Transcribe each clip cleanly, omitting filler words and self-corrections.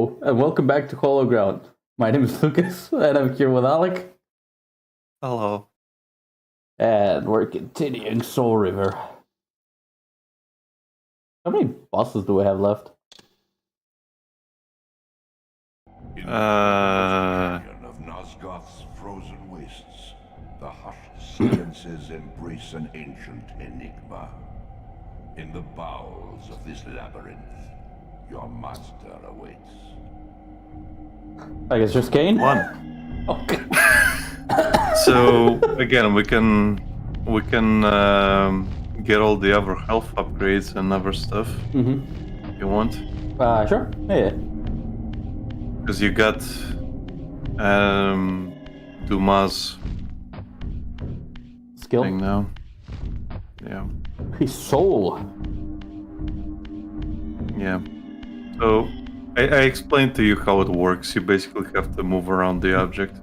Hello, and welcome back to Hollow Ground. My name is Lucas, and I'm here with Alec. Hello. And we're continuing Soul River. How many bosses do we have left? Of Nosgoth's frozen wastes, the hushed silences embrace an ancient enigma. In the bowels of this labyrinth, your master awaits. I guess just Kain? One. Okay. So again, we can get all the other health upgrades and other stuff if you want, Sure. Yeah. because you got Dumas Skill. thing now. Yeah. His soul. Yeah. So I explained to you how it works. You basically have to move around the object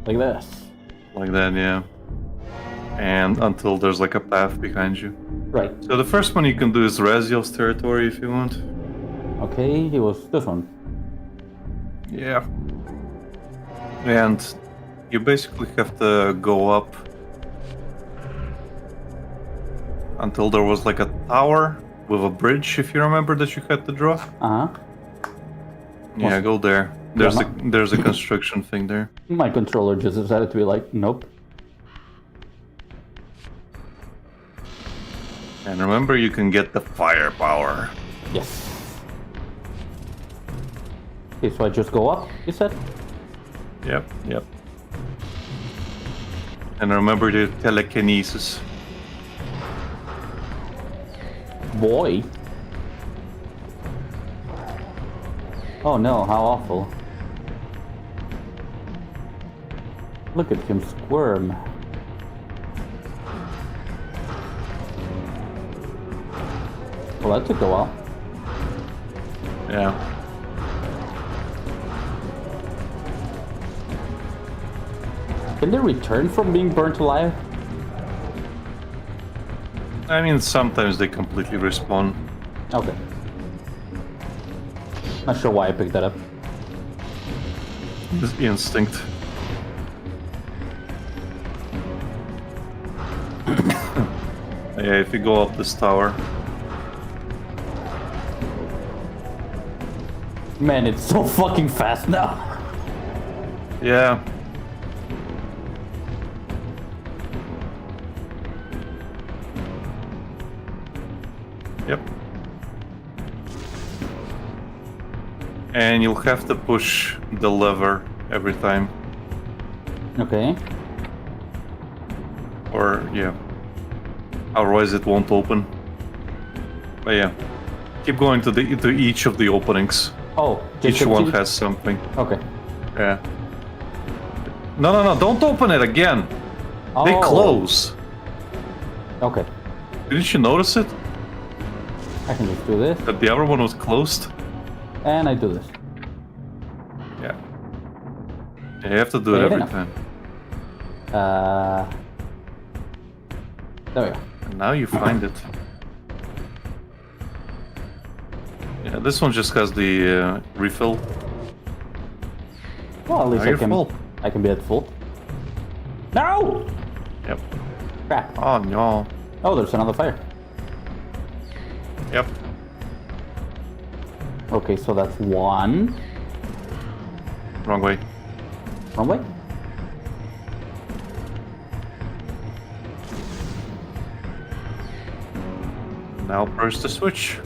Like this. like that, yeah. And until there's like a path behind you. Right. So the first one you can do is Raziel's territory if you want. Okay, he was this one. Yeah. And you basically have to go up until there was like a tower with a bridge, if you remember, that you had to draw. Uh-huh. Yeah, go there. There's a construction thing there. My controller just decided to be like, nope. And remember, you can get the firepower. Yes. Okay, so I just go up, you said? Yep. And remember the telekinesis. Boy. Oh no, how awful. Look at him squirm. Well, that took a while. Yeah. Can they return from being burnt alive? I mean, sometimes they completely respawn. Okay. Not sure why I picked that up. It's instinct. Yeah, if you go up this tower. Man, it's so fucking fast now. Yeah. Yep. And you'll have to push the lever every time. Okay. Or, yeah. Otherwise it won't open. But yeah. Keep going to each of the openings. Oh, just Each one continue? has something. Okay. Yeah. No, don't open it again! Oh. They close! Okay. Didn't you notice it? I can just do this, That the other one was closed? and I do this. Yeah. Yeah, you have to do it Fair every enough. time. There we go. And now you find it. Yeah, this one just has the refill. Well, at least Now you're full. I can be at full. No! Yep. Crap. Oh no. Oh, there's another fire. Yep. Okay, so that's one. Wrong way. Wrong way? Now press the switch.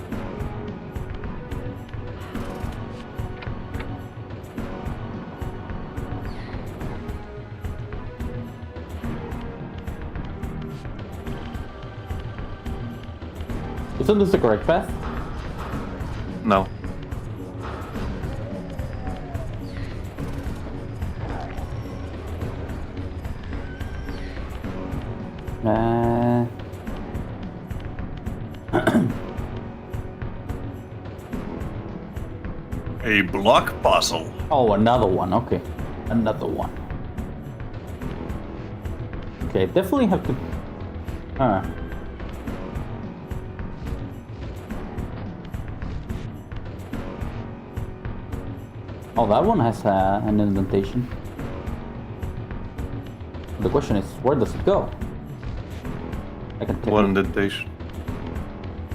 Isn't this the correct path? No. A block puzzle. Oh, another one. Okay. Another one. Okay, definitely have to... Oh, that one has an indentation. The question is, where does it go? I can take What it. indentation?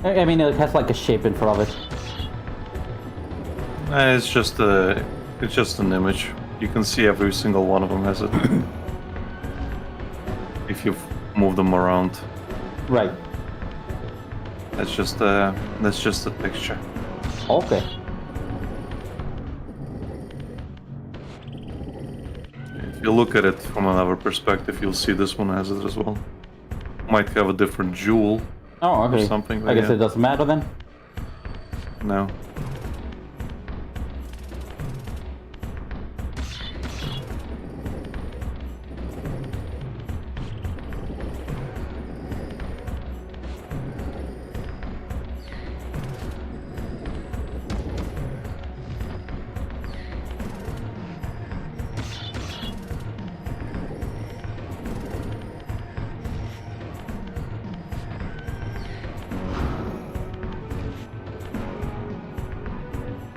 I mean, it has like a shape in front of it. It's just an image. You can see every single one of them has it. If you move them around, Right. that's just a texture. Okay. If you look at it from another perspective, you'll see this one has it as well. Might have a different jewel. Oh, okay. something, I guess yeah. it doesn't matter then. No.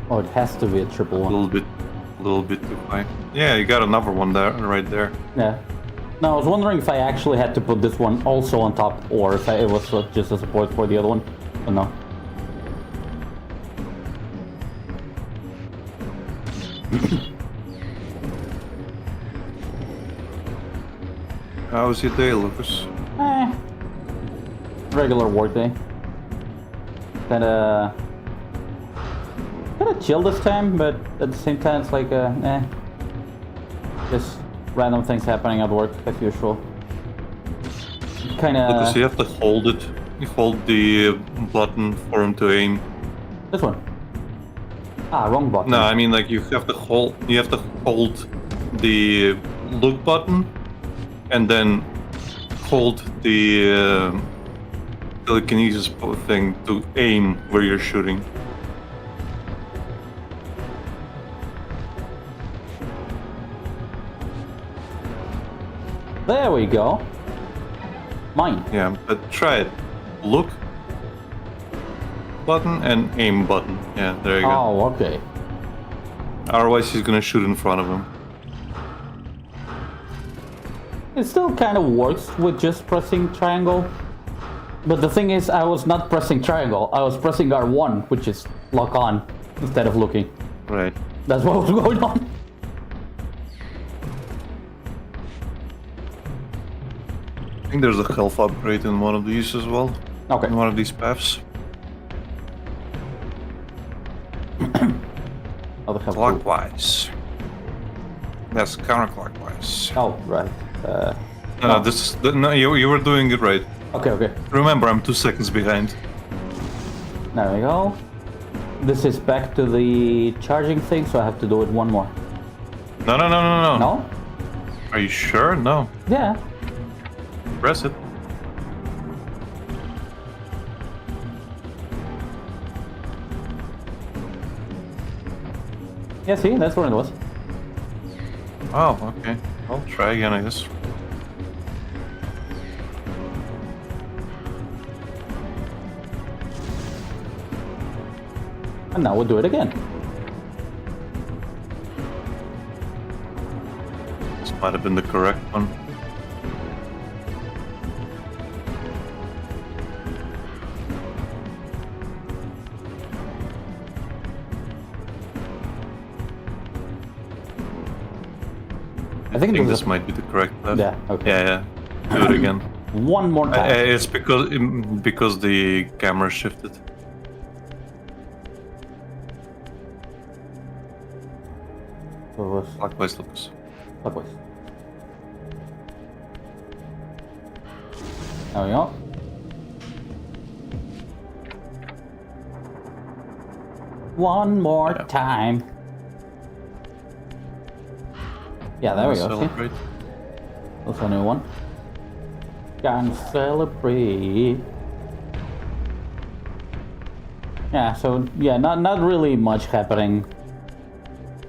Oh, it has to be a triple A one. little bit too high. Yeah, you got another one there, right there. Yeah. No, I was wondering if I actually had to put this one also on top, or if it was just a support for the other one. But no. How was your day, Lucas? Regular work day. Kinda chill this time, but at the same time it's like just random things happening at work as usual. Lucas, you Kinda have to hold it. You hold the button for him to aim. this one. Ah, wrong button. No, I mean like you have to hold. You have to hold the look button, and then hold the telekinesis thing to aim where you're shooting. There we go. Mine. Yeah, but try it. Look button and aim button. Yeah, there you go. Oh, okay. Otherwise, he's gonna shoot in front of him. It still kind of works with just pressing triangle. But the thing is, I was not pressing triangle. I was pressing R1, which is lock on, instead of looking. Right. That's what was going on. I think there's a health upgrade in one of these as well. Okay. In one of these paths. Other help. Clockwise. That's counterclockwise. Oh, right. No, no, you were doing it right. Okay, okay. Remember, I'm 2 seconds behind. There we go. This is back to the charging thing, so I have to do it one more. No. No? Are you sure? No. Yeah. Press it. Yeah, see? That's where it was. Oh, okay. I'll try again, I guess. And now we'll do it again. This might have been the correct one. I think this might be the correct path. Yeah, okay. Yeah. Do it again. One more time. It's because the camera shifted. So it was Clockwise, Lucas. clockwise. There we go. One more Yeah. time. Yeah, there we go. See? Celebrate. That's a new one. Can celebrate. Yeah, so yeah, not really much happening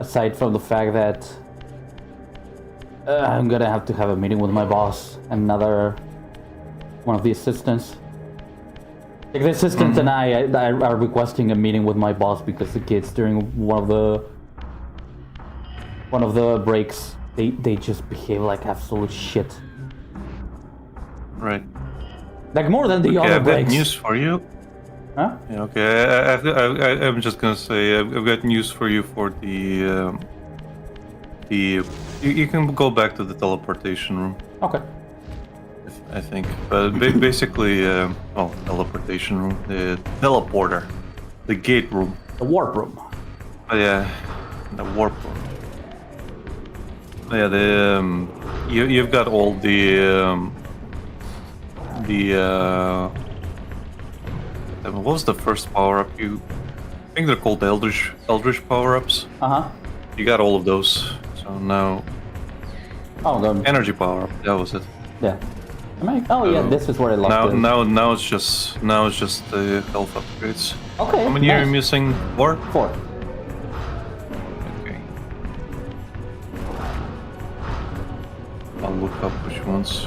aside from the fact that I'm gonna have to have a meeting with my boss, another one of the assistants. Like the assistant and I are requesting a meeting with my boss because the kids during one of the one of the breaks, they just behave like absolute shit. Right. Like more than the Okay, other I've got breaks. news for you. Huh? Yeah, okay, I'm just gonna say I've got news for you for you can go back to the teleportation room. Okay. I think, but basically, teleportation room, the teleporter, the gate room. The warp room. Oh yeah, the warp room. Oh, yeah, you've got all what was the first power up? I think they're called Eldritch power ups. Uh-huh. You got all of those. So now Oh, good. energy power up. That was it. Yeah. Am I? Oh, yeah. This is where I lost it. Now it's just the health upgrades. Okay. How many are you missing? 4? 4. Okay. I'll look up which ones.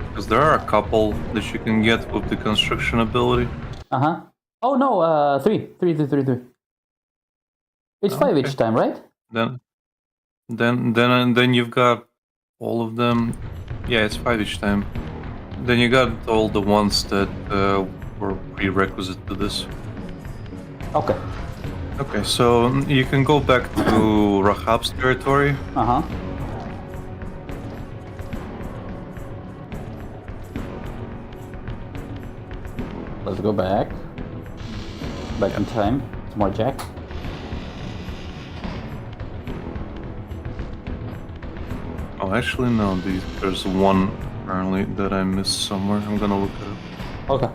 Because there are a couple that you can get with the construction ability. Uh-huh. Oh, no. 3. 3. It's 5 okay. each time, right? Then you've got all of them. Yeah, it's 5 each time. Then you got all the ones that were prerequisite to this. Okay. Okay, so you can go back to Rahab's territory. Uh-huh. Let's go back. Back in time. Some more Jack. Oh, actually, no. There's one apparently that I missed somewhere. I'm gonna look it up. Okay.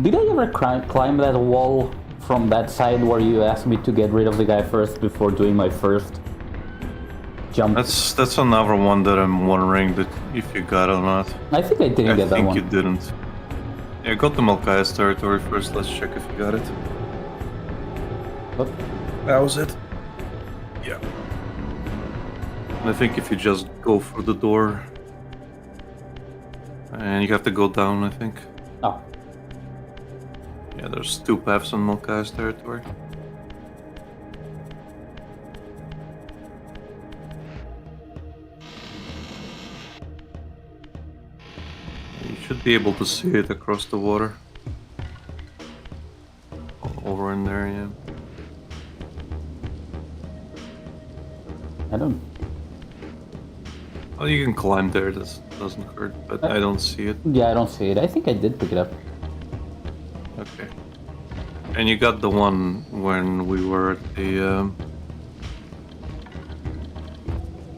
Did I ever climb that wall from that side where you asked me to get rid of the guy first before doing my first jump? That's another one that I'm wondering that if you got or not. I think I didn't get that one. I think you didn't. Yeah, go to Malkaya's territory first. Let's check if you got it. What? That was it. Yeah. I think if you just go through the door, and you have to go down, I think. Oh. Yeah, there's 2 paths on Malkaya's territory. You should be able to see it across the water. Over in there, yeah. I don't... Well, you can climb there, that doesn't hurt, but I don't see it. Yeah, I don't see it. I think I did pick it up. Okay. And you got the one when we were at the...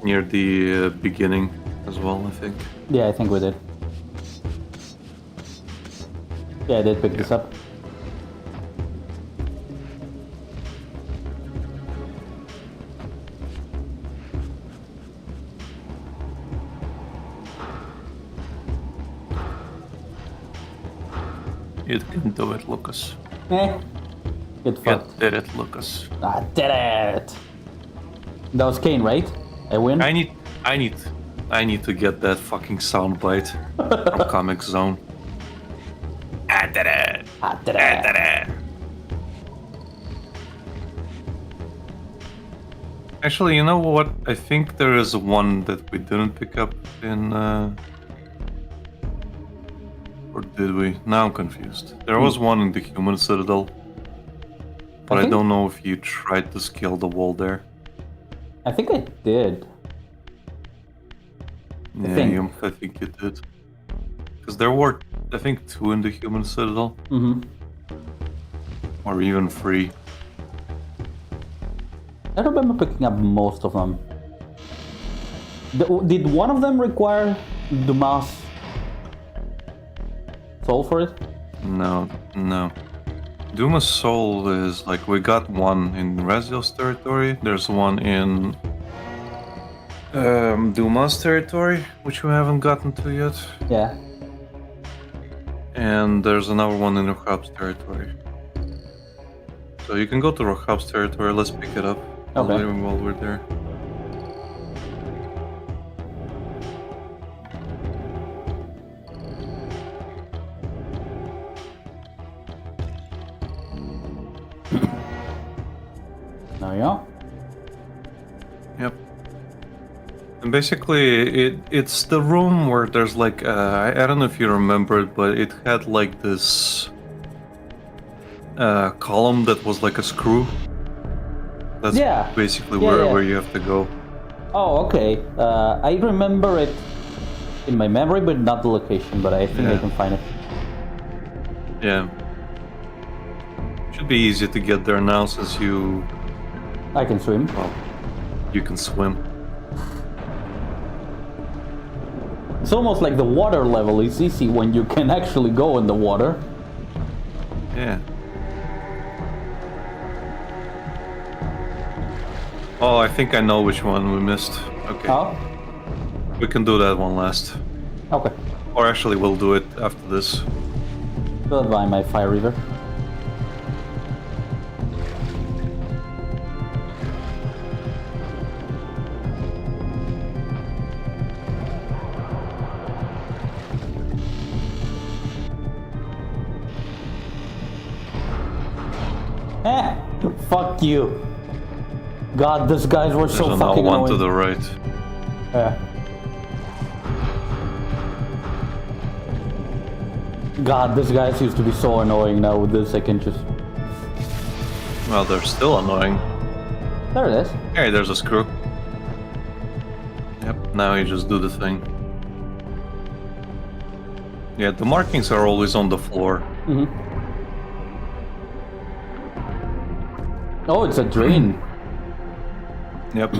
near the beginning as well, I think. Yeah, I think we did. Yeah, I did pick this up. You can do it, Lucas. Get You fucked. did it, Lucas. I did it! That was Kain, right? I win? I need to get that fucking soundbite from Comic Zone. I did it. I did I it! did it. Actually, you know what? I think there is one that we didn't pick up in... Or did we? Now I'm confused. There was one in the Human Citadel. But I don't know if you tried to scale the wall there. I think I did. Yeah, think. I think you did. Because there were, I think, 2 in the Human Citadel. Mm-hmm. Or even 3. I remember picking up most of them. Did one of them require Dumas soul for it? No. Duma's soul is like, we got one in Raziel's territory. There's one in Duma's territory, which we haven't gotten to yet. Yeah. And there's another one in Rahab's territory. So you can go to Rahab's territory, let's pick it up. Okay. While we're there. There we go. Yep. And basically, it's the room where there's like I don't know if you remember it, but it had like this column that was like a screw. That's Yeah. basically Yeah, yeah. where you have to go. Oh, okay. I remember it in my memory, but not the location. But I think I Yeah. can find it. Yeah. Should be easy to get there now since you I can swim. you can swim. It's almost like the water level is easy when you can actually go in the water. Yeah. Oh, I think I know which one we missed. Okay. Oh, We can do that one last. okay. Or actually, we'll do it after this. Goodbye, my fire Reaver. Fuck you. God, these guys were There's so another fucking one annoying. to the right. Yeah. God, these guys used to be so annoying. Now with this, I can just... Well, they're still annoying. There it is. Hey, there's a screw. Yep, now you just do the thing. Yeah, the markings are always on the floor. Mm-hmm. Oh, it's a drain. Yep.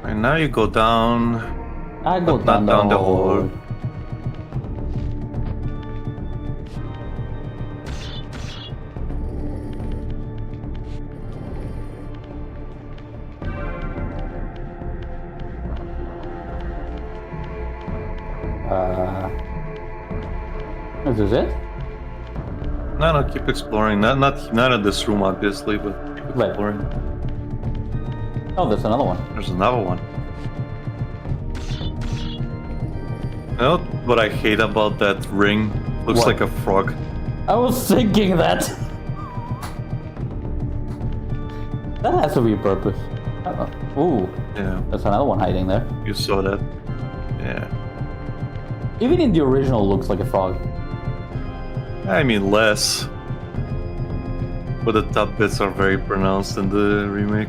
And now you go down. I go But down, not down the hole. hole. Is this it? No, keep exploring. Not in this room, obviously, but keep Right. exploring. Oh, there's another one. There's another one. You know what I hate about that ring? Looks What? like a frog. I was thinking that. That has to be a purpose. Ooh, Yeah, there's another one hiding there. you saw that. Yeah. Even in the original, it looks like a frog. I mean, less. But the top bits are very pronounced in the remake.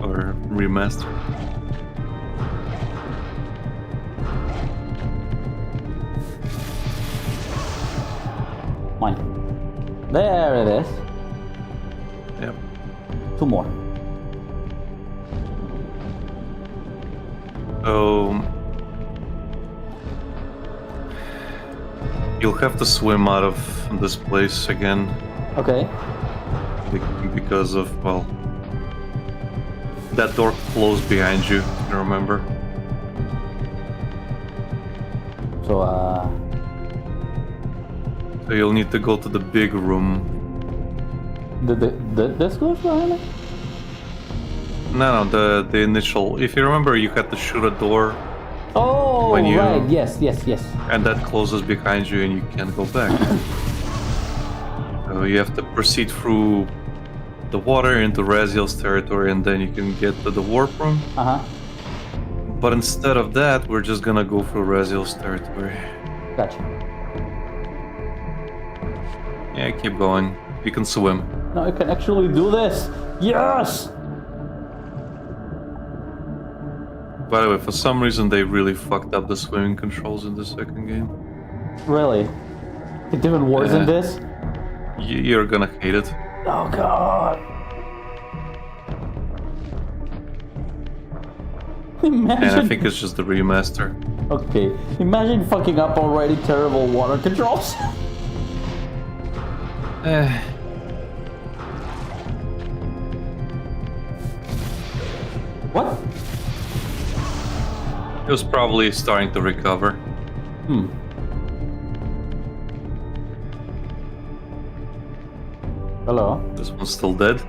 Or remaster. Mine. There it is. Yep. 2 more. So you'll have to swim out of this place again Okay. because of, well, that door closed behind you, you remember? So, So you'll need to go to the big room. this goes behind me? No, the initial. If you remember, you had to shoot a door, Oh, When you- right. Yes. and that closes behind you, and you can't go back. So you have to proceed through the water into Raziel's territory, and then you can get to the warp room. Uh-huh. But instead of that, we're just gonna go through Raziel's territory. Gotcha. Yeah, keep going. You can swim. Now I can actually do this. Yes! By the way, for some reason, they really fucked up the swimming controls in the second game. Really? It's even worse than Yeah. this? You're gonna hate it. Oh god. Imagine. And I think it's just the remaster. Okay, imagine fucking up already terrible water controls. What? It was probably starting to recover. Hello? This one's still dead.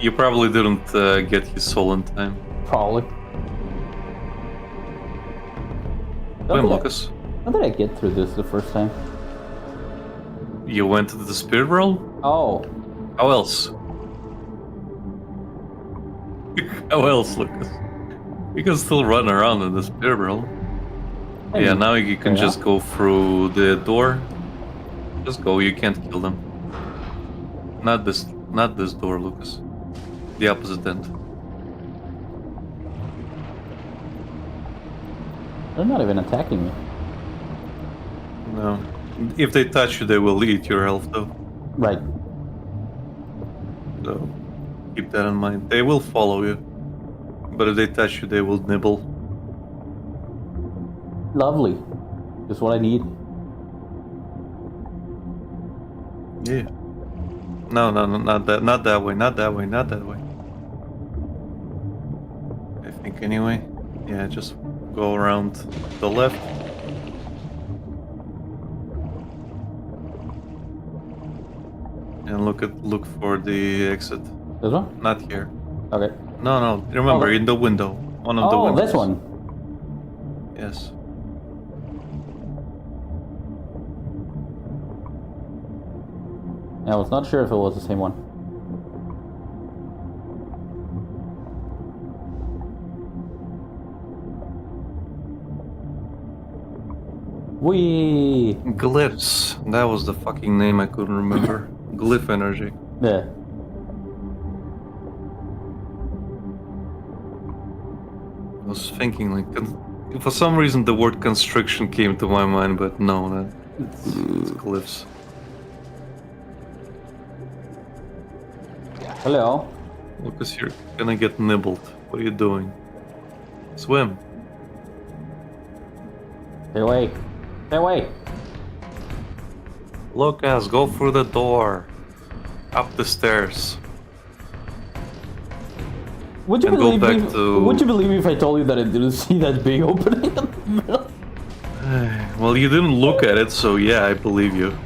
You probably didn't get his soul in time. Probably. Swim, Lucas. How did I get through this the first time? You went to the spirit realm? Oh. How else? How else, Lucas? You can still run around in the spirit realm. Hey, Yeah, now you can yeah. just go through the door. Just go, you can't kill them. Not this door, Lucas. The opposite end. They're not even attacking me. No. If they touch you, they will eat your health, though. Right. So, keep that in mind. They will follow you. But if they touch you, they will nibble. Lovely. Just what I need. Yeah. No, not that way, not that way, not that way. I think anyway. Yeah, just go around the left. And look for the exit. This one? Not here. Okay. No. Remember, Okay. in the window. One of the Oh, windows. this one. Yes. I was not sure if it was the same one. Wee. Glyphs. That was the fucking name I couldn't remember. Glyph energy. Yeah. I was thinking like, for some reason the word constriction came to my mind, but no, it's glyphs. Hello. Lucas, you're gonna get nibbled. What are you doing? Swim. Stay away. Stay away. Lucas, go through the door. Up the stairs. Would you And go believe back me? to- Would you believe me if I told you that I didn't see that big opening in the middle? Well, you didn't look at it, so yeah, I believe you.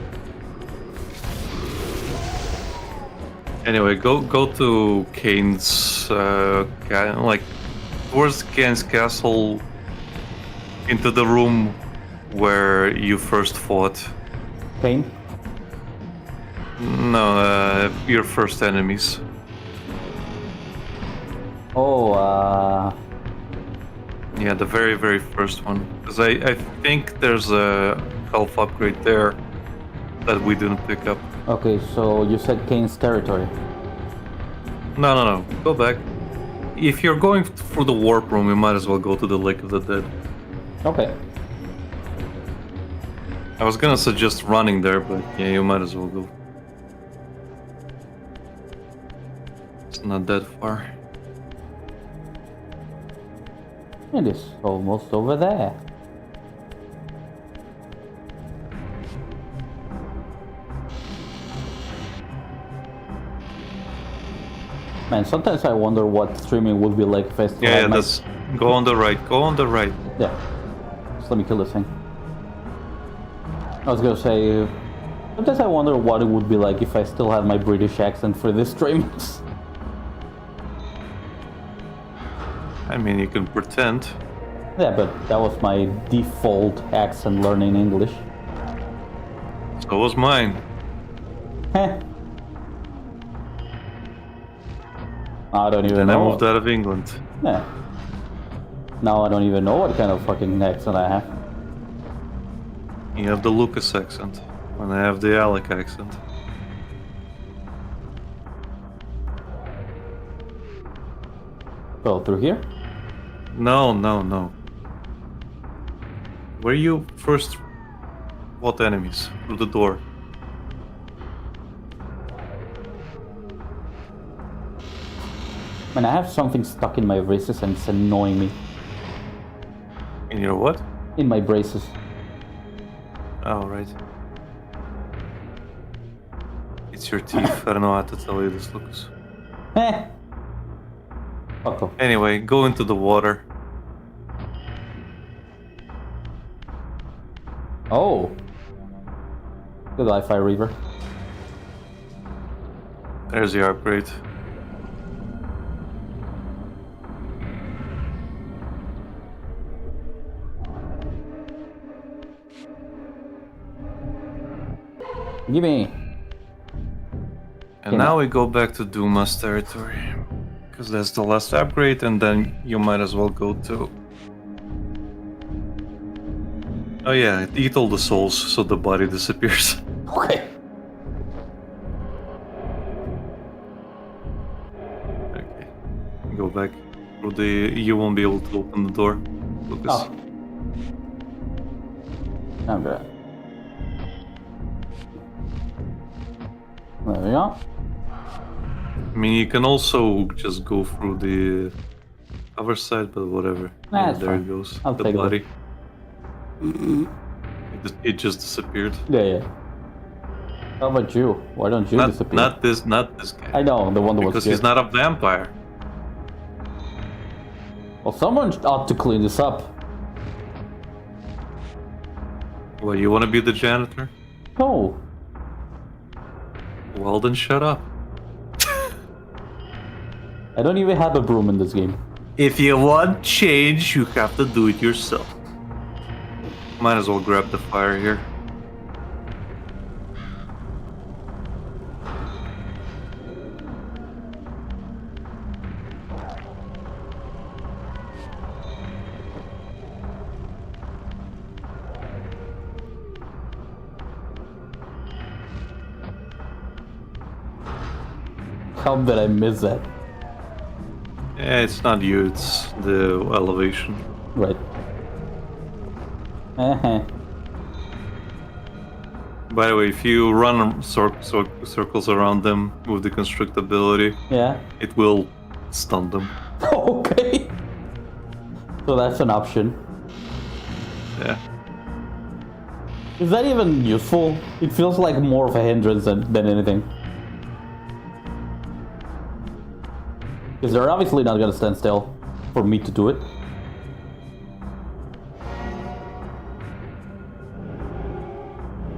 Anyway, go to Kain's, like, towards Kain's castle, into the room where you first fought. Kain? No, your first enemies. Oh, Yeah, the very, very first one. Because I think there's a health upgrade there that we didn't pick up. okay, so you said Kain's territory. No. Go back. If you're going through the warp room, you might as well go to the Lake of the Dead. Okay. I was gonna suggest running there, but yeah, you might as well go. It's not that far. It is almost over there. Man, sometimes I wonder what streaming would be like if I still Yeah, had my... that's... Go on the right, go on the right. Yeah. Just let me kill this thing. I was gonna say... Sometimes I wonder what it would be like if I still had my British accent for this stream. I mean, you can pretend. Yeah, but that was my default accent learning English. So was mine. Heh. I don't even And I know. moved out of England. Yeah. Now I don't even know what kind of fucking accent I have. You have the Lucas accent, and I have the Alec accent. Go through here? No. Where you first... What enemies? Through the door. Man, I have something stuck in my braces and it's annoying me. In your what? In my braces. Oh, right. It's your teeth. I don't know how to tell you this, Lucas. Eh. Fuck off. Anyway, go into the water. Oh. Goodbye, Fire Reaver. There's the upgrade. Gimme. And now we go back to Duma's territory. Because that's the last upgrade, and then you might as well go to... Oh yeah, eat all the souls so the body disappears. Okay. Okay. Go back through the... You won't be able to open the door, Lucas. Oh. I'm good. There we go. I mean, you can also just go through the other side, but whatever. Nah, Yeah, it's there fine. it goes. I'll The take it. body. It just disappeared. Yeah. How about you? Why don't you disappear? Not this guy. I know, the one that was Because here. he's not a vampire. Well, someone ought to clean this up. Well, you want to be the janitor? No. Well, then shut up. I don't even have a broom in this game. If you want change, you have to do it yourself. Might as well grab the fire here. How did I miss that? Yeah, it's not you, it's the elevation. Right. By the way, if you run circles around them with the constrict ability, Yeah. it will stun them. Okay. So that's an option. Yeah. Is that even useful? It feels like more of a hindrance than anything. Because they're obviously not gonna stand still for me to do it.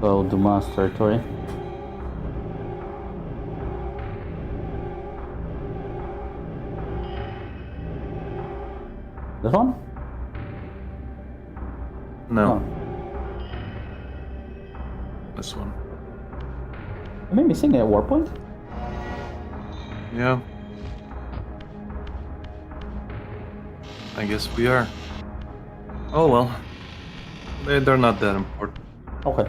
Go to Dumas territory. This one? No, Oh. this one. Am I missing a war point? Yeah. I guess we are. Oh well. They're not that important. Okay.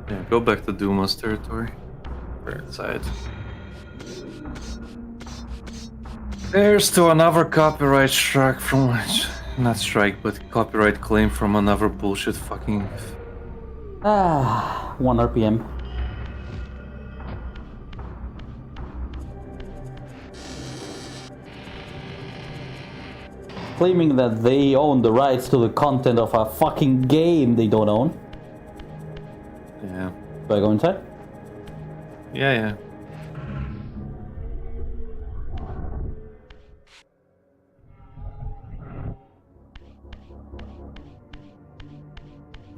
Yeah, go back to Duma's territory. Right side. There's still another copyright strike from... Not strike, but copyright claim from another bullshit fucking... 1 RPM. Claiming that they own the rights to the content of a fucking game they don't own. Yeah. Do I go inside? Yeah.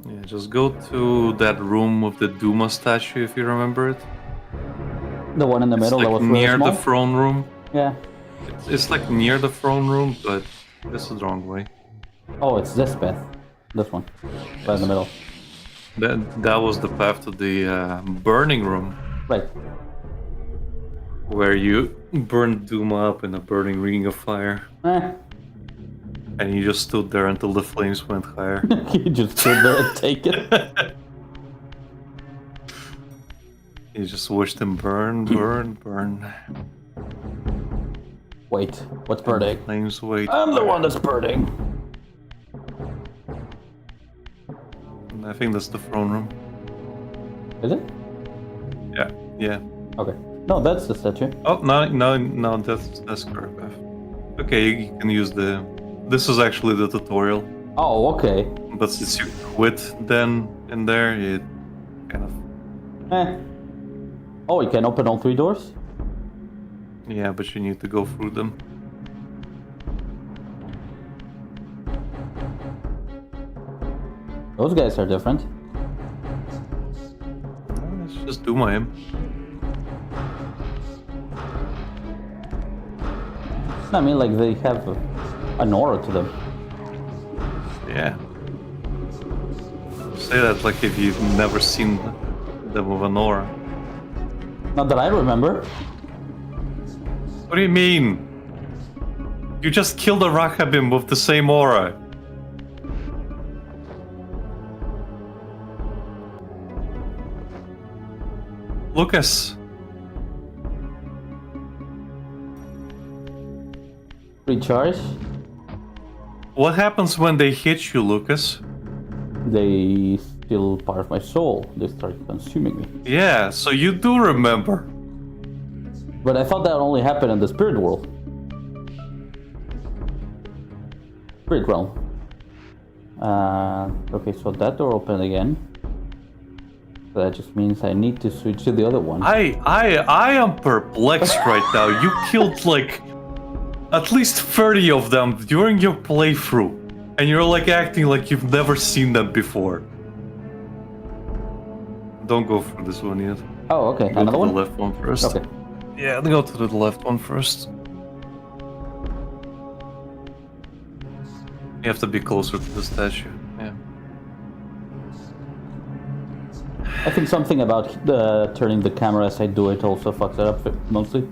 Yeah, just go to that room with the Duma statue if you remember it. The one in the It's middle that like was really near small? the throne room. Yeah. It's like near the throne room, but this is the wrong way. Oh, it's this path. This one. Right in the middle. That was the path to the burning room, Right. where you burned Duma up in a burning ring of fire, and you just stood there until the flames went higher. You just sit there and take it. You just watched them burn, burn, burn. Wait, what's burning? Flames wait. I'm the one that's burning. I think that's the throne room. Is it? Yeah. Okay. No, that's the statue. Oh no, that's correct path. Okay, you can use the. This is actually the tutorial, Oh, okay. but since you quit then in there, it kind of. Oh, you can open all 3 doors? Yeah, but you need to go through them. Those guys are different. Let's just do my aim. I mean, like, they have an aura to them. Yeah. Say that like if you've never seen them with an aura. Not that I remember. What do you mean? You just killed a Rakhabim with the same aura. Lucas. Recharge. What happens when they hit you, Lucas? They steal part of my soul. They start consuming me. Yeah, so you do remember. But I thought that only happened in the spirit world. Spirit realm. Okay, so that door opened again. That just means I need to switch to the other one. I am perplexed right now. You killed like at least 30 of them during your playthrough. And you're like acting like you've never seen them before. Don't go for this one yet. Oh, okay. Go Another to one? the left one first. Okay. Yeah, go to the left one first. You have to be closer to the statue. Yeah. I think something about turning the camera as I do it also fucks it up mostly.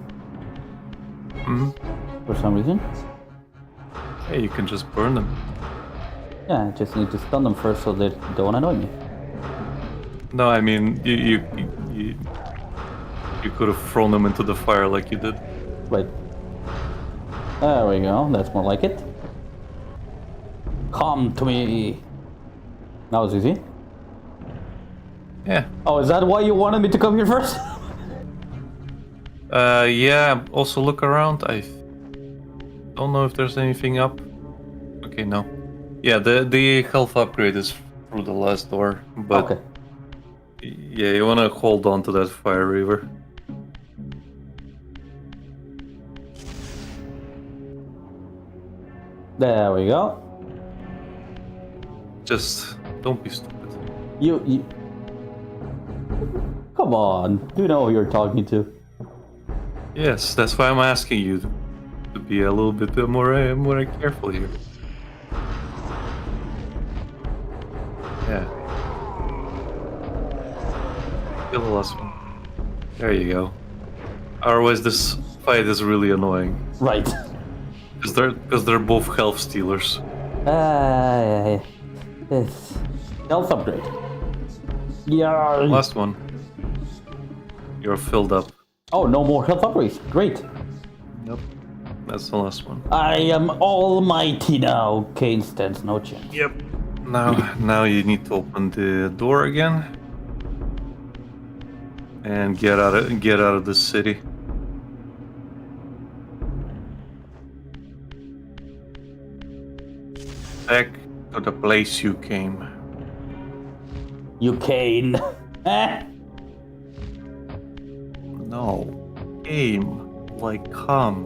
Mm-hmm. For some reason. Hey, you can just burn them. Yeah, I just need to stun them first so they don't annoy me. No, I mean you could have thrown them into the fire like you did. Right. There we go. That's more like it. Come to me. That was easy. Yeah. Oh, is that why you wanted me to come here first? Yeah. Also look around. I don't know if there's anything up. Okay, no. Yeah, the health upgrade is through the last door, but Okay. yeah, you wanna hold on to that fire, Reaver. There we go. Just don't be stupid. You... Come on. You know who you're talking to. Yes, that's why I'm asking you to be a little bit more careful here. Yeah. Kill the last one. There you go. Otherwise, this fight is really annoying. Right. Because they're both health stealers. It's health upgrade. Yeah. Last one. You're filled up. Oh, no more health upgrades. Great. Yep. That's the last one. I am almighty now. Kain stands no chance. Yep. Now you need to open the door again. And get out of the city. Back to the place you came. You Kain. Eh? No. Came. Like come.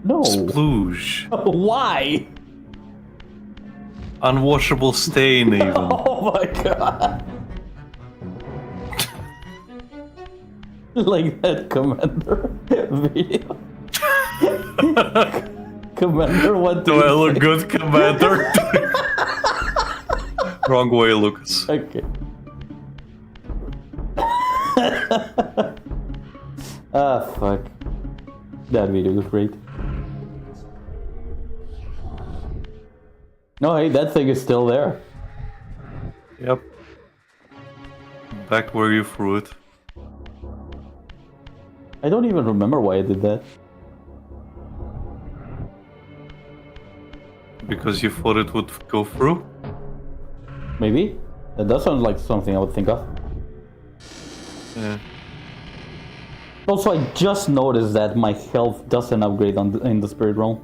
No. Splooge. Why? Unwashable stain even. Oh my god. Like that Commander video. Commander, what do Do I you look think? good, Commander? Wrong way, Lucas. Okay. Ah, fuck. That video was great. No, hey, that thing is still there. Yep. Back where you threw it. I don't even remember why I did that. Because you thought it would go through? Maybe? That does sound like something I would think of. Yeah. Also, I just noticed that my health doesn't upgrade in the spirit realm.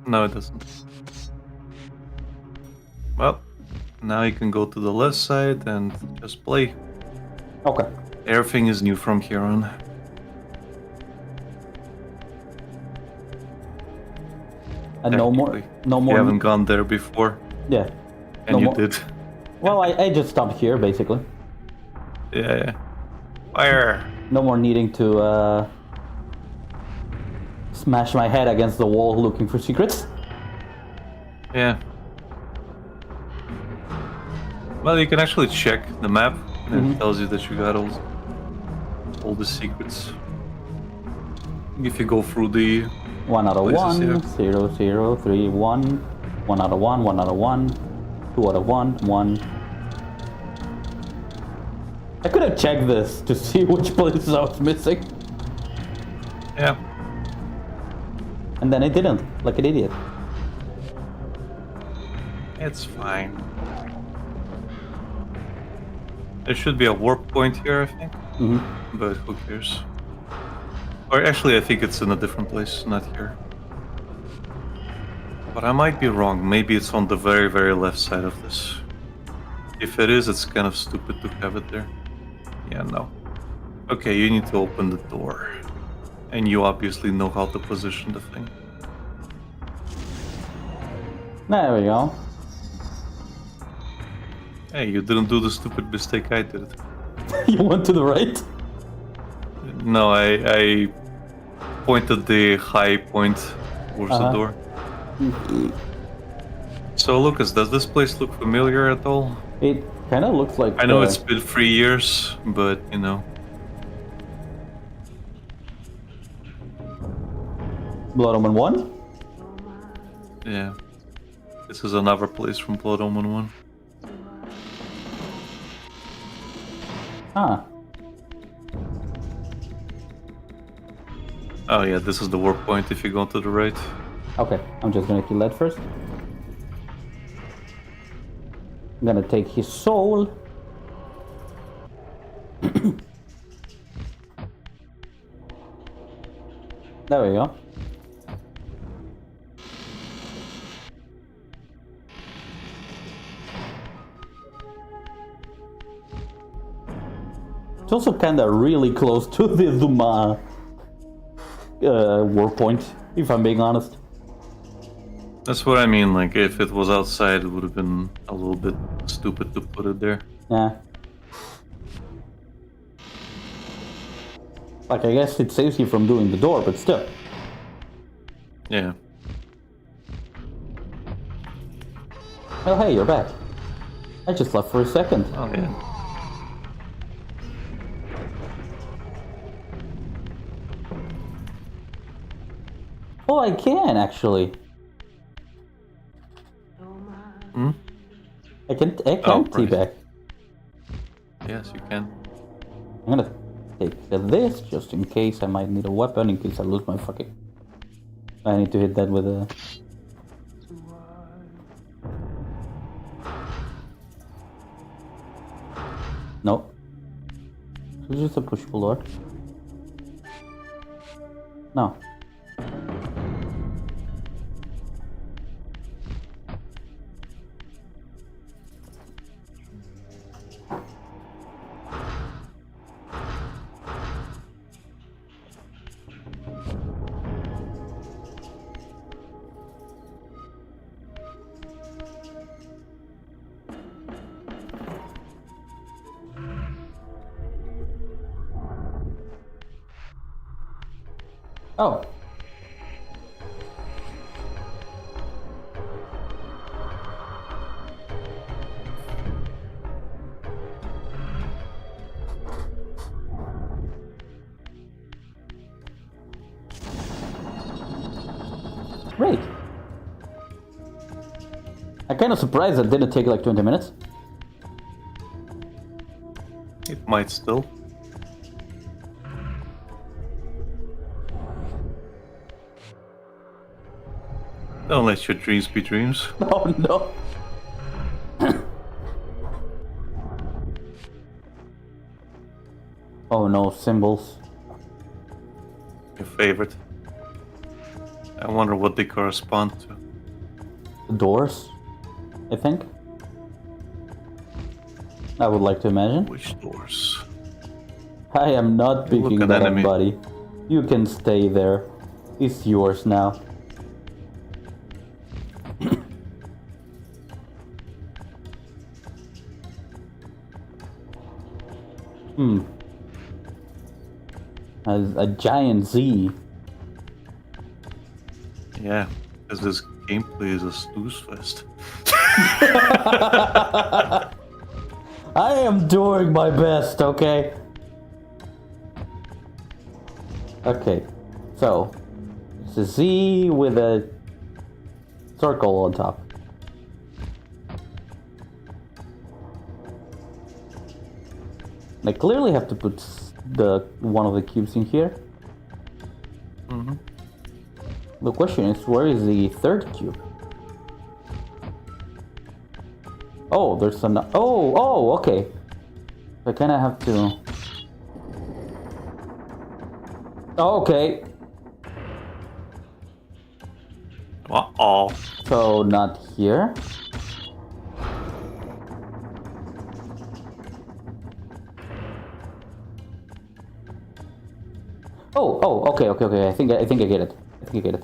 No, it doesn't. Well, now you can go to the left side and just play. Okay. Everything is new from here on. And no more. You haven't gone there before, Yeah. and No you more- did. Well, I just stopped here basically. Yeah. Fire! No more needing to smash my head against the wall looking for secrets. Yeah. Well, you can actually check the map, and it tells you that you got all the secrets. If you go through the 1 out of places 1, here. 0, 0, 3, 1. 1 out of 1, 1 out of 1. 2 out of 1, 1. I could have checked this to see which places I was missing. Yeah. And then I didn't, like an idiot. It's fine. There should be a warp point here, I think. But who cares? Or actually, I think it's in a different place, not here. But I might be wrong. Maybe it's on the very, very left side of this. If it is, it's kind of stupid to have it there. Yeah, no. Okay, you need to open the door. And you obviously know how to position the thing. There we go. Hey, you didn't do the stupid mistake I did. You went to the right? No, I pointed the high point towards the door. So, Lucas, does this place look familiar at all? It kind of looks like... I know it's been 3 years, but, you know. Blood Omen 1? Yeah. This is another place from Blood Omen 1. Ah. Oh yeah, this is the warp point if you go to the right. Okay, I'm just gonna kill that first. I'm gonna take his soul. There we go. It's also kinda really close to the Zuma war point, if I'm being honest. That's what I mean, like if it was outside it would have been a little bit stupid to put it there. Yeah. Like, I guess it saves you from doing the door, but still. Yeah. Oh, hey, you're back. I just left for a second. Oh yeah. Oh, I can, actually. Hmm? I can Oh, teabag. Yes, you can. I'm gonna take this, just in case I might need a weapon, in case I lose my fucking... I need to hit that with a... No. It's just a push-pull door. No. Oh. Great. I'm kind of surprised that didn't take like 20 minutes. It might still. Don't let your dreams be dreams. Oh no. Oh no, symbols. Your favorite. I wonder what they correspond to. Doors, I think. I would like to imagine. Which doors? I am not You look picking an that up, enemy. buddy. You can stay there. It's yours now. A giant Z. Yeah, because this gameplay is a snooze fest. I am doing my best, okay? Okay, so it's a Z with a circle on top. I clearly have to put one of the cubes in here. Mm-hmm. The question is, where is the third cube? Oh, there's an... Oh, okay. I kind of have to... Oh, okay. Uh-oh. So, not here. Oh, okay. I think I get it. Yeah.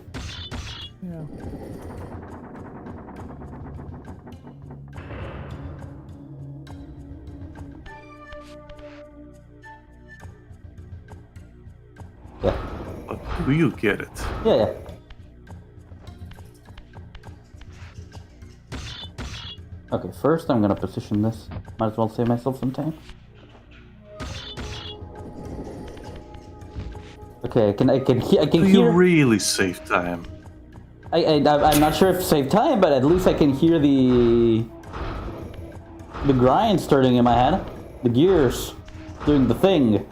Yeah. But do you get it? Yeah. Okay, first I'm gonna position this. Might as well save myself some time. Okay, I can Do you hear. really save time? I'm not sure if save time, but at least I can hear the grinds turning in my head. The gears doing the thing.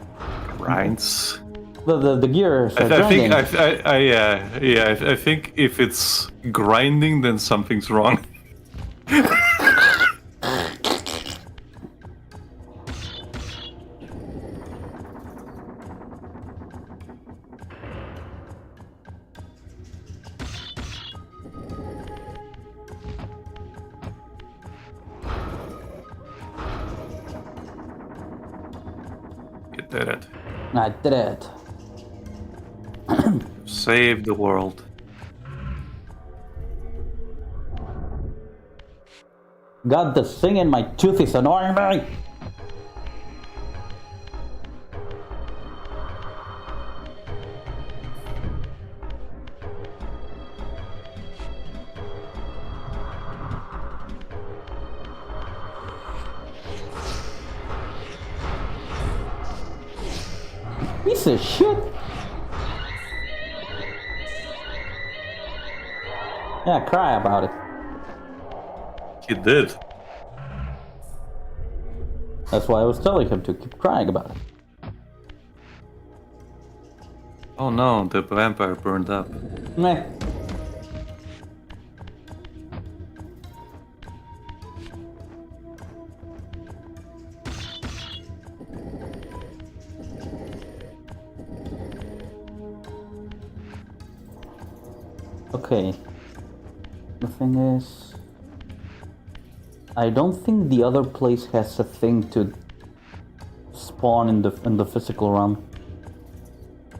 Grinds. The gears are I think grinding. I think if it's grinding, then something's wrong. You did it. I did it. Save the world. God, the thing in my tooth is annoying me. Piece of shit. Yeah, cry about it. He did. That's why I was telling him to keep crying about it. Oh no, the vampire burned up. Meh. Okay. The thing is, I don't think the other place has a thing to spawn in the physical realm.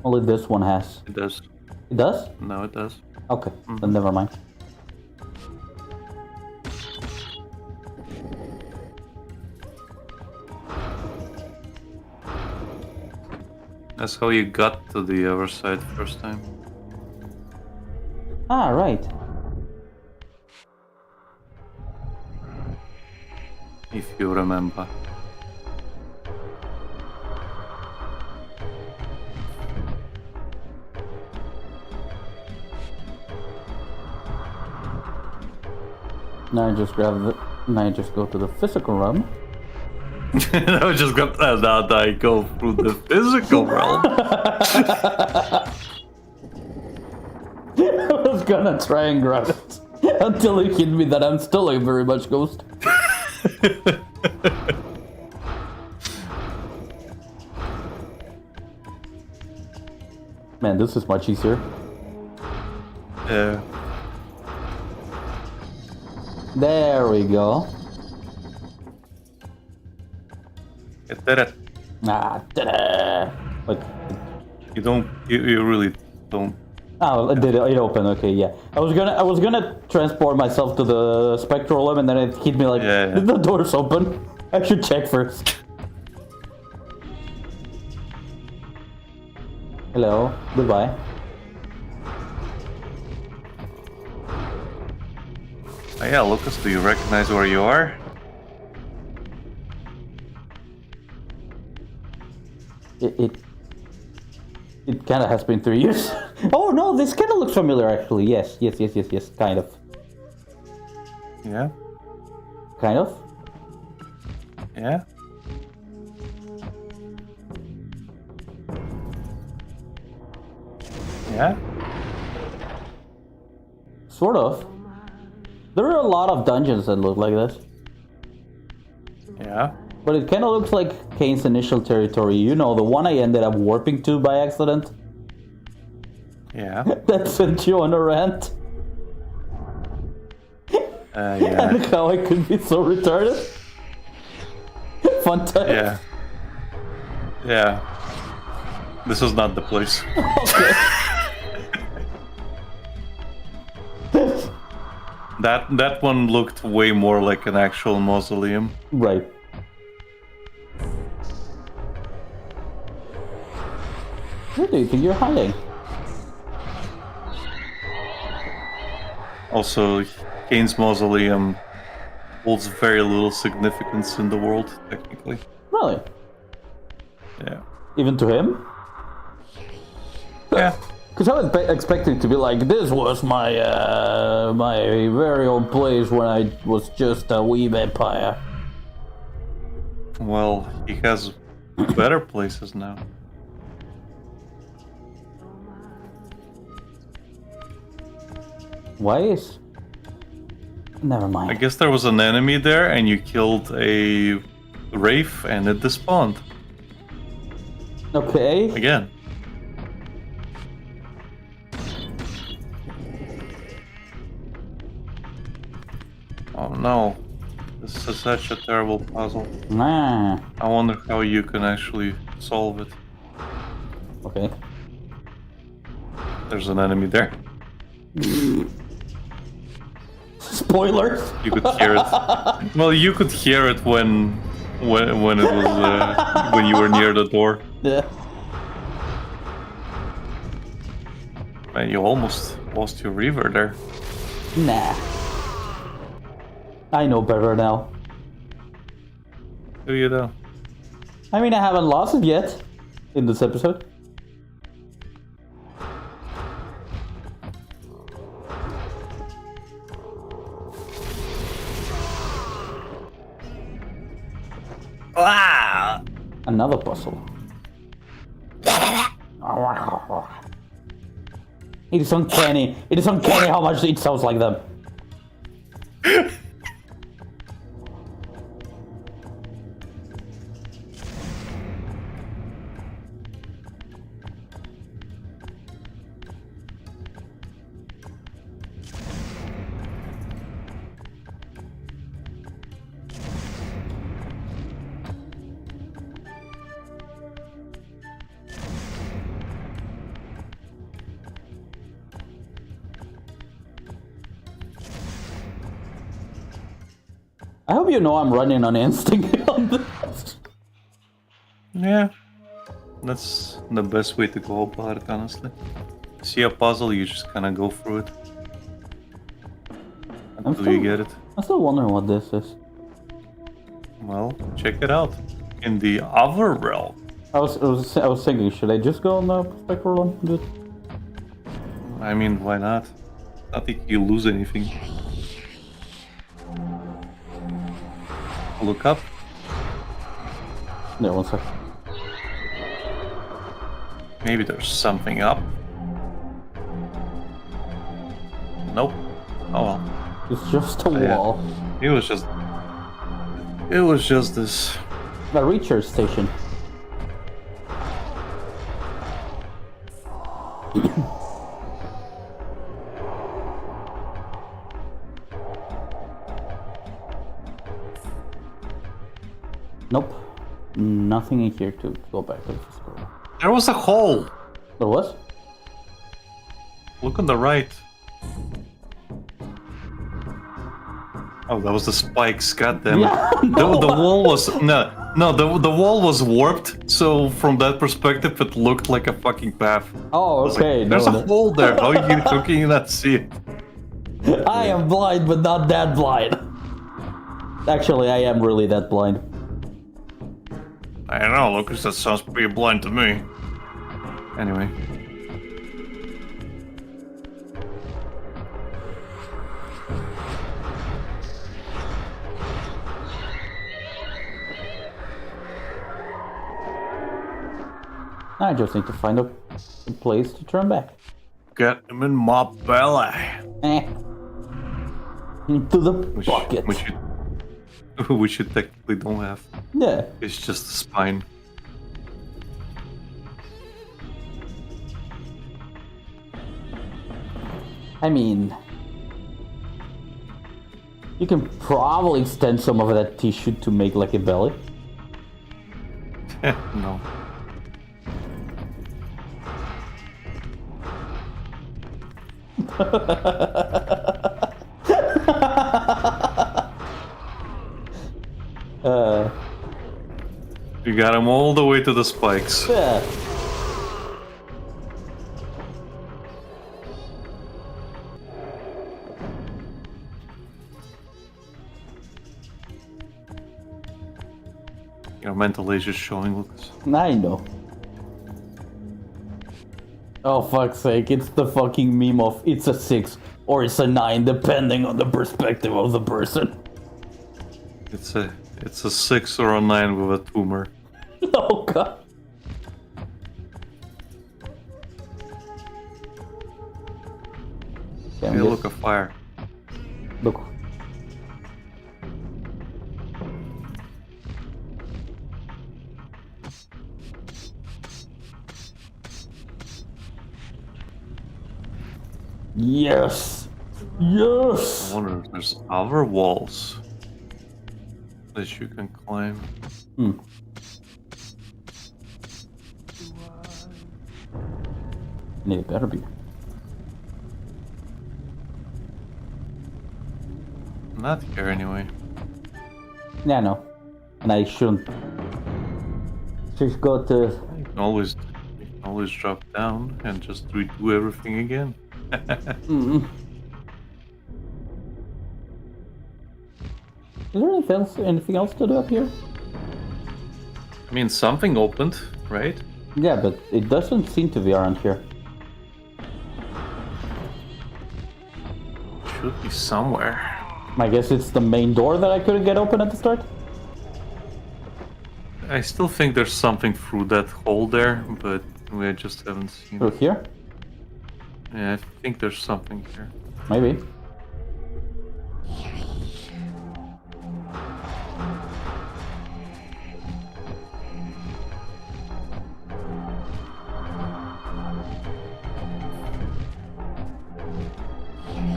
Only this one has. It does. It does? No, it does. Okay, then never mind. That's how you got to the other side first time. Ah, right. If you remember. Now I just grab the. Now I just go to the physical realm. I just got now I go through the physical realm. I was gonna try and grab it until it hit me that I'm still a very much ghost. Man, this is much easier. Yeah. There we go. It did it. Ah, ta-da! Like, You really don't. oh, it did. It opened. Okay, yeah. I was gonna transport myself to the spectral room, and then it hit me like Yeah. the door's open. I should check first. Hello. Goodbye. Oh yeah, Lucas, do you recognize where you are? It kind of has been 3 years. Oh no, this kind of looks familiar actually. Yes, kind of. Yeah? Kind of? Yeah? Yeah? Sort of. There are a lot of dungeons that look like this. Yeah? But it kind of looks like Kain's initial territory. You know, the one I ended up warping to by accident. Yeah? That sent you on a rant. Yeah. And how I could be so retarded. Fun time. Yeah. Yeah. This is not the place. Okay. That one looked way more like an actual mausoleum. Right. Where do you think you're hiding? Also, Kain's mausoleum holds very little significance in the world, technically. Really? Yeah. Even to him? Yeah. Because I was expecting to be like, this was my my very own place when I was just a wee vampire. Well, he has better places now. Why is... Never mind. I guess there was an enemy there and you killed a Wraith and it despawned. Okay. Again. Oh no. This is such a terrible puzzle. Nah. I wonder how you can actually solve it. Okay. There's an enemy there. Spoiler. You could hear it. Well, you could hear it when it was when you were near the door. Yeah. Man, you almost lost your Reaver there. Nah. I know better now. Do you though? I mean, I haven't lost it yet in this episode. Ah! Another puzzle. It is uncanny. It is uncanny how much it sounds like them. I hope you know I'm running on instinct on this. Yeah. That's the best way to go about it, honestly. See a puzzle, you just kinda go through it. Until you get it. I'm still wondering what this is. Well, check it out. In the other realm. I was thinking, should I just go on the perspective and do it? I mean, why not? I think you lose anything. Look up. Yeah, one sec. Maybe there's something up. Nope. Oh well. It's just a Yeah. wall. It was just this. A recharge station. Nope. Nothing in here to go back to the physical. There was a hole. There was? Look on the right. Oh, that was the spikes. God damn it. Yeah, The wall was the wall was warped. So from that perspective, it looked like a fucking path. Oh, I was like, okay. there's no, a hole there. How can you not see it? I am blind, but not that blind. Actually, I am really that blind. I don't know, Lucas, that sounds pretty blind to me. Anyway. I just need to find a place to turn back. Get him in my belly. Into the bucket. Which you technically don't have. Yeah. It's just the spine. I mean, you can probably extend some of that tissue to make like a belly. No. You got him all the way to the spikes. Yeah. Your mental age is showing, Lucas. I know. Oh, fuck's sake, it's the fucking meme of it's a 6 or it's a 9, depending on the perspective of the person. It's a 6 or a 9 with a tumor. Oh, God. Okay, Hey, look, a fire. Look. Yes! Yes! I wonder if there's other walls that you can climb. Hmm. It better be. Not here anyway. Yeah, no. And I shouldn't. Just go to. You can always drop down and just redo everything again. Is there anything else to do up here? I mean, something opened, right? Yeah, but it doesn't seem to be around here. Should be somewhere. I guess it's the main door that I couldn't get open at the start? I still think there's something through that hole there, but we just haven't seen Through it. here? Yeah, I think there's something here. Maybe.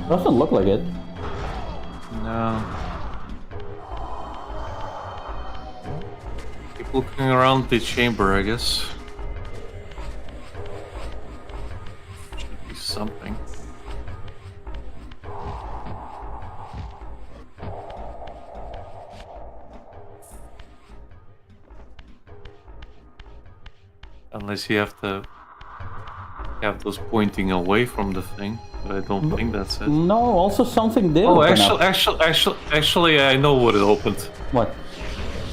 Doesn't look like it. No. Keep looking around the chamber, I guess. Should be something. Unless you have to have those pointing away from the thing, but I don't think that's it. No, also something did Oh, open up. actually, I know what it opened. What?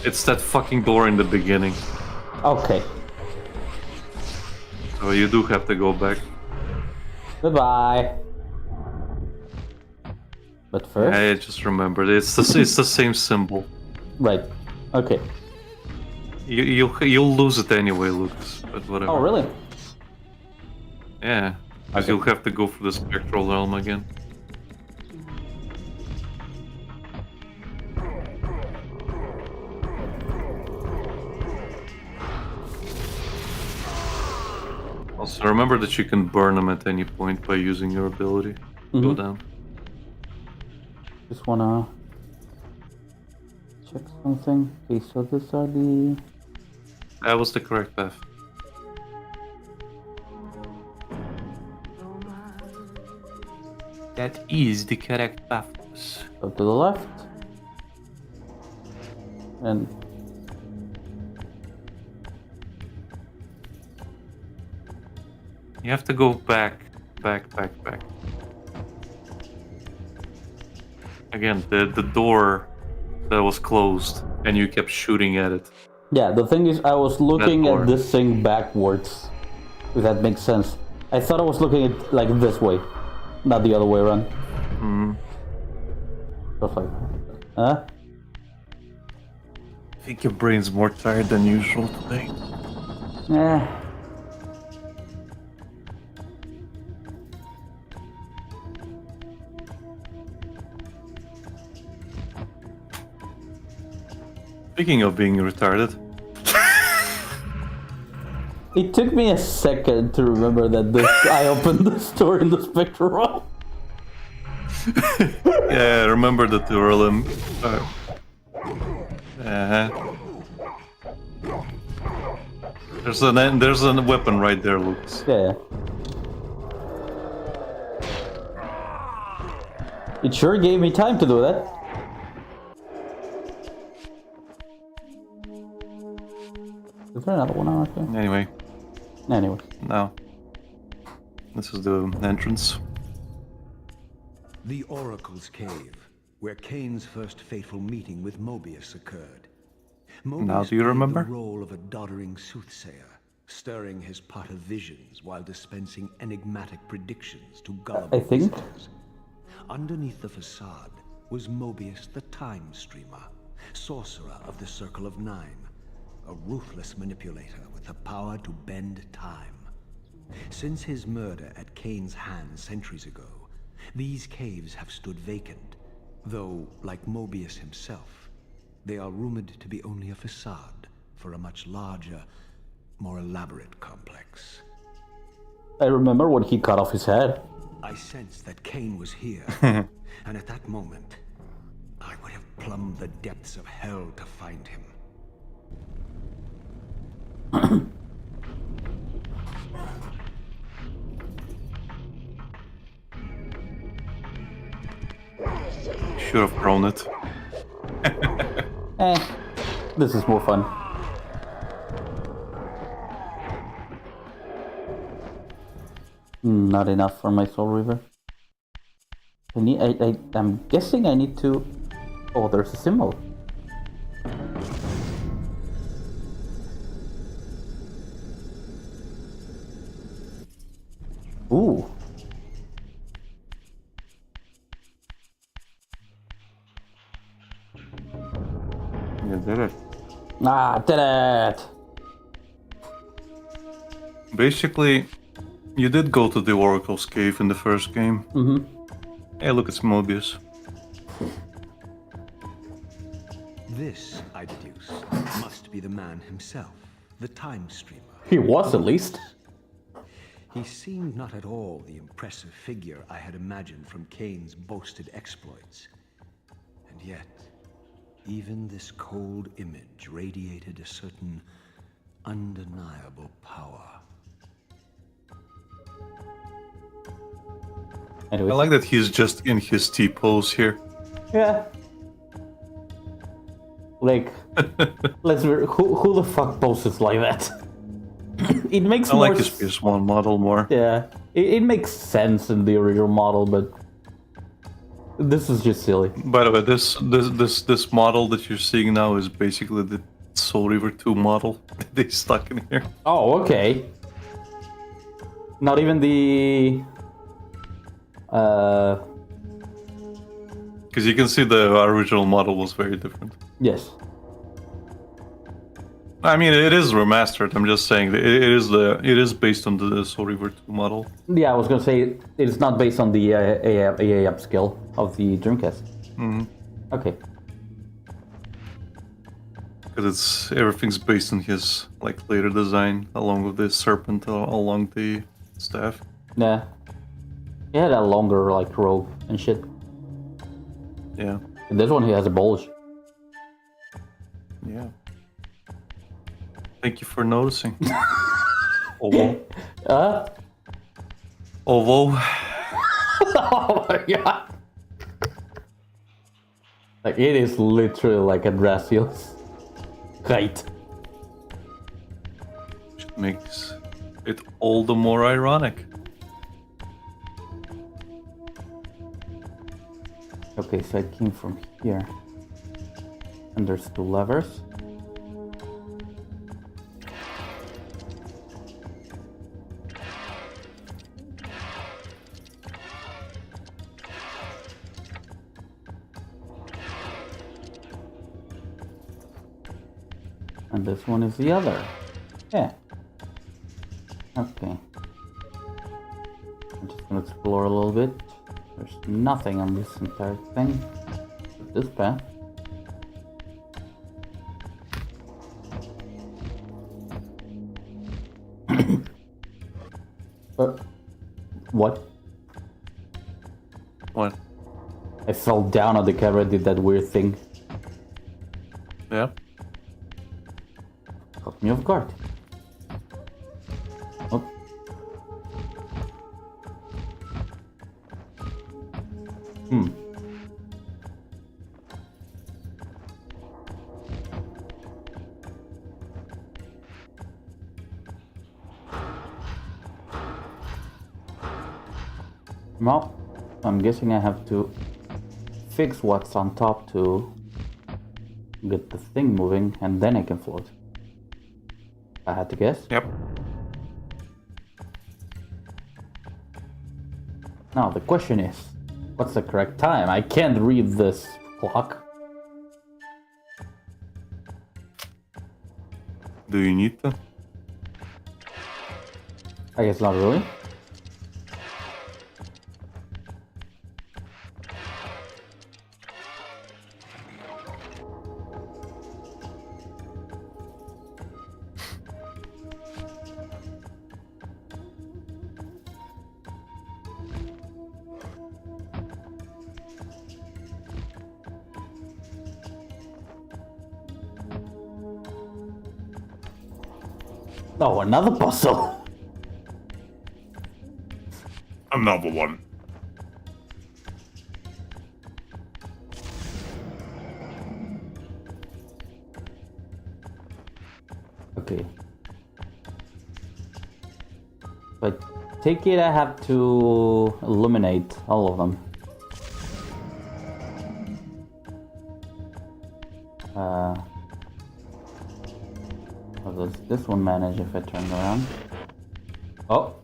It's that fucking door in the beginning. Okay. So you do have to go back. Goodbye. But first? I just remembered. It's the same symbol. Right. Okay. You'll lose it anyway, Lucas. But whatever. Oh, really? Yeah. Because Okay. you'll have to go for the spectral realm again. Also, remember that you can burn them at any point by using your ability. Go down. Just wanna check something. Okay, so these are the... That was the correct path. That is the correct path. Go to the left. And... You have to go back. Again, the door that was closed, and you kept shooting at it. Yeah, the thing is, I was looking door. at this thing backwards. If that makes sense. I thought I was looking at like this way, not the other way around. Just like, huh? I think your brain's more tired than usual today. Eh. Speaking of being retarded, It took me a second to remember that I opened this door in the Spectrum. yeah, remember the Turlim. There's a weapon right there, Lucas. Yeah. It sure gave me time to do that. Is there another one out here? Anyway, now this is the entrance. The Oracle's Cave, where Kain's first fateful meeting with Mobius occurred. Mobius Now do you played remember? the role of a doddering soothsayer, stirring his pot of visions while dispensing enigmatic predictions to gullible I think. visitors. Underneath the facade was Mobius the Time Streamer, sorcerer of the Circle of Nine, a ruthless manipulator with the power to bend time. Since his murder at Kain's hands centuries ago, these caves have stood vacant, though, like Mobius himself, they are rumored to be only a facade for a much larger, more elaborate complex. I remember when he cut off his head. I sensed that Kain was here, and at that moment, I would have plumbed the depths of hell to find him. Should have thrown it. This is more fun. Not enough for my Soul Reaver. I'm guessing I need to... Oh, there's a symbol. Ooh. You did it. Ah, did it! Basically, you did go to the Oracle's Cave in the first game. Mm-hmm. Hey, look, it's Mobius. This, I deduce, must be the man himself, the Time Streamer. He was, at least. He seemed not at all the impressive figure I had imagined from Kain's boasted exploits. And yet, even this cold image radiated a certain undeniable power. Anyway. I like that he's just in his T-pose here. Yeah. Like, who the fuck poses like that? It makes I more like his PS1 model more. Yeah, it makes sense in the original model, but this is just silly. By the way, this model that you're seeing now is basically the Soul Reaver 2 model that they stuck in here. Oh, okay. Not even the... Because you can see the original model was very different. Yes. I mean, it is remastered. I'm just saying that it is based on the Soul Reaver 2 model. Yeah, I was gonna say it's not based on the AA upscale of the Dreamcast. Mm-hmm. Okay. Because everything's based on his like later design, along with the serpent along the staff. Yeah. He had a longer like robe and shit. Yeah. In this one, he has a bulge. Yeah. Thank you for noticing. Ovo. Ovo. Oh my god. Like, it is literally like a Dracios. Right. Which makes it all the more ironic. Okay, so I came from here. And there's 2 levers. And this one is the other. Yeah. Okay. I'm just gonna explore a little bit. There's nothing on this entire thing. This path. What? What? I fell down on the camera, did that weird thing. Yeah. Caught me off guard. Oh. Well, I'm guessing I have to fix what's on top to get the thing moving, and then I can float. I had to guess. Yep. Now the question is, what's the correct time? I can't read this clock. Do you need to? I guess not really. Oh, another puzzle. Another one. Okay. But take it I have to eliminate all of them. How does this one manage if I turn around? Oh.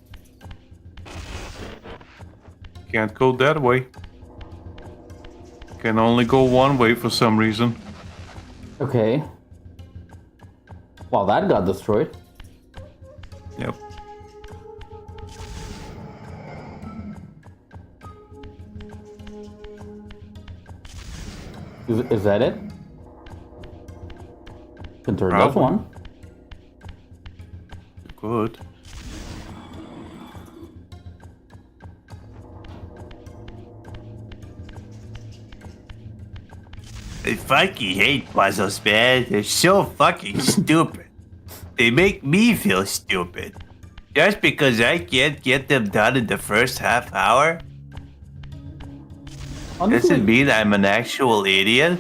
Can't go that way. Can only go one way for some reason. Okay. Well, that got destroyed. Yep. Is that it? Can turn that Probably. one. Good. I fucking hate puzzles, man. They're so fucking stupid. They make me feel stupid. Just because I can't get them done in the first half hour Honestly, doesn't mean I'm an actual idiot.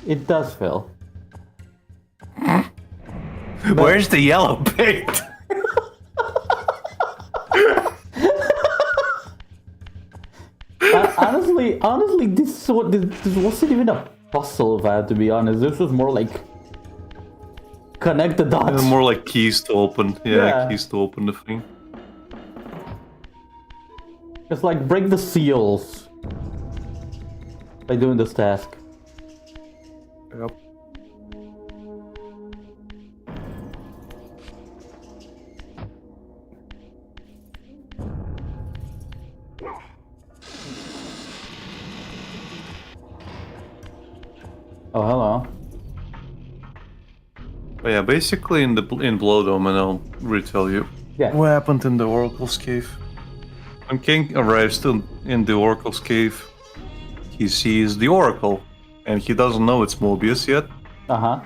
it does, Phil. Where's the yellow paint? Honestly, this wasn't even a puzzle, if I have to be honest. This was more like connect the dots. More like keys to open. Yeah. Keys to open the thing. It's like break the seals by doing this task. Yep. Oh, hello. But yeah, basically in Blood Omen, I'll retell you Yeah. what happened in the Oracle's cave. When King arrives in the Oracle's cave, he sees the Oracle, and he doesn't know it's Mobius yet. Uh-huh.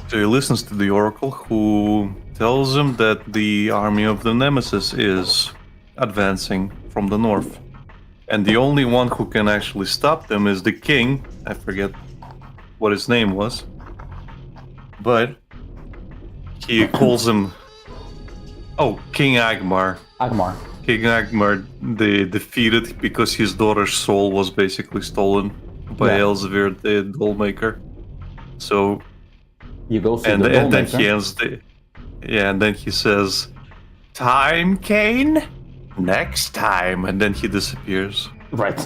So he listens to the Oracle, who tells him that the army of the Nemesis is advancing from the north. And the only one who can actually stop them is the king. I forget what his name was. But he calls him... Oh, King Agmar. Agmar. King Agmar they defeated because his daughter's soul was basically stolen by Yeah. Elsevier, the dollmaker. So You go see and the then dollmaker. he ends and then he says, "Time, Kain? Next time," and then he disappears. Right.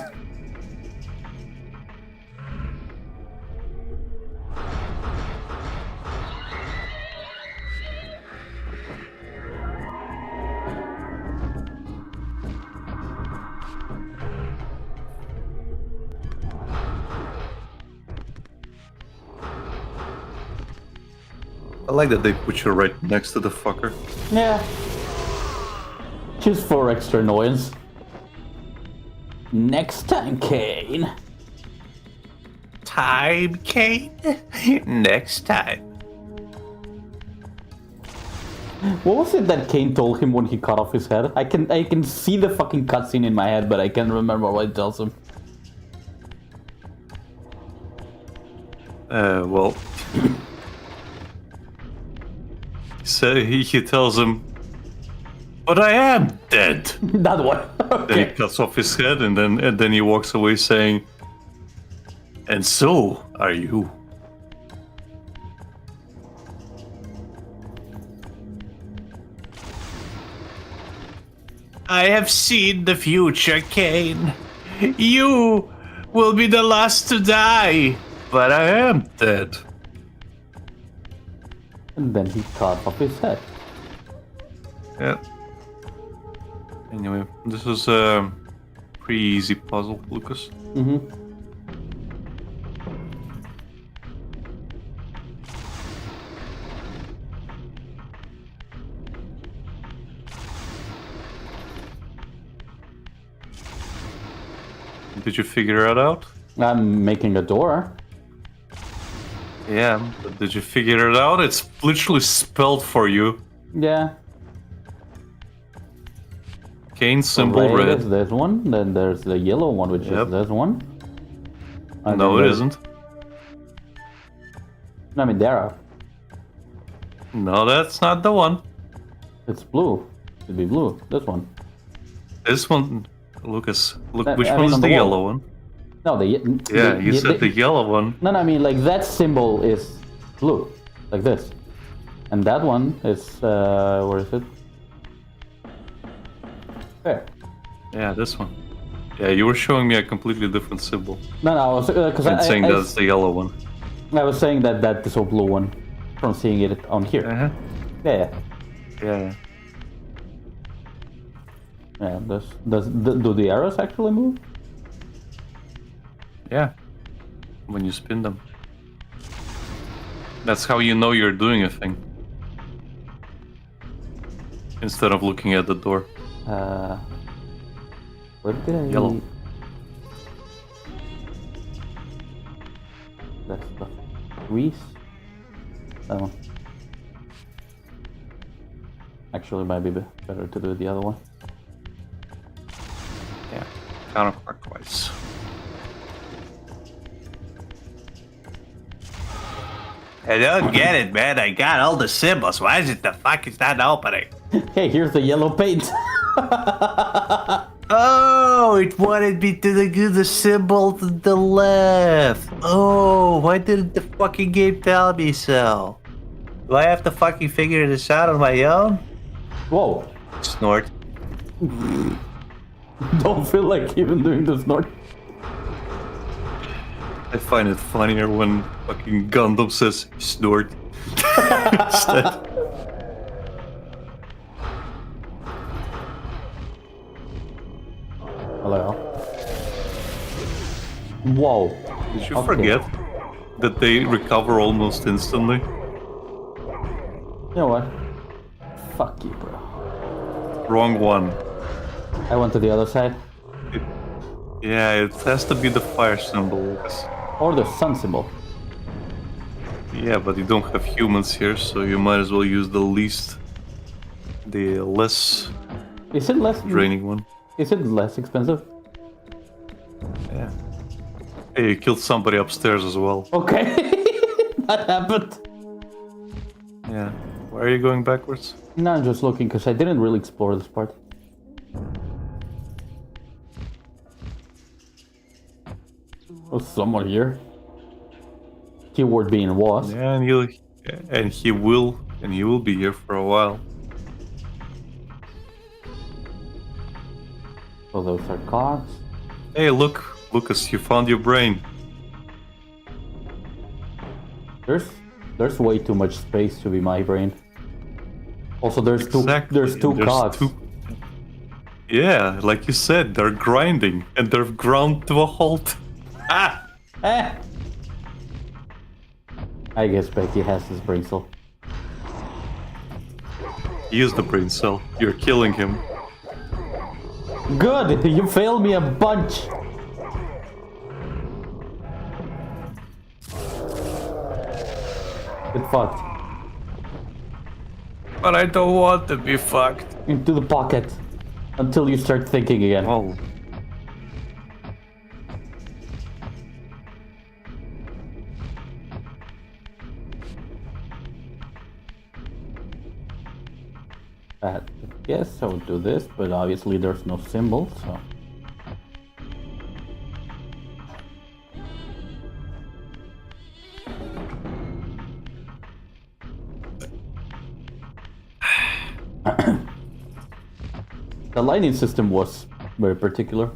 I like that they put you right next to the fucker. Yeah. Just for extra annoyance. Next time, Kain. Time, Kain? Next time. What was it that Kain told him when he cut off his head? I can see the fucking cutscene in my head, but I can't remember what it tells him. Well, so he tells him, "But I am dead." That one. Then he Okay. cuts off his head, and then he walks away saying, "And so are you." I have seen the future, Kain. You will be the last to die. But I am dead. And then he cut off his head. Yeah. Anyway, this was a pretty easy puzzle, Lucas. Mm-hmm. Did you figure it out? I'm making a door. Yeah, but did you figure it out? It's literally spelled for you. Yeah. Kain symbol Red red. is this one. Then there's the yellow one, which Yep. is this one. And No, then it there's- isn't. I mean, there are. No, that's not the one. It's blue. It'd be blue. This one. This one, Lucas. Look, I which mean, one is on the the wall. yellow one? No, the Yeah, you said the yellow one. No, I mean like that symbol is blue, like this, and that one is where is it? There. Yeah, this one. Yeah, you were showing me a completely different symbol No, I was because and saying that's the yellow one. I was saying that this whole blue one from seeing it on here. Uh-huh. Yeah, Yeah. yeah. Do the arrows actually move? Yeah. When you spin them. That's how you know you're doing a thing. Instead of looking at the door. Where did I? Yellow. That's the grease. That one. Actually, might be better to do the other one. Yeah. Counterclockwise. I don't get it, man. I got all the symbols. Why is it the fuck is not opening? Hey, here's the yellow paint. Oh, it wanted me to do the symbol to the left. Oh, why didn't the fucking game tell me so? Do I have to fucking figure this out on my own? Whoa! Snort. Don't feel like even doing the snort. I find it funnier when fucking Gundam says snort. Instead. Hello. Whoa. Did you Okay. forget that they recover almost instantly? You know what? Fuck you, bro. Wrong one. I went to the other side. Yeah, it has to be the fire symbol. Lucas. Or the sun symbol. Yeah, but you don't have humans here, so you might as well use the less Is it less draining one. Is it less expensive? Yeah. Hey, you killed somebody upstairs as well. Okay. That happened. Yeah. Why are you going backwards? No, I'm just looking because I didn't really explore this part. Was someone here? Keyword being was. Yeah, and he will be here for a while. So those are cards. Hey, look, Lucas, you found your brain. There's way too much space to be my brain. Also, there's Exactly, two and there's cards. Yeah, like you said, they're grinding and they're ground to a halt. Ah! Eh. I guess Becky has his brain cell. Use the brain cell. You're killing him. Good! You failed me a bunch! Get fucked. But I don't want to be fucked. Into the pocket. Until you start thinking again. Oh. I guess I would do this, but obviously there's no symbol, so... The lighting system was very particular.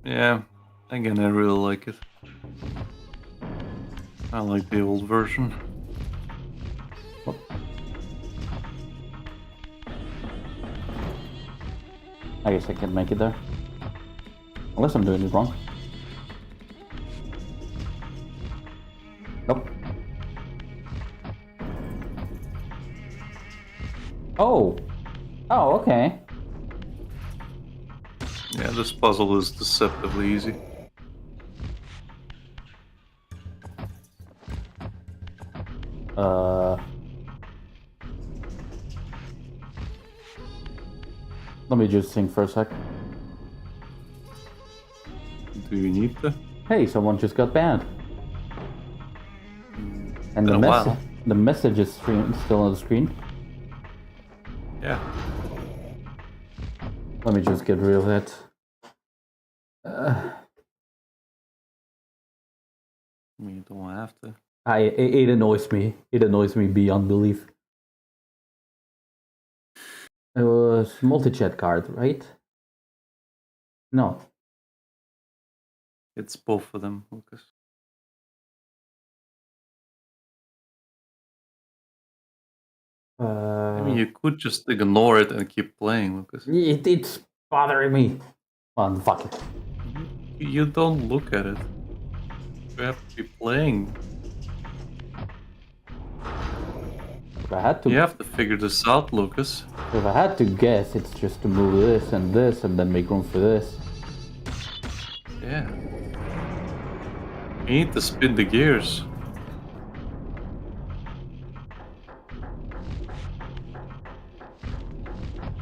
Yeah, again, I really like it. I like the old version. I guess I can make it there. Unless I'm doing it wrong. Nope. Oh! Oh, okay. Yeah, this puzzle is deceptively easy. Let me just think for a sec. Do you need to? Hey, someone just got banned. And Been a while. the message is still on the screen. Yeah. Let me just get rid of that. I mean, you don't have to. It annoys me. It annoys me beyond belief. It was multi-chat card, right? No. It's both of them, Lucas. I mean, you could just ignore it and keep playing, Lucas. It's bothering me. Oh, fuck it. You don't look at it. You have to be playing. If I had to, You have to figure this out, Lucas. if I had to guess, it's just to move this, and then make room for this. Yeah. You need to spin the gears.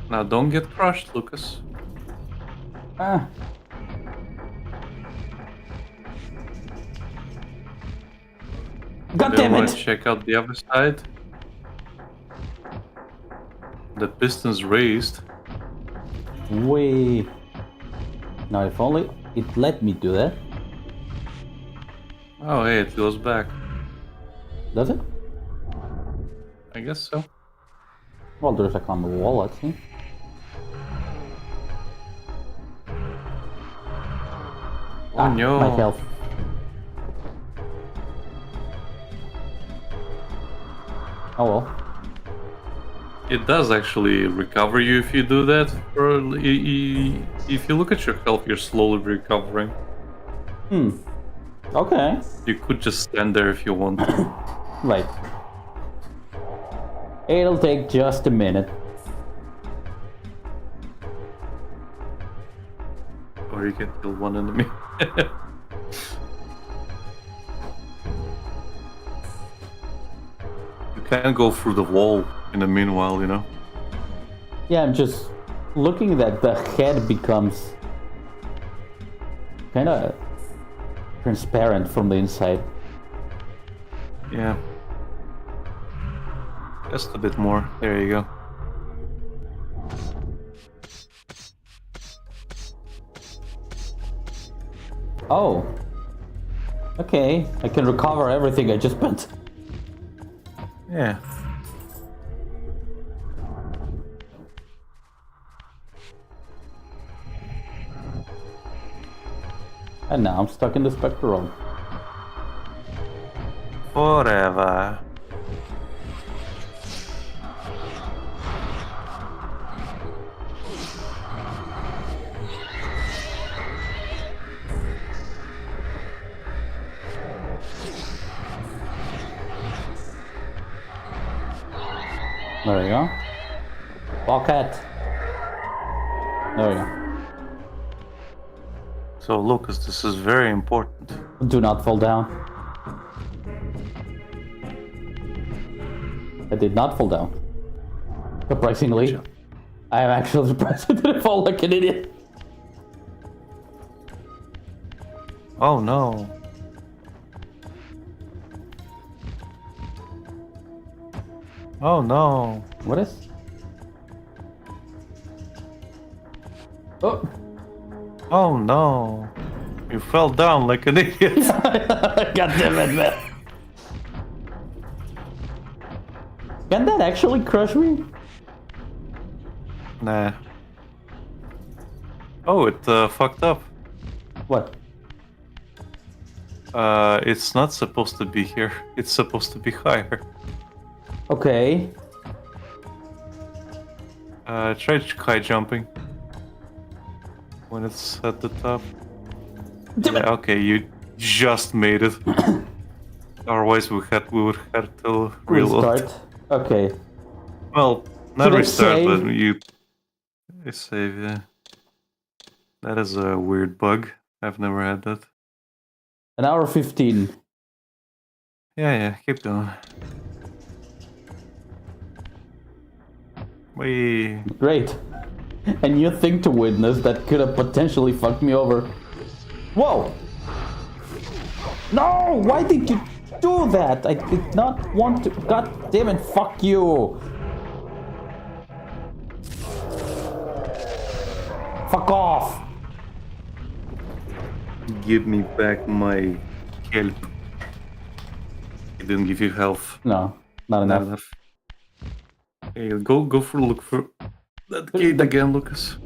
Now don't get crushed, Lucas. Ah. God damn Wanna it! check out the other side. The piston's raised. Wait. Now, if only it let me do that. Oh, hey, it goes back. Does it? I guess so. Well, there's like on the wall, let's see. Oh no. My health. Oh well. It does actually recover you if you do that. If you look at your health, you're slowly recovering. Okay. You could just stand there if you want to. Right. It'll take just a minute. Or you can kill one enemy. You can go through the wall in the meanwhile, you know? Yeah, I'm just looking that the head becomes kind of transparent from the inside. Yeah. Just a bit more. There you go. Oh. Okay, I can recover everything I just spent. Yeah. And now I'm stuck in the spectral. Forever. There we go. Pocket. There we go. So Lucas, this is very important. Do not fall down. I did not fall down. Surprisingly. I am actually surprised I didn't fall like an idiot. Oh no. Oh no. What is? Oh! Oh no. You fell down like an idiot. God damn it, man. Can that actually crush me? Nah. Oh, it fucked up. What? It's not supposed to be here. It's supposed to be higher. Okay. Try high jumping. When it's at the top. Yeah, okay, you just made it. Otherwise we would have to reload. Restart. Okay. Well, not Should I restart, save? but you save, yeah. That is a weird bug. I've never had that. An hour 15. Yeah, keep going. We Great. A new thing to witness that could have potentially fucked me over. Whoa! No! Why did you do that? I did not want to. God damn it, fuck you! Fuck off! give me back my help. It didn't give you health. No, not enough. Hey, look for that gate again, Lucas.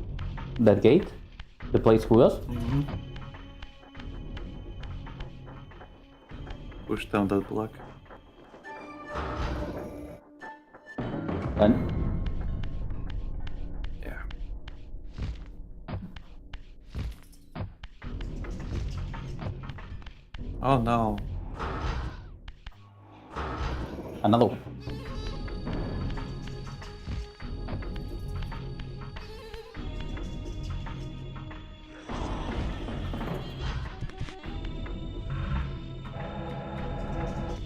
That gate? The place who else? Push down that block. And Yeah. Oh no. another one.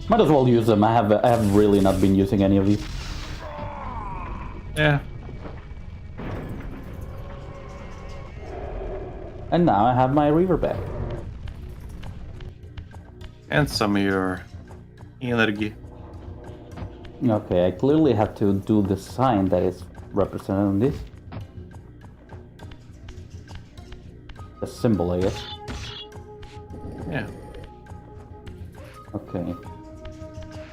Might as well use them. I have really not been using any of these. Yeah. And now I have my Reaver back. And some of your energy. Okay, I clearly have to do the sign that is represented on this. The symbol, I guess. Yeah. Okay.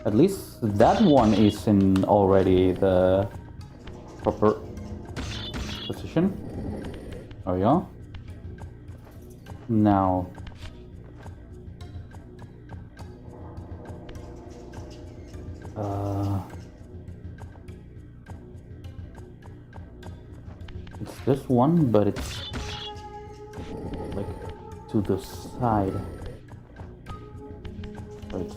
At least that one is in already the proper position. There we go. Now. It's this one, but it's like to the side. Right.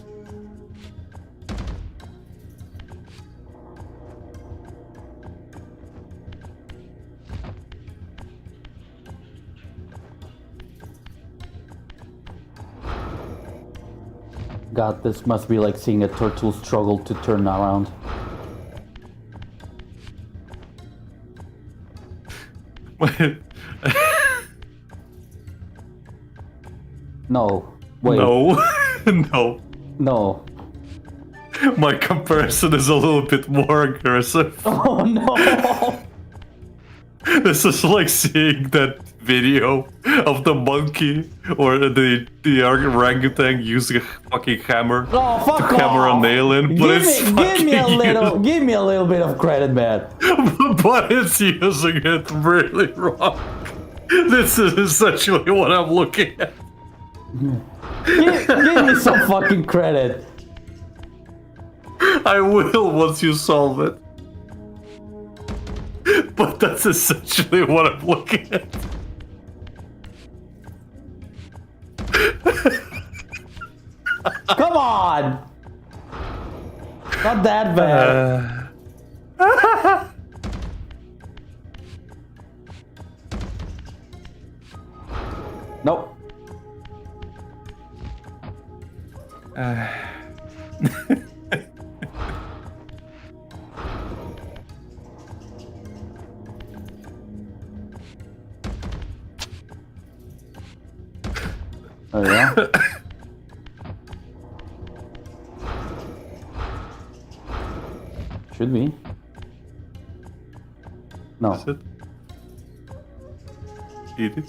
God, this must be like seeing a turtle struggle to turn around. No. Wait. No. No. No. My comparison is a little bit more aggressive. Oh no! This is like seeing that video of the monkey or the orangutan using a fucking hammer Oh, fuck to hammer off! a nail in, but it's Give me a fucking give me a little bit of credit, man. but it's using it really wrong. This is essentially what I'm looking at. Give me some fucking credit. I will once you solve it. But that's essentially what I'm looking at. Come on! Not that bad. Nope. Oh yeah. Should be. No. Is it? Eat it.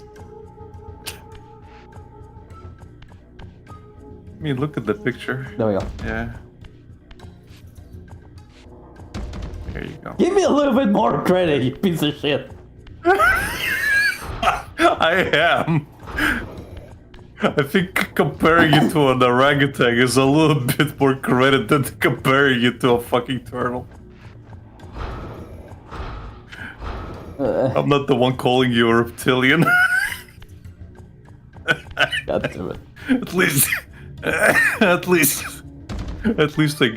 I mean, look at the picture. There we go. Yeah. There you go. Give me a little bit more credit, you piece of shit. I am. I think comparing you to an orangutan is a little bit more credit than comparing you to a fucking turtle. I'm not the one calling you a reptilian. God damn it. At least I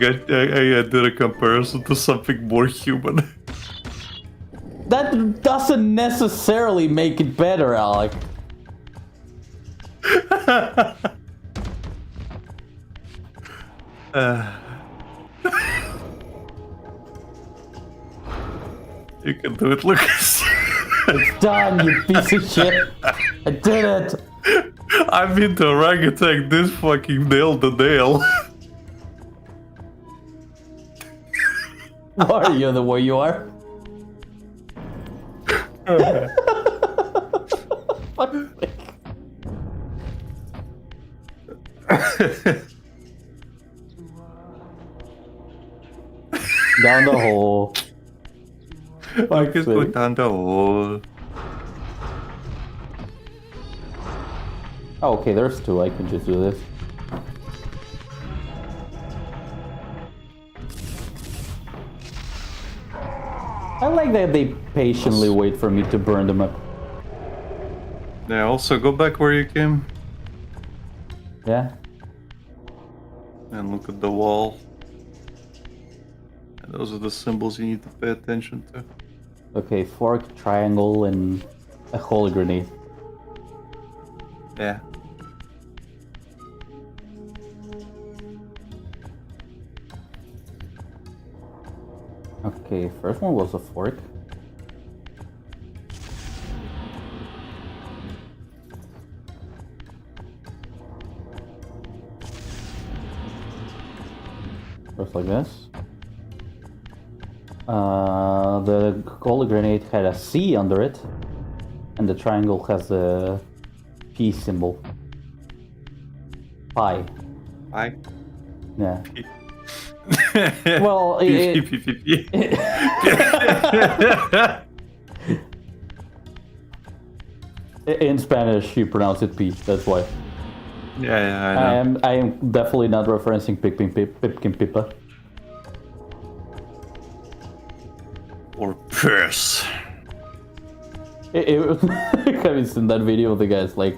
did a comparison to something more human. That doesn't necessarily make it better, Alec. You can do it, Lucas. It's done, you piece of shit. I did it. I mean, the orangutan this fucking nailed the nail. Why are you the way you are? Fuck's sake. Down the hole. Lucas go down the hole. Oh, okay, there's two. I can just do this. I like that they patiently wait for me to burn them up. Yeah, also go back where you came Yeah? and look at the wall. And those are the symbols you need to pay attention to. Okay, fork, triangle, and a holy grenade. Yeah. Okay, first one was a fork. Looks like this. The holy grenade had a C under it, and the triangle has a P symbol. Pi. Hi. Yeah. Well, in Spanish you pronounce it P. That's why. Yeah, I know. I am definitely not referencing Pipkin Pippa. Or piss. Have you seen that video of the guy's like,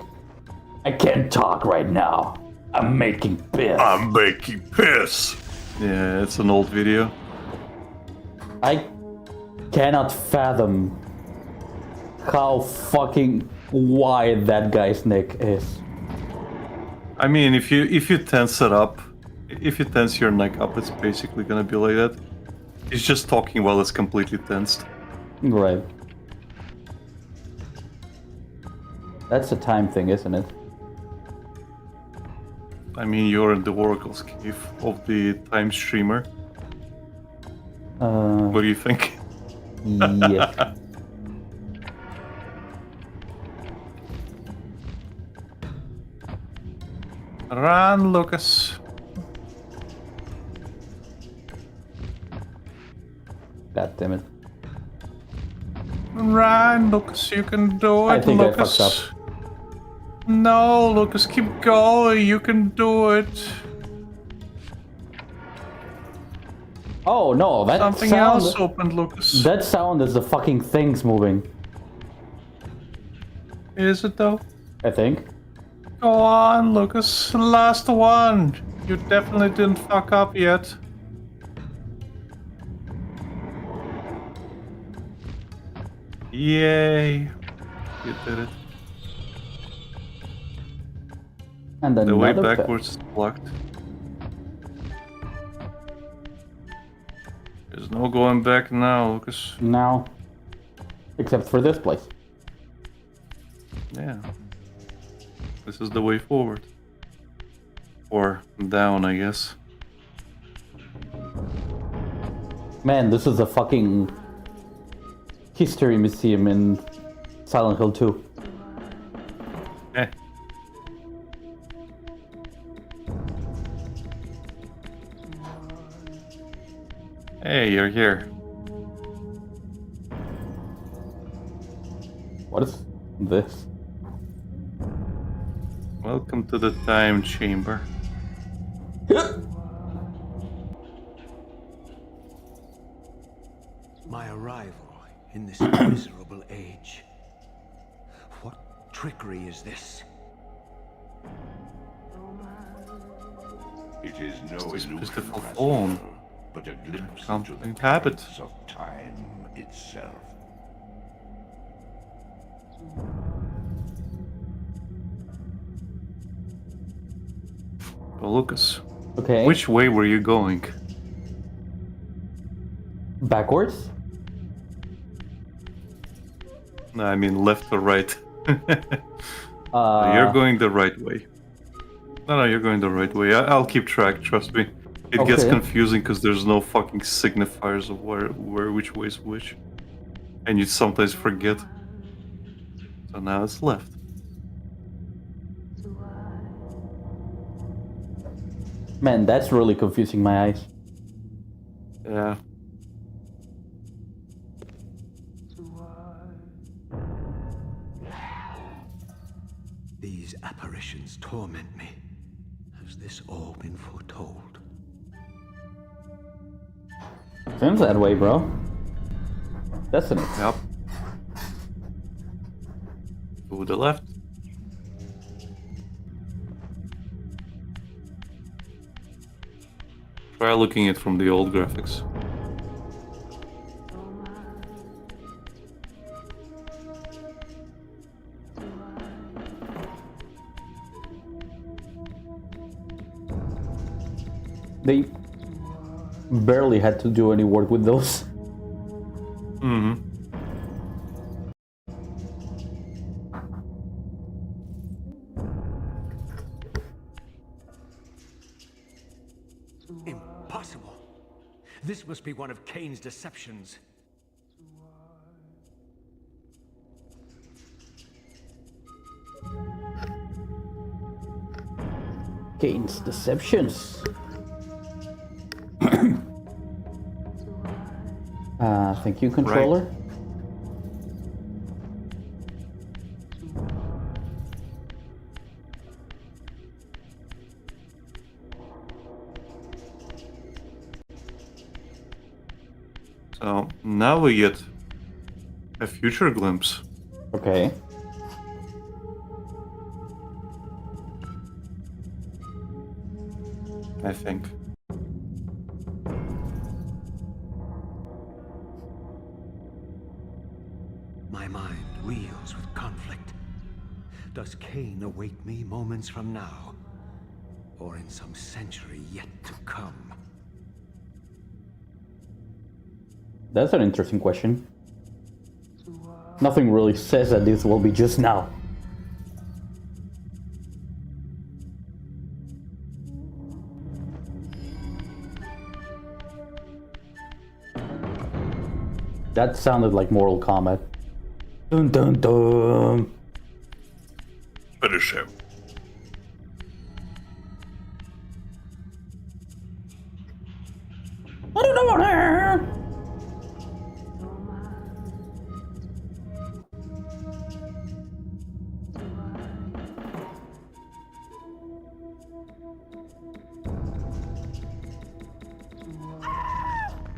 I can't talk right now. I'm making piss. I'm making piss. Yeah, it's an old video. I cannot fathom how fucking wide that guy's neck is. I mean, if you tense it up, if you tense your neck up, it's basically gonna be like that. He's just talking while it's completely tensed. Right. That's a time thing, isn't it? I mean, you're in the Oracle's cave of the time streamer. What do you think? Yeah. Run, Lucas. God damn it. Run, Lucas, you can do it, I think Lucas. I fucked up. No, Lucas, keep going. You can do it. Oh no, that Something sound... else opened, Lucas. That sound is the fucking things moving. Is it though? I think. Go on, Lucas. Last one. You definitely didn't fuck up yet. Yay. You did it. And then The way another backwards is blocked. There's no going back now, Lucas. Now, except for this place. Yeah. This is the way forward. Or down, I guess. Man, this is a fucking history museum in Silent Hill 2. Eh. Hey, you're here. What is this? Welcome to the time chamber. My arrival in this miserable age. What trickery is this? It is no This illusion, beautiful Master, phone. but a glimpse Can't into the inhabit. currents of time itself. Well, Lucas, Okay. which way were you going? Backwards? No, I mean left or right. You're going the right way. No, you're going the right way. I'll keep track, trust me. It gets Okay. confusing because there's no fucking signifiers of where which way is which. And you sometimes forget. So now it's left. Man, that's really confusing my eyes. Yeah. These apparitions torment me. Has this all been foretold? Seems that way, bro. Destiny. Yep. To the left. Try looking at it from the old graphics. They barely had to do any work with those. Mm-hmm. Impossible! This must be one of Kain's deceptions. Kain's deceptions. Thank you, controller. So now we get a future glimpse. Okay. I think. My mind reels with conflict. Does Kain await me moments from now? Or in some century yet to come? That's an interesting question. Nothing really says that this will be just now. That sounded like Mortal Kombat. Dun dun dun. Finish him. What are you doing here?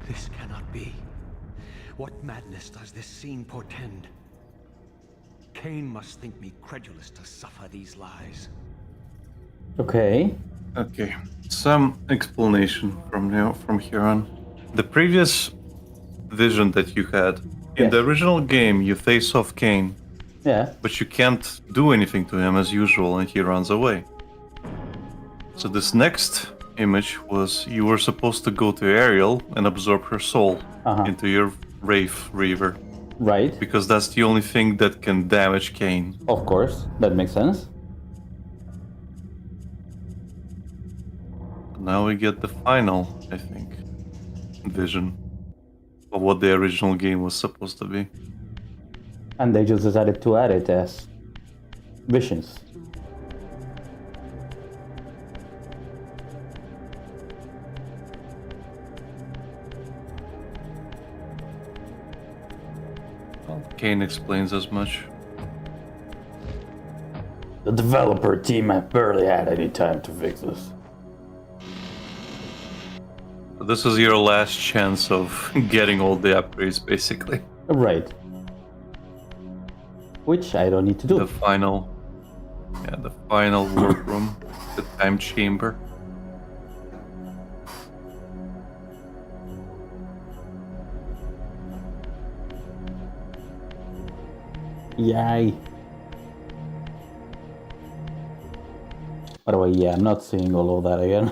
This cannot be. What madness does this scene portend? Kain must think me credulous to suffer these lies. Okay. Okay, some explanation from here on. The previous vision that you had in Yes. the original game, you face off Kain, Yeah. but you can't do anything to him as usual, and he runs away. So this next image was you were supposed to go to Ariel and absorb her soul into your Reaver, Right. because that's the only thing that can damage Kain. Of course. That makes sense. Now we get the final, I think, vision of what the original game was supposed to be. And they just decided to add it as visions. Kain explains as much. The developer team have barely had any time to fix this. This is your last chance of getting all the upgrades, basically. Right. Which I don't need to do. The final workroom, the time chamber. Yay. By the way, yeah, I'm not seeing all of that again.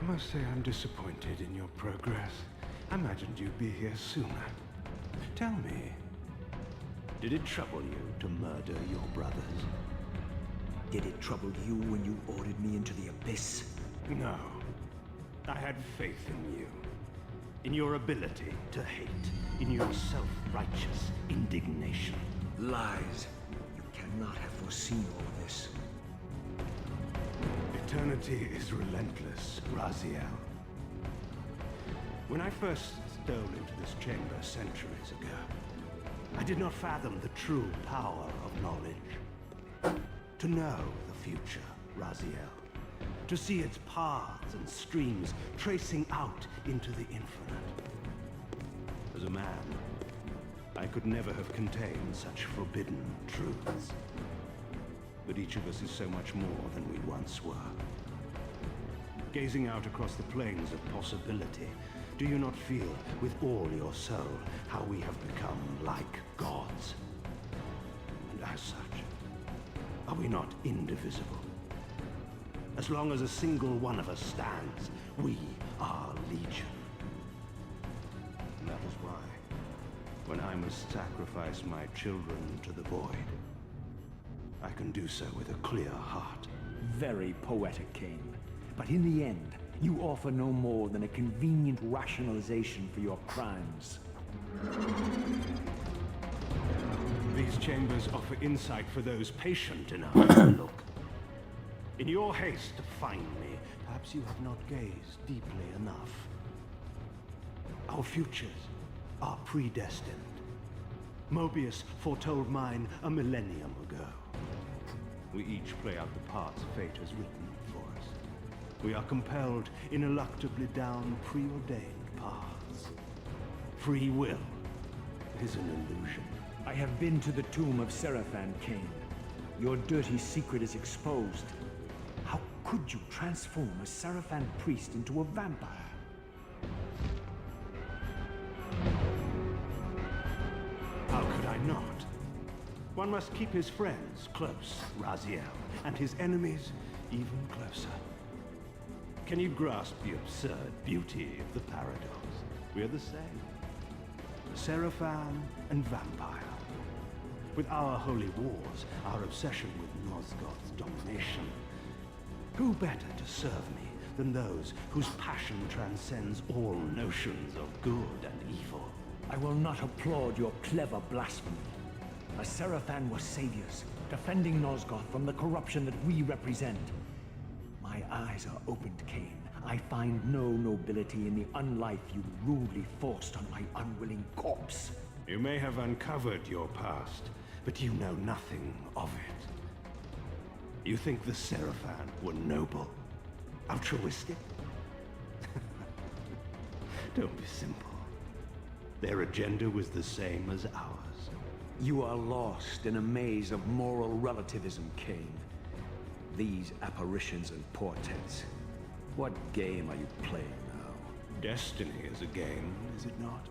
I must say I'm disappointed in your progress. I imagined you'd be here sooner. Tell me, did it trouble you to murder your brothers? Did it trouble you when you ordered me into the abyss? No. I had faith in you. In your ability to hate. In your self-righteous indignation. Lies. You cannot have foreseen all this. Eternity is relentless, Raziel. When I first stole into this chamber centuries ago, I did not fathom the true power of knowledge. To know the future, Raziel. To see its paths and streams tracing out into the infinite. As a man, I could never have contained such forbidden truths. But each of us is so much more than we once were. Gazing out across the plains of possibility, do you not feel with all your soul how we have become like gods? And as such, are we not indivisible? As long as a single one of us stands, we are legion. And that is why, when I must sacrifice my children to the void, I can do so with a clear heart. Very poetic, Kain. But in the end, you offer no more than a convenient rationalization for your crimes. These chambers offer insight for those patient enough to look. In your haste to find me, perhaps you have not gazed deeply enough. Our futures are predestined. Mobius foretold mine a millennium ago. We each play out the parts fate has written for us. We are compelled ineluctably down preordained paths. Free will is an illusion. I have been to the tomb of Seraphan, Kain. Your dirty secret is exposed. How could you transform a Seraphan priest into a vampire? How could I not? One must keep his friends close, Raziel, and his enemies even closer. Can you grasp the absurd beauty of the paradox? We're the same. Seraphan and vampire. With our holy wars, our obsession with Nosgoth's domination, who better to serve me than those whose passion transcends all notions of good and evil? I will not applaud your clever blasphemy. The Seraphan were saviors, defending Nosgoth from the corruption that we represent. My eyes are opened, Kain. I find no nobility in the unlife you rudely forced on my unwilling corpse. You may have uncovered your past, but you know nothing of it. You think the Seraphan were noble, altruistic? Don't be simple. Their agenda was the same as ours. You are lost in a maze of moral relativism, Kain. These apparitions and portents. What game are you playing now? Destiny is a game, is it not?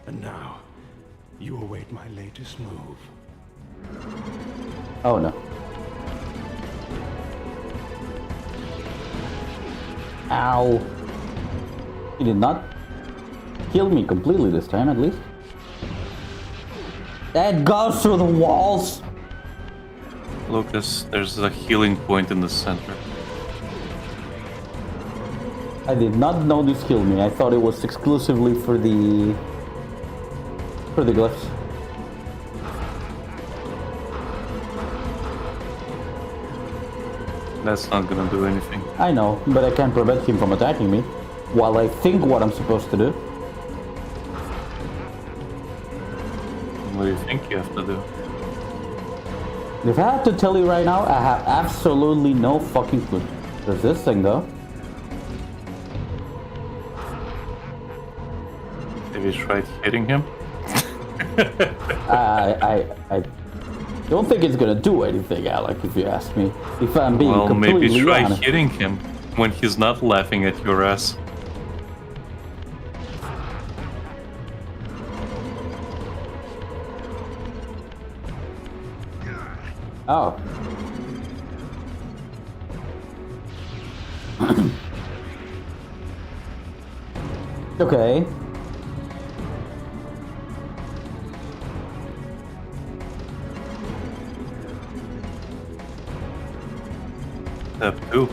And now, you await my latest move. Oh no. Ow. He did not kill me completely this time, at least. That goes through the walls! Lucas, there's a healing point in the center. I did not know this killed me. I thought it was exclusively for the glyphs. That's not gonna do anything. I know, but I can't prevent him from attacking me while I think what I'm supposed to do. What do you think you have to do? If I have to tell you right now, I have absolutely no fucking clue. There's this thing though. Have you tried hitting him? I don't think it's gonna do anything, Alec, if you ask me. If I'm being Well, completely maybe try honest. hitting him when he's not laughing at your ass. Oh. Okay. Step 2.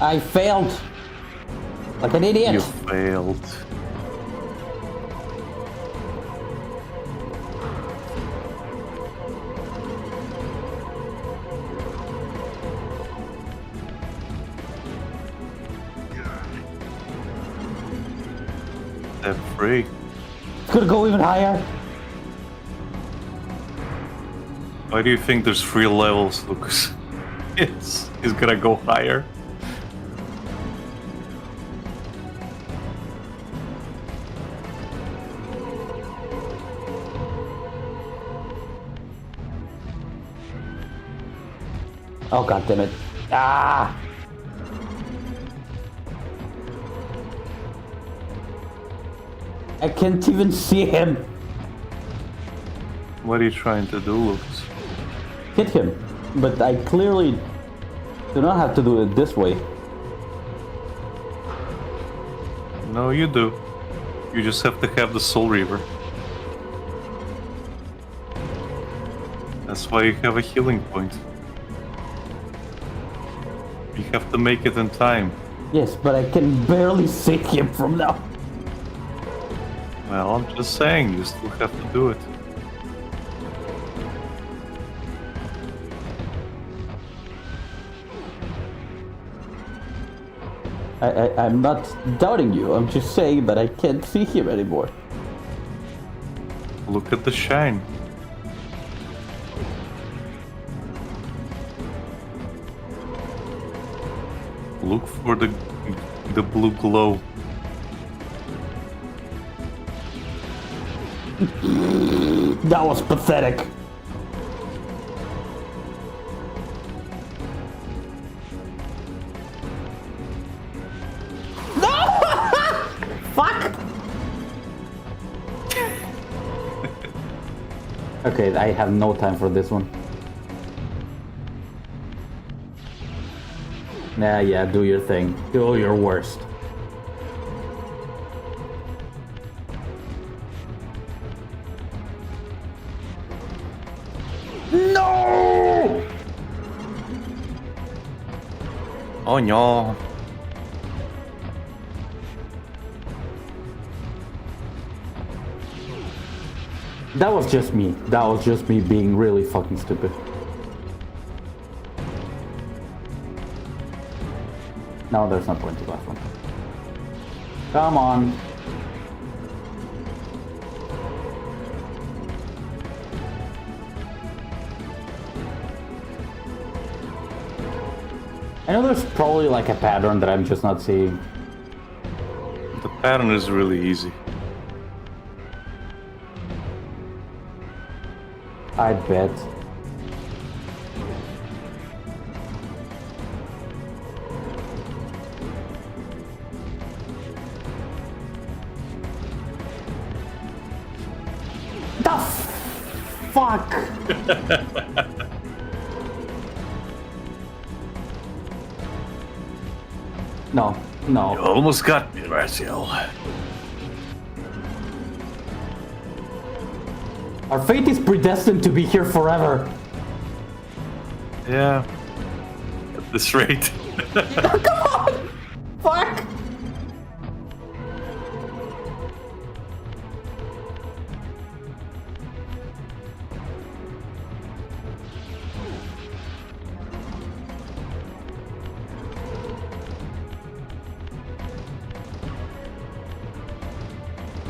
I failed. Like an idiot. You failed. Step 3. Could go even higher. Why do you think there's 3 levels, Lucas? He's gonna go higher. Oh god damn it. Ah! I can't even see him. What are you trying to do, Lucas? Hit him. But I clearly do not have to do it this way. No, you do. You just have to have the Soul Reaver. That's why you have a healing point. You have to make it in time. Yes, but I can barely see him from now. Well, I'm just saying, you still have to do it. I'm not doubting you. I'm just saying that I can't see him anymore. Look at the shine. Look for the blue glow. That was pathetic. Fuck! Okay, I have no time for this one. Nah, yeah, do your thing. Do your worst. No! Oh no. That was just me. That was just me being really fucking stupid. No, there's no point to that one. Come on. I know there's probably like a pattern that I'm just not seeing. The pattern is really easy. I bet. The fuck? No, no. You almost got me, Raziel. Our fate is predestined to be here forever. Yeah. At this rate. Come on! Fuck!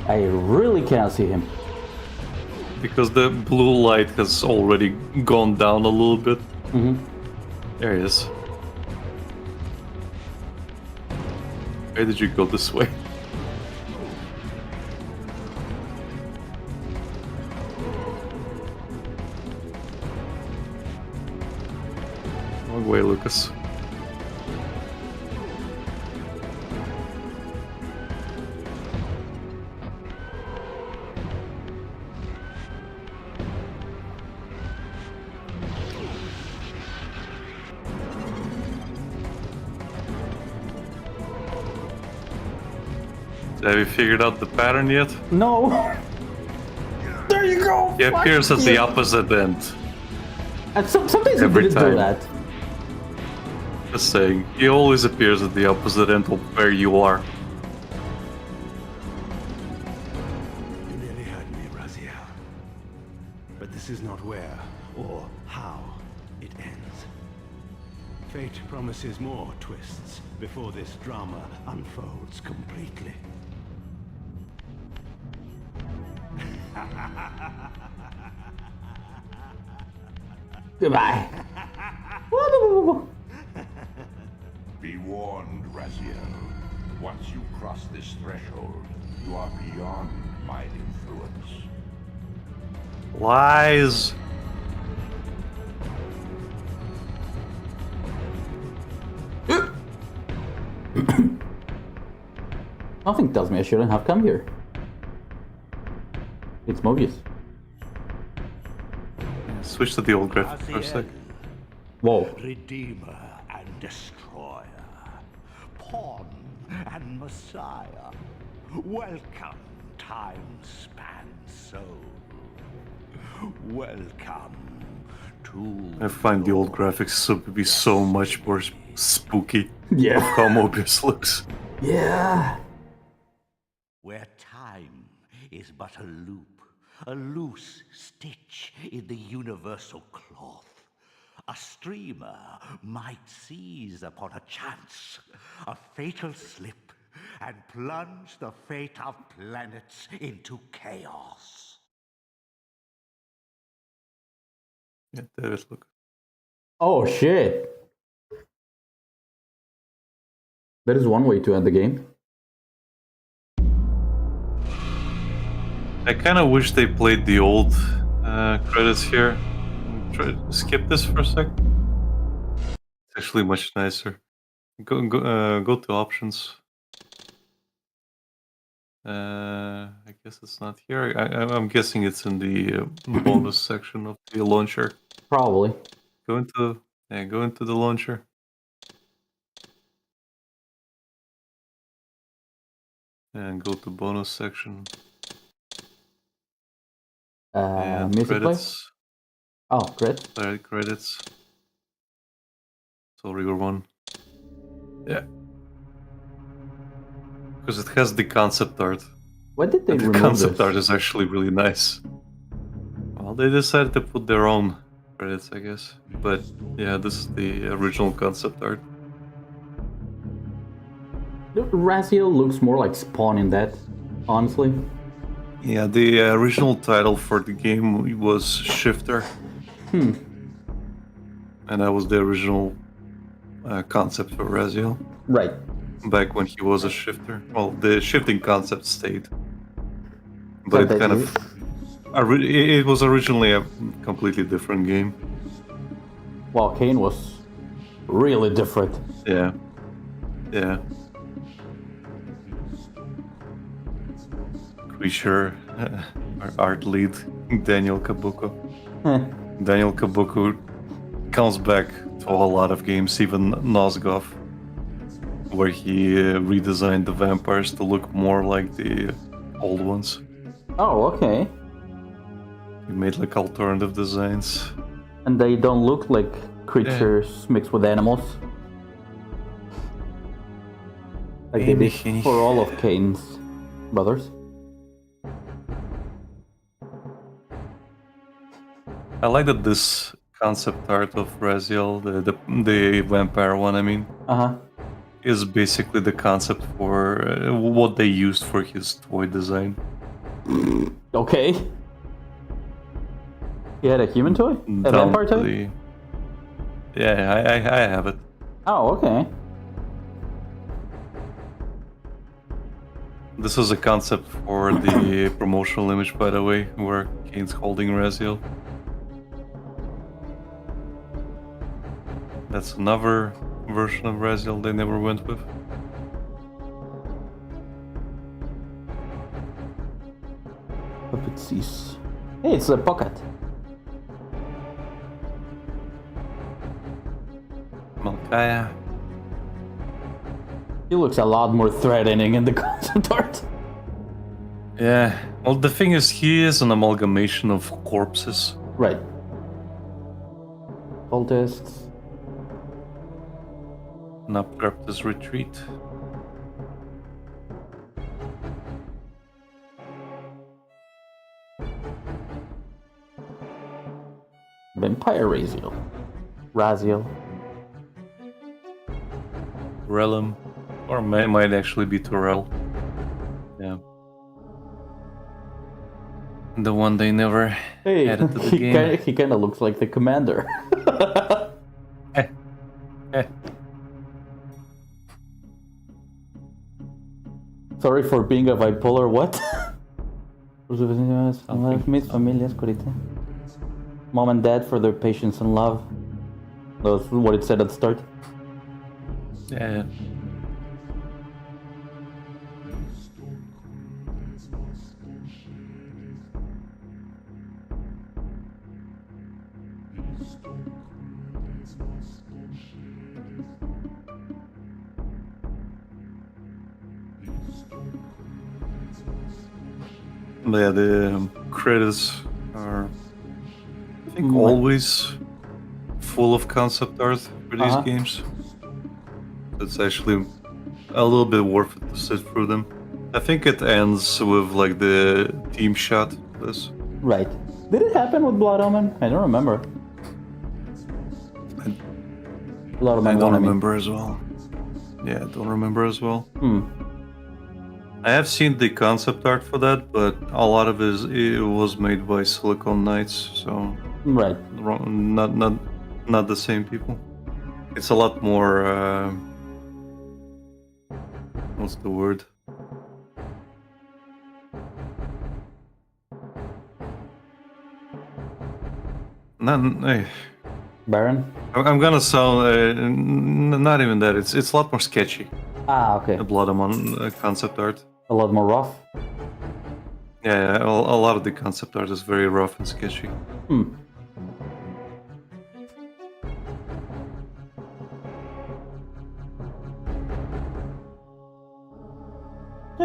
I really cannot see him. Because the blue light has already gone down a little bit. Mm-hmm. There he is. Why did you go this way? Wrong way, Lucas. Have you figured out the pattern yet? No! There you go! He Fuck appears at the you. opposite end. And sometimes he Every didn't time. do that. Just saying, he always appears at the opposite end of where you are. You nearly had me, Raziel. But this is not where or how it ends. Fate promises more twists before this drama unfolds completely. Goodbye. Be warned, Raziel. Once you cross this threshold, you are beyond my influence. Lies! Nothing tells me I shouldn't have come here. It's Mobius. Switch to the old graphic for a sec. Whoa. Redeemer and destroyer. Pawn and messiah. Welcome, time-span soul. Welcome to... I find the old graphics to be so much more spooky. Yeah. How Mobius looks. Yeah. Where time is but a loop, a loose stitch in the universal cloth. A streamer might seize upon a chance, a fatal slip, and plunge the fate of planets into chaos. Yeah, there it is, look. Oh shit. That is one way to end the game. I kind of wish they played the old credits here. Try to skip this for a sec. It's actually much nicer. Go to options. I guess it's not here. I'm guessing it's in the bonus section of the launcher. Probably. Go into the launcher. And go to bonus section. And Music play? credits. Oh, great. Credits. So Reaver 1. Yeah. Because it has the concept art. Why did they And the remove concept this? art is actually really nice. Well, they decided to put their own credits, I guess. But yeah, this is the original concept art. Raziel looks more like Spawn in that, honestly. Yeah, the original title for the game was Shifter. And that was the original concept for Raziel. Right. Back when he was a shifter. Well, the shifting concept stayed. So But it that kind is- of... It was originally a completely different game. Well, Kain was really different. Yeah. Yeah. Creature, our art lead, Daniel Kabuko. Daniel Kabuko comes back to a lot of games, even Nosgoth, where he redesigned the vampires to look more like the old ones. Oh, okay. He made like alternative designs. And they don't look like creatures mixed with animals. Like they did for all of Kain's brothers. I like that this concept art of Raziel, the vampire one, I mean, Uh-huh. is basically the concept for what they used for his toy design. Okay. He had a human toy? A Down vampire to toy? the- Yeah, I have it. Oh, okay. This is a concept for the promotional image, by the way, where Kane's holding Raziel. That's another version of Raziel they never went with. Puppet sees. Hey, it's a pocket. Malkaya. He looks a lot more threatening in the concept art. Yeah, well, the thing is, he is an amalgamation of corpses. Right. Cultists. Naptraptor's retreat. Vampire Raziel. Raziel. Relum. Or might actually be Torel. Yeah. The one they never Hey, added to the game. he kind of looks like the commander. Sorry for being a bipolar what? Mom and dad for their patience and love. That's what it said at the start. Yeah. But yeah, the credits are, I think, always full of concept art for these games. It's actually a little bit worth it to sit through them. I think it ends with like the team shot of this. Right. Did it happen with Blood Omen? I don't remember. Blood Omen I don't 1, remember as well. Yeah, I don't remember as well. Hmm. I have seen the concept art for that, but a lot of it was made by Silicon Knights, so Right. not the same people. It's a lot more. What's the word? Baron? I'm gonna sound not even that. It's a lot more sketchy. Ah, okay. The Blood Amon concept art. A lot more rough. Yeah, a lot of the concept art is very rough and sketchy. Hmm.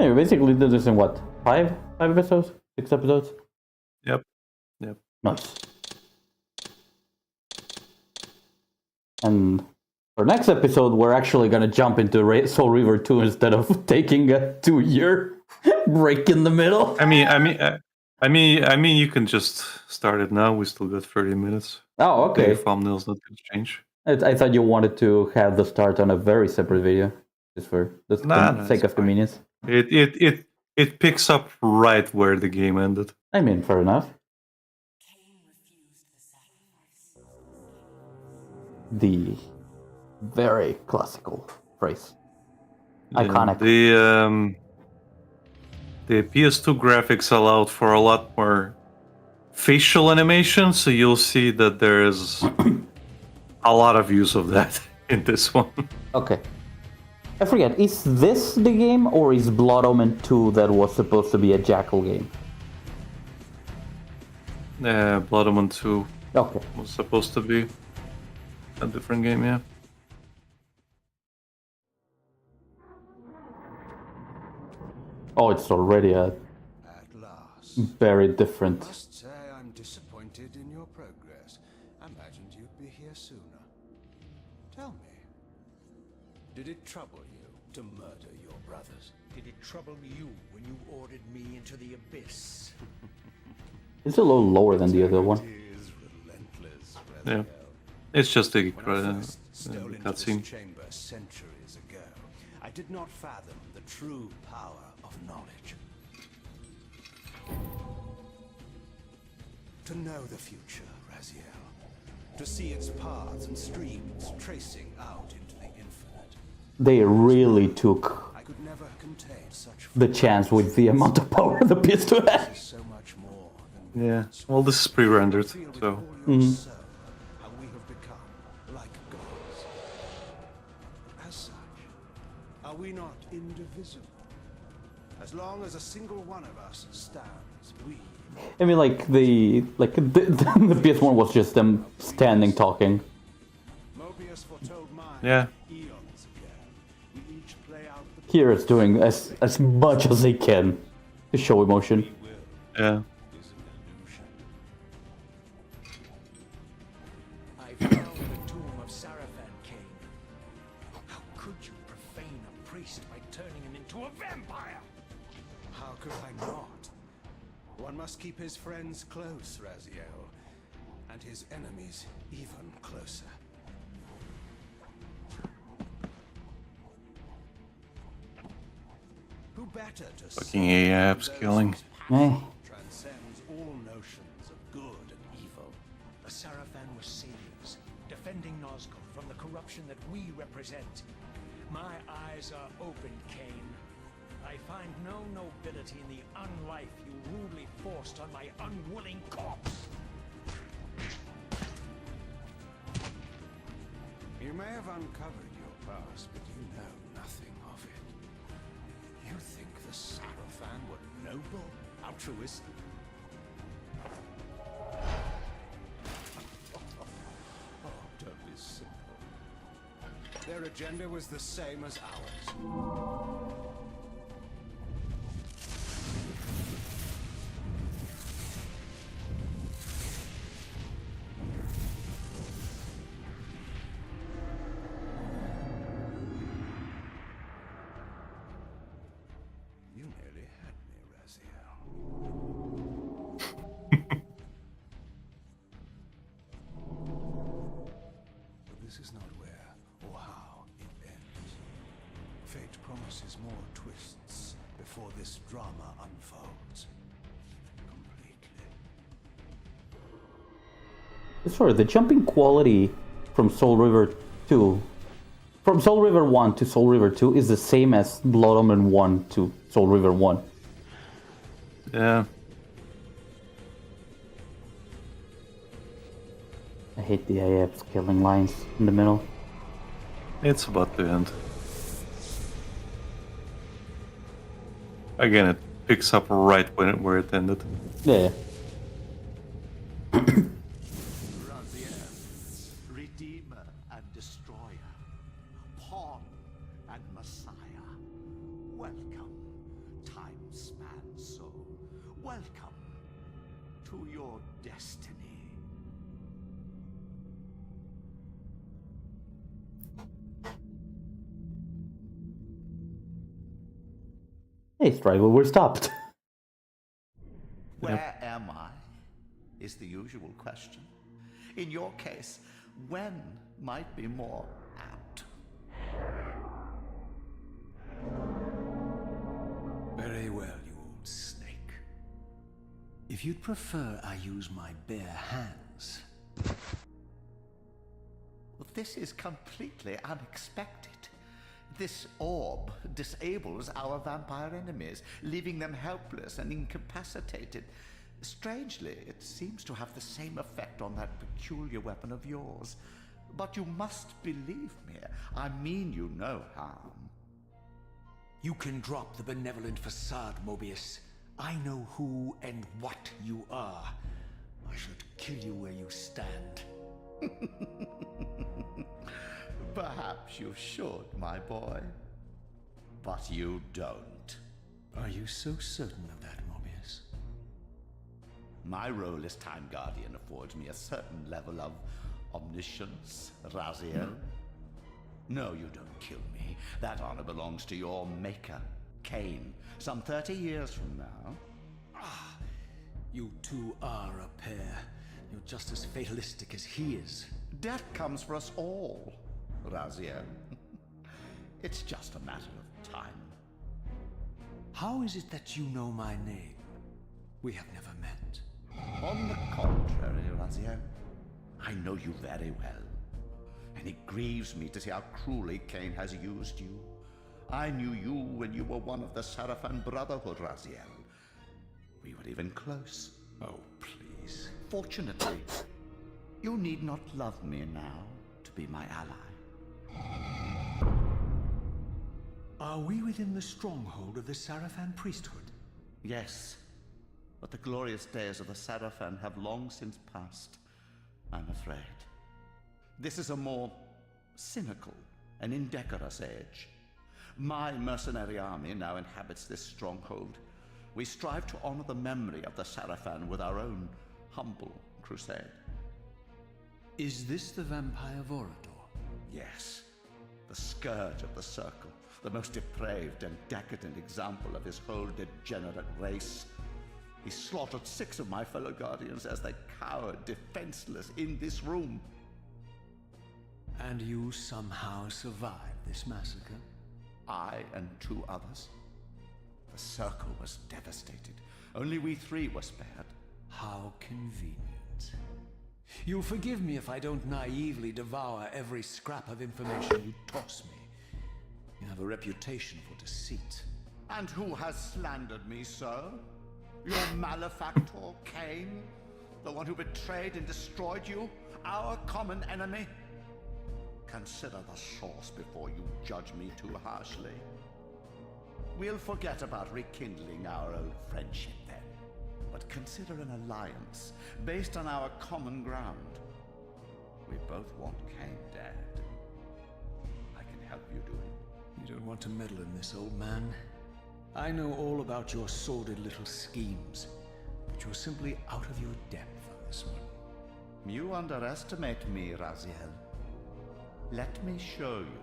Yeah, you basically did this in what? Five episodes? 6 episodes? Yep. Yep. Nice. And for next episode, we're actually gonna jump into Soul Reaver 2 instead of taking a 2-year break in the middle. I mean, you can just start it now. We still got 30 minutes. Oh, okay. The thumbnail's not going to change. I thought you wanted to have the start on a very separate video, just for the sake of convenience. It picks up right where the game ended. I mean, fair enough. The very classical phrase. Iconic. The PS2 graphics allowed for a lot more facial animation, so you'll see that there is a lot of use of that in this one. Okay. I forget, is this the game or is Blood Omen 2 that was supposed to be a Jackal game? Blood Omen 2 Okay. was supposed to be a different game, yeah. Oh, it's already a At last. very different. Must say I'm disappointed in your progress. I imagined you'd be here sooner. Tell me, did it trouble you to murder your brothers? Did it trouble you when you ordered me into the abyss? It's a little lower than the other one. It is relentless, Yeah. Raphael. It's just a When I first stole into this cutscene. chamber centuries ago, I did not fathom the true power of knowledge. To know the future, Raziel. To see its paths and streams tracing out into the infinite. They really took I could never contain such the chance with the amount of power the PS2 had. so much more than Yeah. Well, this is pre-rendered, feel with so all your soul how we have become like gods. As such, are we not indivisible? As long as a single one of us stands, we I mean, the PS1 was just them standing talking. Mobius foretold mine yeah. eons ago. We each play out the Here it's doing as much as they can to show emotion. Yeah. is an illusion. I found the tomb of Sarafan, Kain. How could you profane a priest by turning him into a vampire? How could I not? One must keep his friends close, Raziel, and his enemies even closer. Who better to Fucking see Ahab's those killing. whose passion Eh. transcends all notions of good and evil? The Sarafan were saviors, defending Nosgoth from the corruption that we represent. My eyes are open, Kain. I find no nobility in the unlife you rudely forced on my unwilling corpse. You may have uncovered your past, but you know nothing of it. You think the Sarafan were noble, altruistic? Oh, don't be simple. Their agenda was the same as ours. You nearly had me, Raziel. But this is not where or how it ends. Fate promises more twists before this drama unfolds completely. Sorry, the jumping quality from Soul River 2, from Soul River 1 to Soul River 2 is the same as Blood Omen 1 to Soul River 1. Yeah. I hate the AFs killing lines in the middle. It's about to end. Again, it picks up right where it ended. Yeah. Raziel, Redeemer and Destroyer, Pawn and Messiah. Welcome craftsman's soul. Welcome to your destiny. Hey, Strigel, we're stopped. Where am I? Is the usual question. In your case, when might be more apt. Very well, you old snake. If you'd prefer I use my bare hands. Well, this is completely unexpected. This orb disables our vampire enemies, leaving them helpless and incapacitated. Strangely, it seems to have the same effect on that peculiar weapon of yours. But you must believe me. I mean you no harm. You can drop the benevolent facade, Mobius. I know who and what you are. I should kill you where you stand. Perhaps you should, my boy. But you don't. Are you so certain of that, Mobius? My role as Time Guardian affords me a certain level of omniscience, Raziel. No, you don't kill me. That honor belongs to your maker, Kain, some 30 years from now. Ah, you two are a pair. You're just as fatalistic as he is. Death comes for us all, Raziel. It's just a matter of time. How is it that you know my name? We have never met. On the contrary, Raziel, I know you very well. And it grieves me to see how cruelly Kain has used you. I knew you when you were one of the Sarafan Brotherhood, Raziel. We were even close. Oh, please. Fortunately, you need not love me now to be my ally. Are we within the stronghold of the Sarafan priesthood? Yes, but the glorious days of the Sarafan have long since passed, I'm afraid. This is a more cynical and indecorous age. My mercenary army now inhabits this stronghold. We strive to honor the memory of the Sarafan with our own humble crusade. Is this the vampire Vorador? Yes, the scourge of the Circle, the most depraved and decadent example of his whole degenerate race. He slaughtered 6 of my fellow Guardians as they cowered defenseless in this room. And you somehow survived this massacre? I and 2 others. The Circle was devastated. Only we 3 were spared. How convenient. You'll forgive me if I don't naively devour every scrap of information you toss me. You have a reputation for deceit. And who has slandered me so? Your malefactor, Kain? The one who betrayed and destroyed you? Our common enemy? Consider the source before you judge me too harshly. We'll forget about rekindling our old friendship then, but consider an alliance based on our common ground. We both want Kain dead. I can help you do it. You don't want to meddle in this, old man. I know all about your sordid little schemes, but you're simply out of your depth on this one. You underestimate me, Raziel. Let me show you.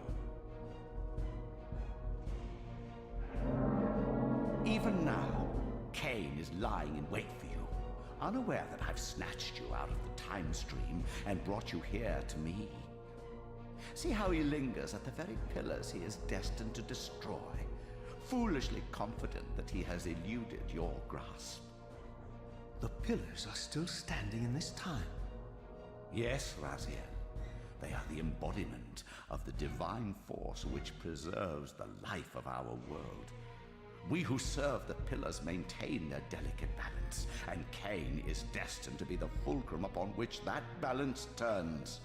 Even now, Kain is lying in wait for you, unaware that I've snatched you out of the time stream and brought you here to me. See how he lingers at the very pillars he is destined to destroy, foolishly confident that he has eluded your grasp. The pillars are still standing in this time. Yes, Raziel. They are the embodiment of the divine force which preserves the life of our world. We who serve the pillars maintain their delicate balance, and Kain is destined to be the fulcrum upon which that balance turns.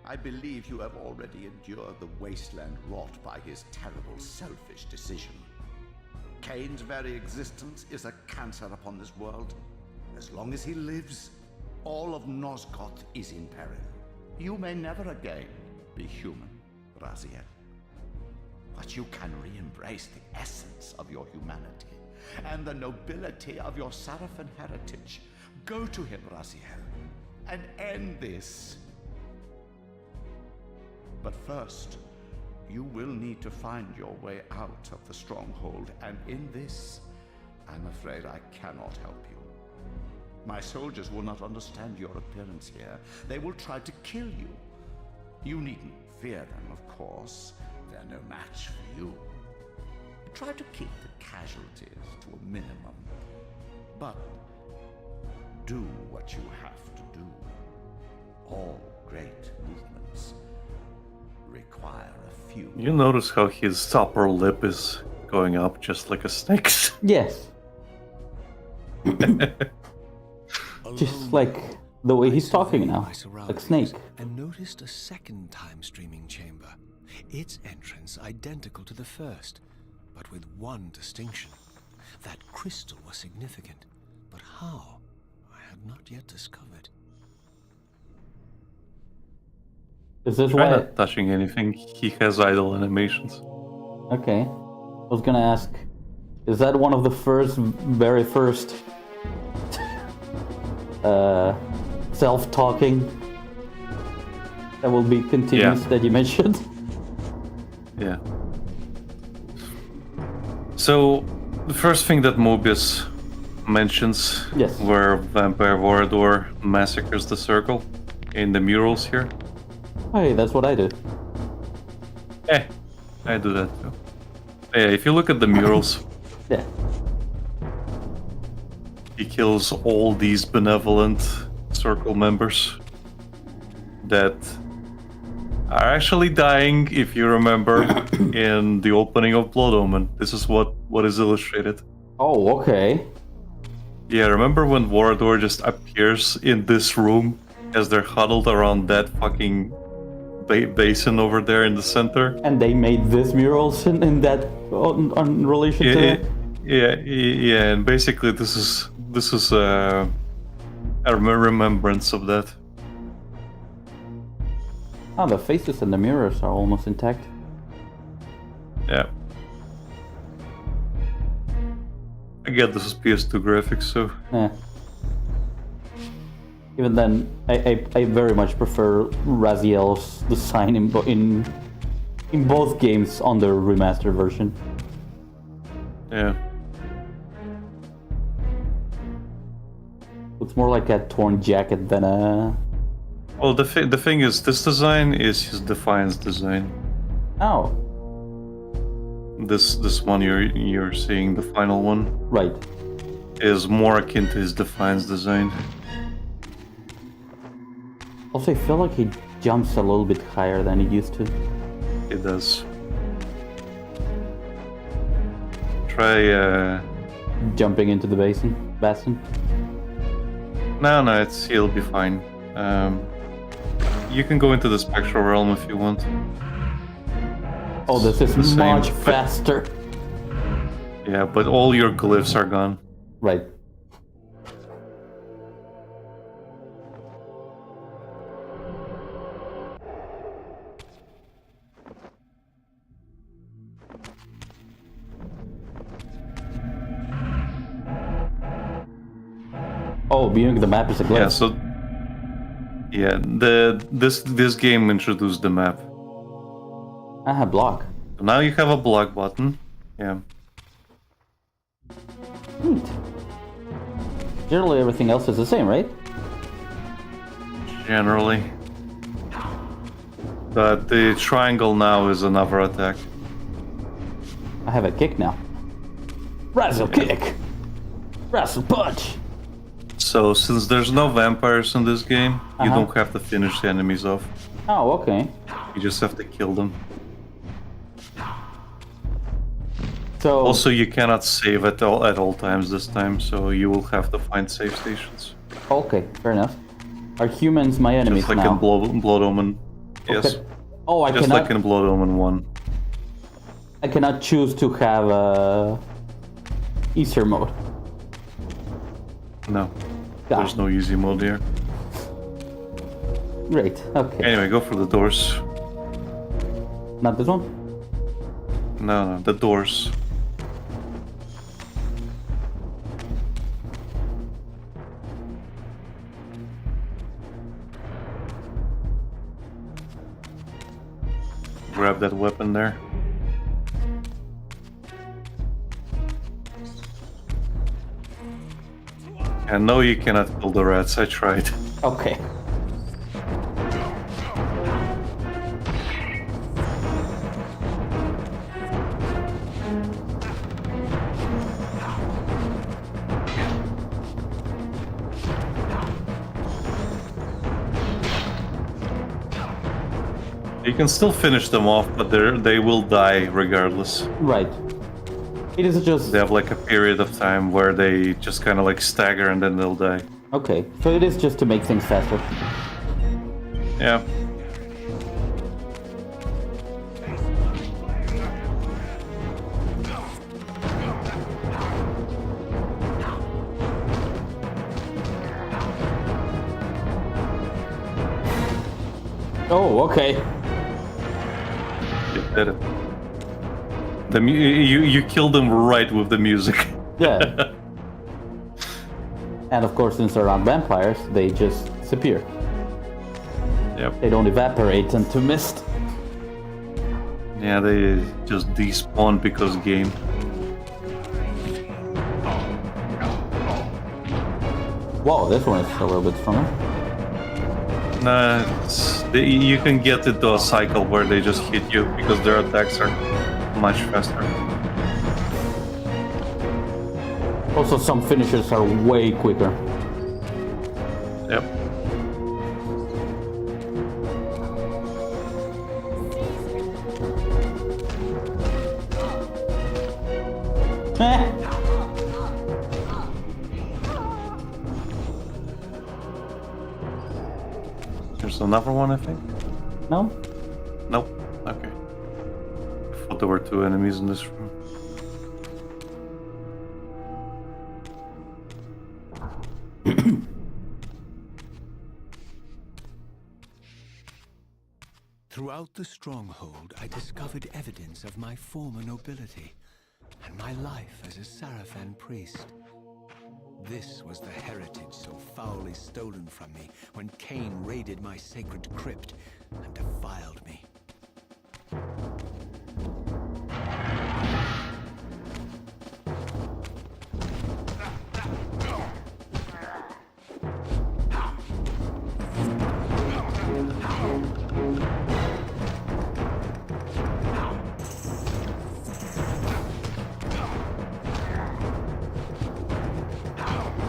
I believe you have already endured the wasteland wrought by his terrible, selfish decision. Kain's very existence is a cancer upon this world. As long as he lives, all of Nosgoth is in peril. You may never again be human, Raziel. but you can re-embrace the essence of your humanity and the nobility of your Sarafan heritage. Go to him, Raziel, and end this. But first, you will need to find your way out of the stronghold, and in this, I'm afraid I cannot help you. My soldiers will not understand your appearance here. They will try to kill you. You needn't fear them, of course. They're no match for you. Try to keep the casualties to a minimum. But do what you have to do. All great movements require a few. You notice how his upper lip is going up just like a snake's? Yes. Just like the way he's talking now, like Snake. And noticed a second time streaming chamber. Its entrance identical to the first, but with one distinction. That crystal was significant, but how? I had not yet discovered. Is this Try why? not touching anything. He has idle animations. Okay. I was gonna ask, is that one of the very first self-talking that will be continuous that you mentioned? Yeah. So, the first thing that Mobius mentions, Yes. where Vampire Vorador massacres the circle in the murals here. Hey, that's what I do. I do that too. Yeah, if you look at the murals, Yeah. he kills all these benevolent circle members that are actually dying, if you remember, in the opening of Blood Omen. This is what is illustrated. Oh, okay. Yeah, remember when Vorador just appears in this room as they're huddled around that fucking basin over there in the center? And they made this murals in that on relation to. Yeah, and basically this is a remembrance of that. Oh, the faces and the mirrors are almost intact. Yeah. I get this is PS2 graphics, so Yeah. Even then, I very much prefer Raziel's design in both games on the remastered version. yeah. It's more like a torn jacket than a. Well, the thing is, this design is his Defiance design. Oh, This one you're seeing, the final one, right. is more akin to his Defiance design. Also, I feel like he jumps a little bit higher than he used to. It does. Try Jumping into the basin. No, he'll be fine. You can go into the Spectral Realm if you want. Oh, this is The same, much but- faster. Yeah, but all your glyphs are gone. Right. Oh, viewing the map is a glitch. Yeah, this game introduced the map. Ah, block. So now you have a block button. Yeah. Neat. Generally, everything else is the same, right? Generally. But the triangle now is another attack. I have a kick now. Razzle kick! Razzle punch! So since there's no vampires in this game, you Uh-huh. don't have to finish the enemies off. Oh, okay. You just have to kill them. So, Also, you cannot save at all times this time, so you will have to find save stations. okay, fair enough. Are humans my enemies Just like now? in Blood Omen. Yes. Okay. Oh, I Just cannot. like in Blood Omen 1. I cannot choose to have easier mode. No. Got There's it. no easy mode here. Great. Okay. Anyway, go for the doors. Not this one. No, the doors. Grab that weapon there. And no, you cannot kill the rats. I tried. Okay. You can still finish them off, but they will die regardless. Right. It is just... They have like a period of time where they just kind of like stagger and then they'll die. Okay, so it is just to make things faster. Yeah. Oh, okay. You did it. You killed them right with the music. Yeah. And of course, since they're not vampires, they just disappear. Yep. They don't evaporate into mist. Yeah, they just despawn because game. Whoa, this one is a little bit stronger. Nah, you can get into a cycle where they just hit you because their attacks are much faster. Also, some finishers are way quicker. Yep. Eh. There's another one, I think. No? Nope. Okay. I thought there were two enemies in this room. Throughout the stronghold, I discovered evidence of my former nobility and my life as a Sarafan priest. This was the heritage so foully stolen from me when Kain raided my sacred crypt and defiled me.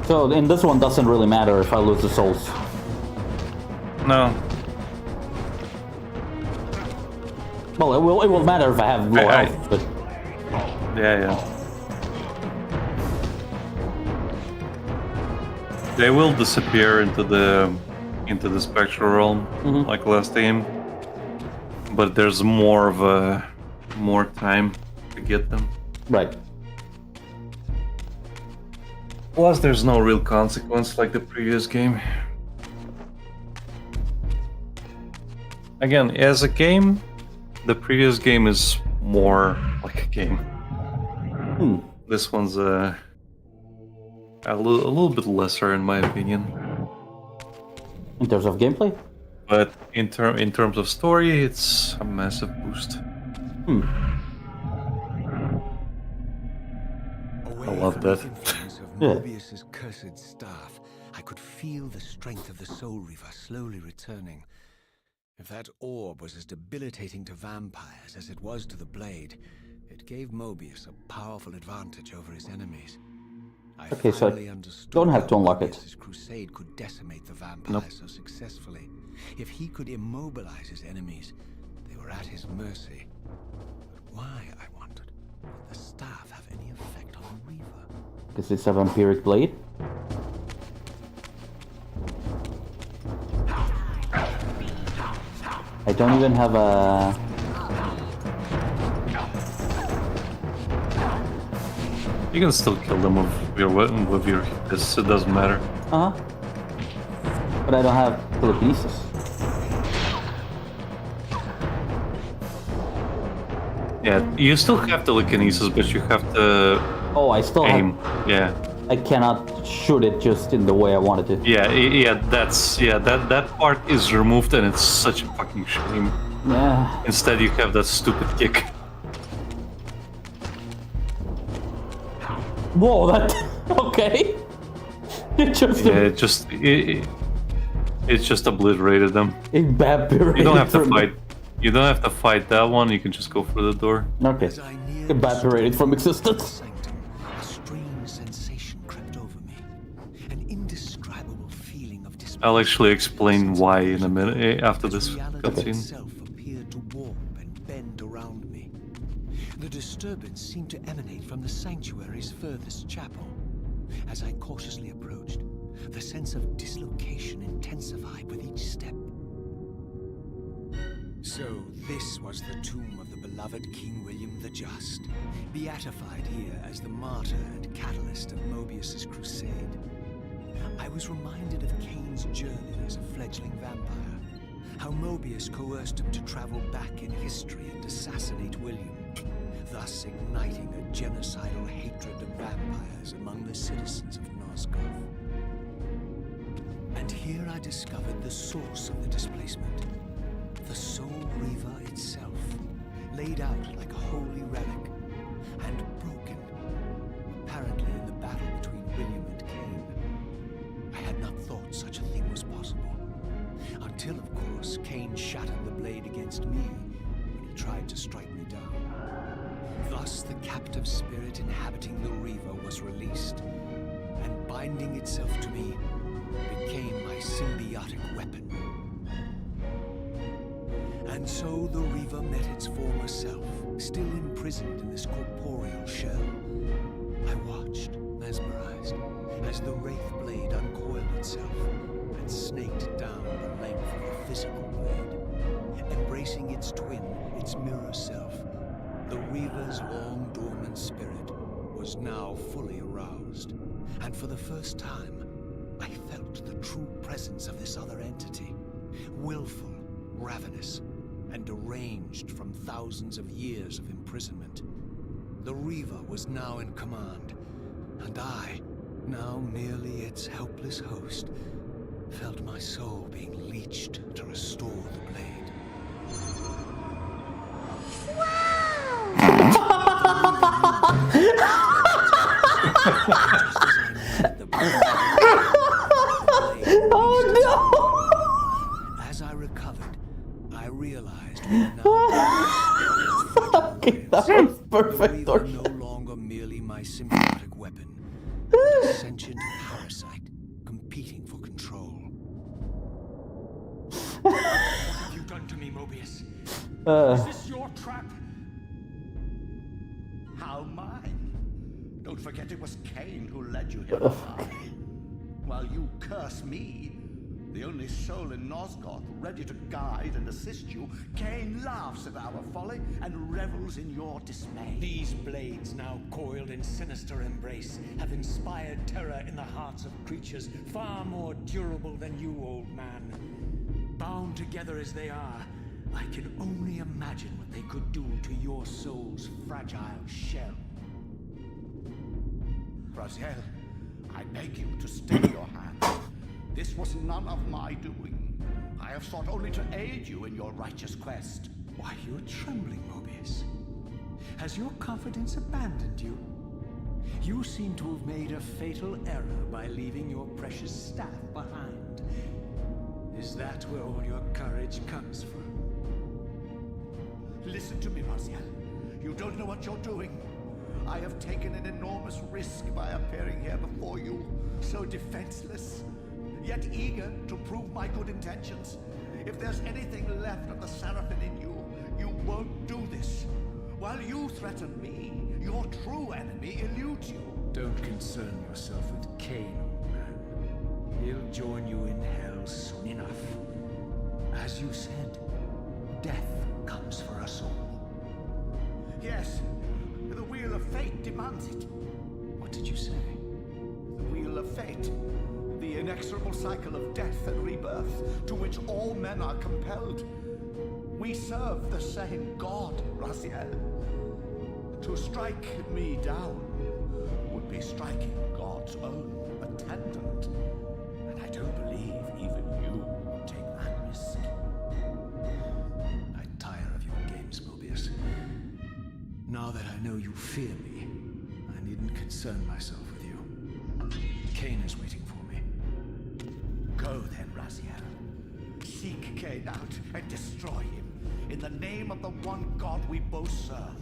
So in this one, doesn't really matter if I lose the souls. No. Well, it will matter if I have low health, but... Yeah. They will disappear into the spectral realm, like last game. But there's more time to get them. Right. Plus, there's no real consequence like the previous game. Again, as a game, the previous game is more like a game. This one's a little bit lesser, in my opinion. In terms of gameplay? But in terms of story, it's a massive boost. I love that. Yeah. Mobius's cursed staff, I could feel the strength of the Soul Reaver slowly returning. If that orb was as debilitating to vampires as it was to the blade, it gave Mobius a powerful advantage over his enemies. I Okay, so finally understood don't have how to unlock it. Mobius's crusade could decimate the vampires so successfully. If he could immobilize his enemies, they were at his mercy. But why, I wondered, would the staff have any effect on the Reaver? Because it's a vampiric blade? I don't even have a... You can still kill them with your weapon, with your hits, it doesn't matter. Uh-huh. But I don't have telekinesis. Yeah, you still have telekinesis, but you have to Oh, I still aim. have... Yeah. I cannot shoot it just in the way I wanted it. That part is removed, and it's such a fucking shame. Yeah. Instead, you have that stupid kick. Whoa, that... Okay. It just obliterated them. Evaporated. You don't have to from- fight. You don't have to fight that one. You can just go for the door. Okay. As I neared Evaporated from the existence. sanctum, a strange sensation crept over me. An indescribable feeling of I'll actually explain why in a minute after this reality cutscene. itself appeared to warp and bend around me. The disturbance seemed to emanate from the sanctuary's furthest chapel. As I cautiously approached, the sense of dislocation intensified with each step. So this was the tomb of the beloved King William the Just, beatified here as the martyr and catalyst of Mobius's crusade. I was reminded of Kain's journey as a fledgling vampire, how Mobius coerced him to travel back in history and assassinate William, thus igniting a genocidal hatred of vampires among the citizens of Nosgoth. And here I discovered the source of the displacement. The Soul Reaver itself, laid out like a holy relic, and broken, apparently in the battle between William and Kain. I had not thought such a thing was possible, until of course Kain shattered the blade against me when he tried to strike me down. Thus the captive spirit inhabiting the Reaver was released, and binding itself to me became my symbiotic weapon. And so the Reaver met its former self, still imprisoned in this corporeal shell. I watched, mesmerized, as the Wraith blade uncoiled itself and snaked down the length of the physical blade. Embracing its twin, its mirror self, the Reaver's long dormant spirit was now fully aroused. And for the first time, I felt the true presence of this other entity, willful, ravenous, and deranged from thousands of years of imprisonment. The Reaver was now in command, and I, now merely its helpless host, felt my soul being leached to restore the blade. Oh As I recovered, I realized we had now Okay, that was perfect. Reaver no longer merely my symbiotic weapon, but a sentient parasite competing for control. What have you done to me, Mobius? Is this your trap? How mine? Don't forget it was Kain who led you here. While you curse me, the only soul in Nosgoth ready to guide and assist you, Kain laughs at our folly and revels in your dismay. These blades, now coiled in sinister embrace, have inspired terror in the hearts of creatures far more durable than you, old man. Bound together as they are, I can only imagine what they could do to your soul's fragile shell. Raziel, I beg you to stay your hand. This was none of my doing. I have sought only to aid you in your righteous quest. Why, you're trembling, Mobius. Has your confidence abandoned you? You seem to have made a fatal error by leaving your precious staff behind. Is that where all your courage comes from? Listen to me, Raziel. You don't know what you're doing. I have taken an enormous risk by appearing here before you, so defenseless, yet eager to prove my good intentions. If there's anything left of the Seraphim in you, you won't do this. While you threaten me, your true enemy eludes you. Don't concern yourself with Kain, old man. He'll join you in hell soon enough. As you said, death comes for us all. Yes, the wheel of fate demands it. What did you say? The wheel of fate. The inexorable cycle of death and rebirth to which all men are compelled. We serve the same God, Raziel. To strike me down would be striking God's own attendant. And I don't believe even you would take that risk. I tire of your games, Mobius. Now that I know you fear me, I needn't concern myself with you. Kain is waiting for me. Go then, Raziel. Seek Kain out and destroy him in the name of the one God we both serve.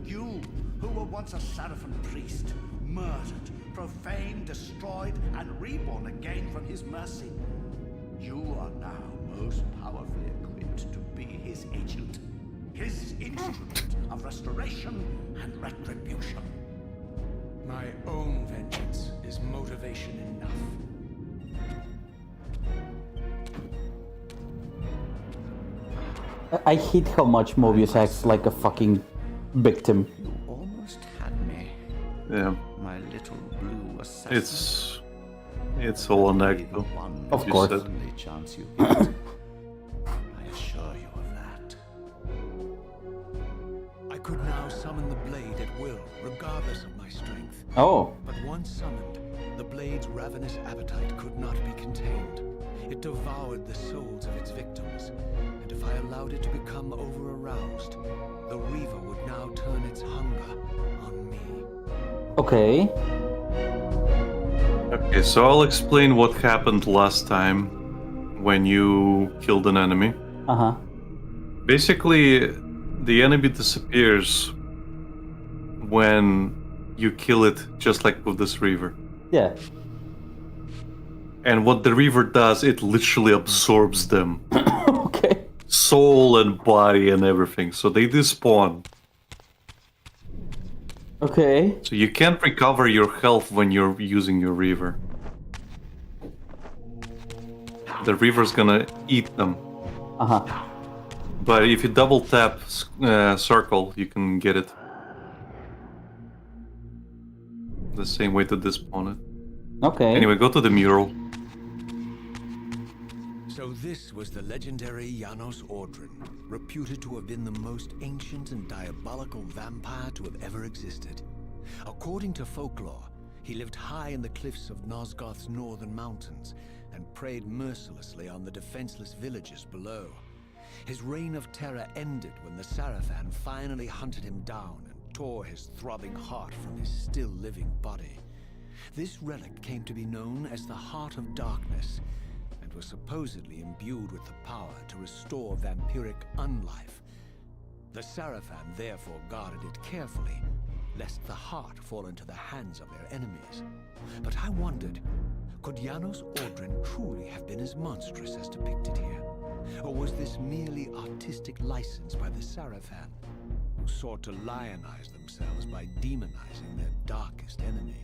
You, who were once a Seraphim priest, murdered, profaned, destroyed, and reborn again from his mercy. You are now most powerfully equipped to be his agent, his instrument of restoration and retribution. My own vengeance is motivation enough. I hate how much Mobius acts like a fucking victim. You almost had me, Yeah. my little blue assassin. It's all an act though. One Of you course. said. only chance you get. I assure you of that. I could now summon the blade at will, regardless of my strength. Oh, But once summoned, the blade's ravenous appetite could not be contained. It devoured the souls of its victims, and if I allowed it to become over-aroused, the Reaver would now turn its hunger on me. okay. Okay, so I'll explain what happened last time when you killed an enemy. Uh-huh. Basically, the enemy disappears when you kill it, just like with this Reaver. Yeah. And what the Reaver does, it literally absorbs them. Okay. Soul and body and everything. So they despawn. Okay. So you can't recover your health when you're using your Reaver. The Reaver's gonna eat them. Uh-huh. But if you double tap circle, you can get it. The same way to despawn it. Okay. Anyway, go to the mural. So this was the legendary Janos Ordrin, reputed to have been the most ancient and diabolical vampire to have ever existed. According to folklore, he lived high in the cliffs of Nosgoth's northern mountains and preyed mercilessly on the defenseless villages below. His reign of terror ended when the Sarafan finally hunted him down and tore his throbbing heart from his still living body. This relic came to be known as the Heart of Darkness, and was supposedly imbued with the power to restore vampiric unlife. The Sarafan therefore guarded it carefully, lest the heart fall into the hands of their enemies. But I wondered, could Janos Ordrin truly have been as monstrous as depicted here? Or was this merely artistic license by the Sarafan, who sought to lionize themselves by demonizing their darkest enemy?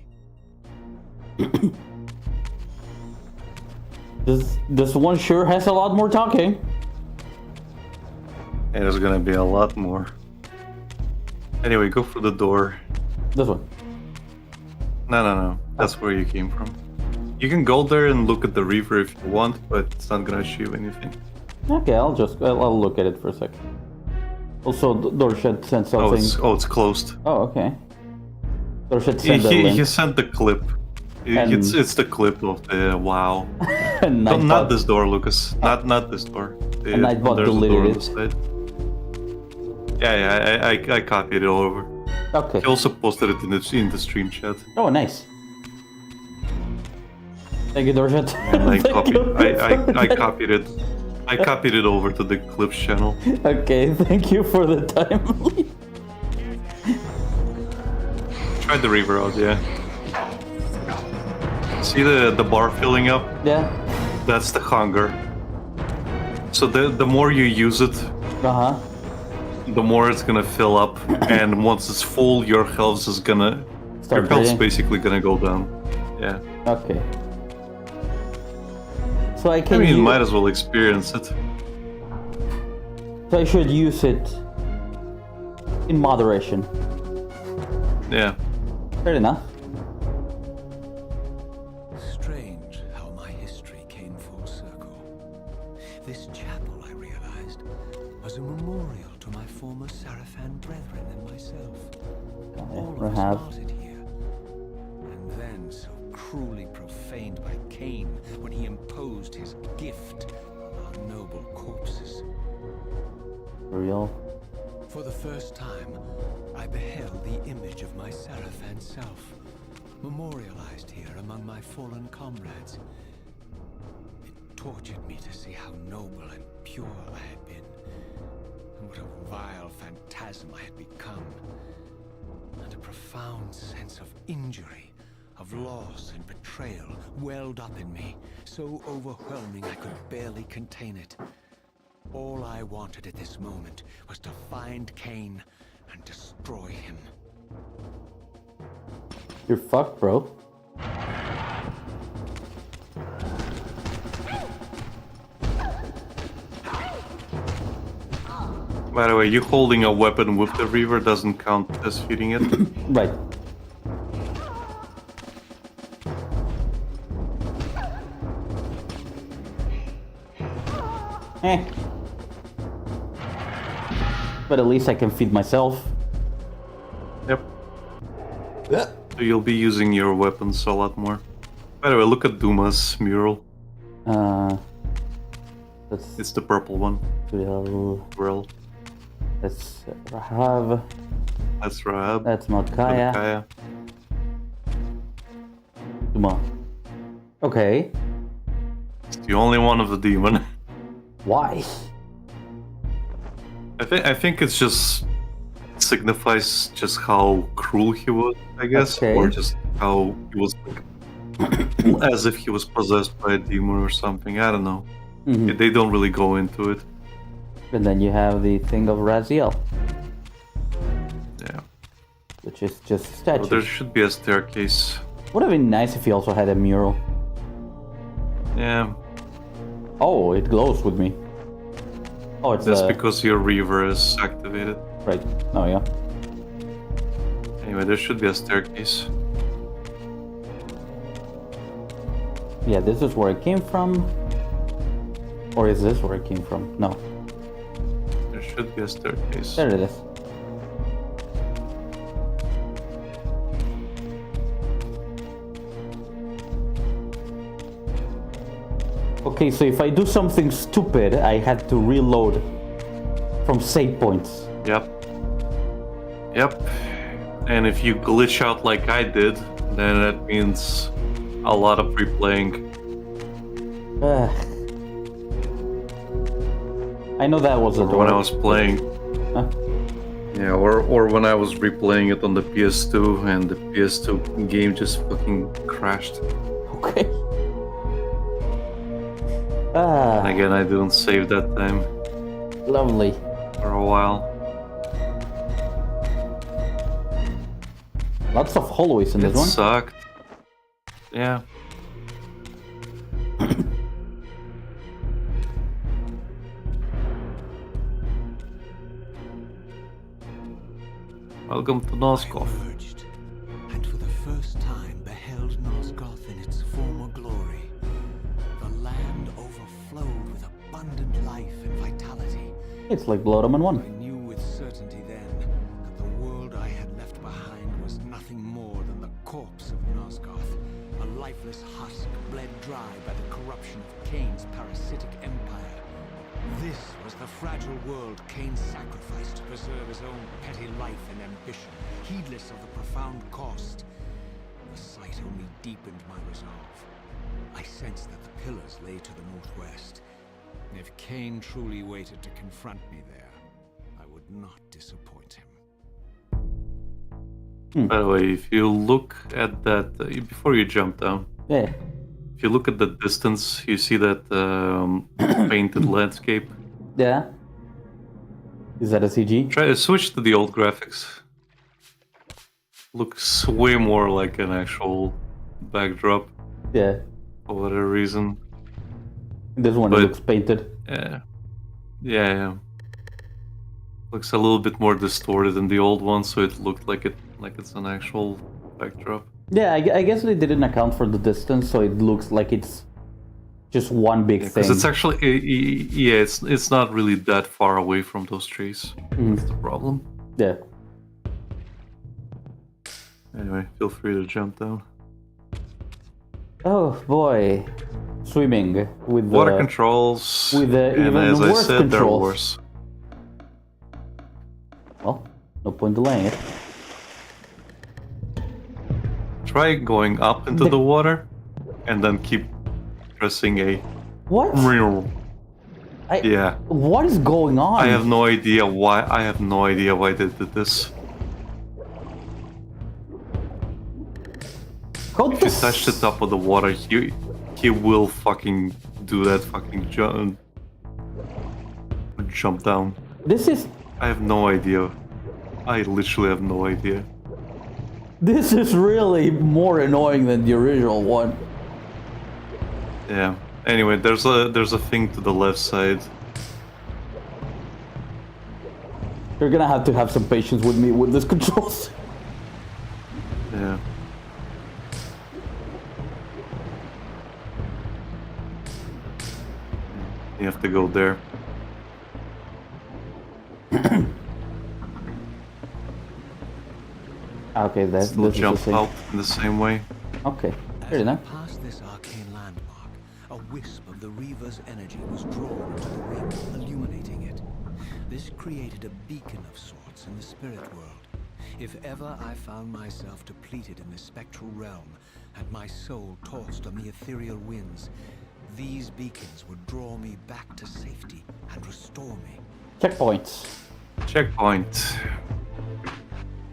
This one sure has a lot more talking. And there's gonna be a lot more. Anyway, go for the door. This one. No. That's where you came from. You can go there and look at the Reaver if you want, but it's not gonna achieve anything. Okay, I'll look at it for a sec. Also, Dorshed sent something. It's closed. Oh, okay. Dorshed sent a link. He sent the clip. And- It's the clip of the WoW. And No, Nightbot- not this door, Lucas. Not this door. And Nightbot there's a deleted door on it. the side. Yeah, I copied it over. Okay. He also posted it in the stream chat. Oh, nice. Thank you, Dorshed. And I Thank copied. you. I copied it. I copied it over to the clips channel. Okay, thank you for the time. Try the Reaver out, yeah. See the bar filling up? Yeah. That's the hunger. So the more you use it, Uh-huh. the more it's gonna fill up, and once it's full, your health is gonna Start your health's bleeding. basically gonna go down. Yeah. Okay. So I I can mean, you use, might as well experience it. so I should use it in moderation. Yeah. Fair enough. Strange how my history came full circle. This chapel, I realized, was a memorial to my former Seraph Seraphan brethren and myself. All of Rahab. us parted here. And then so cruelly profaned by Kain when he imposed his gift on our noble corpses. For real? For the first time, I beheld the image of my Seraphan self, memorialized here among my fallen comrades. It tortured me to see how noble and pure I had been, and what a vile phantasm I had become. And a profound sense of injury, of loss and betrayal welled up in me, so overwhelming I could barely contain it. All I wanted at this moment was to find Kain and destroy him. You're fucked, bro. By the way, you holding a weapon with the Reaver doesn't count as feeding it. Right. Eh. But at least I can feed myself. Yep. So you'll be using your weapons a lot more. By the way, look at Duma's mural. That's It's the purple one. Well, That's Rahab. that's Rahab. That's Malkaya. Kaya. Duma. Okay. It's the only one of the demon. Why? I think it's just signifies just how cruel he was, I guess, Okay. or just how he was like, as if he was possessed by a demon or something. I don't know. Mhm. They don't really go into it. And then you have the thing of Raziel, Yeah. which is just a So statue. there should be a staircase. Would have been nice if he also had a mural. Yeah. Oh, it glows with me. Oh, it's That's because your Reaver is activated. right. Oh yeah. Anyway, there should be a staircase. Yeah, this is where it came from. Or is this where it came from? No. There should be a staircase. There it is. Okay, so if I do something stupid, I had to reload from save points. Yep. Yep. And if you glitch out like I did, then that means a lot of replaying. I know that was a Or door. when I was playing. Huh? Yeah, or when I was replaying it on the PS2 and the PS2 game just fucking crashed. Okay. And again, I didn't save that time Lovely. for a while. Lots of hallways in It this one. sucked. Yeah. Welcome to Nosgoth. I emerged, and for the first time beheld Nosgoth in its former glory. The land overflowed with abundant life and vitality. It's like Blood Omen 1. I knew with certainty then that the world I had left behind was nothing more than the corpse of Nosgoth, a lifeless husk bled dry by the corruption of Kain's parasitic empire. This was the fragile world Kain sacrificed to preserve his own petty life and ambition, heedless of the profound cost. The sight only deepened my resolve. I sensed that the pillars lay to the northwest. If Kain truly waited to confront me there, I would not disappoint him. By the way, if you look at that, before you jump down, Yeah. if you look at the distance, you see that painted landscape. Yeah. Is that a CG? Try to switch to the old graphics. Looks way more like an actual backdrop Yeah. for whatever reason. This one But- looks painted. Yeah. Yeah. Looks a little bit more distorted than the old one, so it looked like it's an actual backdrop. Yeah, I guess they didn't account for the distance, so it looks like it's just one big Because thing. it's actually, yeah, it's not really that far away from those trees. That's the problem. Yeah. Anyway, feel free to jump down. Oh boy, swimming with the Water controls, with the and even as I worse said, they're controls. worse. Well, no point delaying it. Try going up into the water, and then keep pressing A. What? Yeah. What is going on? I have no idea why. I have no idea why they did this. How If you touch the top of the water, he will fucking do that fucking jump down. This is I have no idea. I literally have no idea. this is really more annoying than the original one. Yeah. Anyway, there's a thing to the left side. You're gonna have to have some patience with me with this controls. Yeah. You have to go there. Okay, that's Still this is the jump same. out in the same way. Okay, As fair I enough. passed this arcane landmark, a wisp of the Reaver's energy was drawn into the ring, illuminating it. This created a beacon of sorts in the spirit world. If ever I found myself depleted in the spectral realm, and my soul tossed on the ethereal winds, these beacons would draw me back to safety and restore me. Checkpoints, Checkpoint.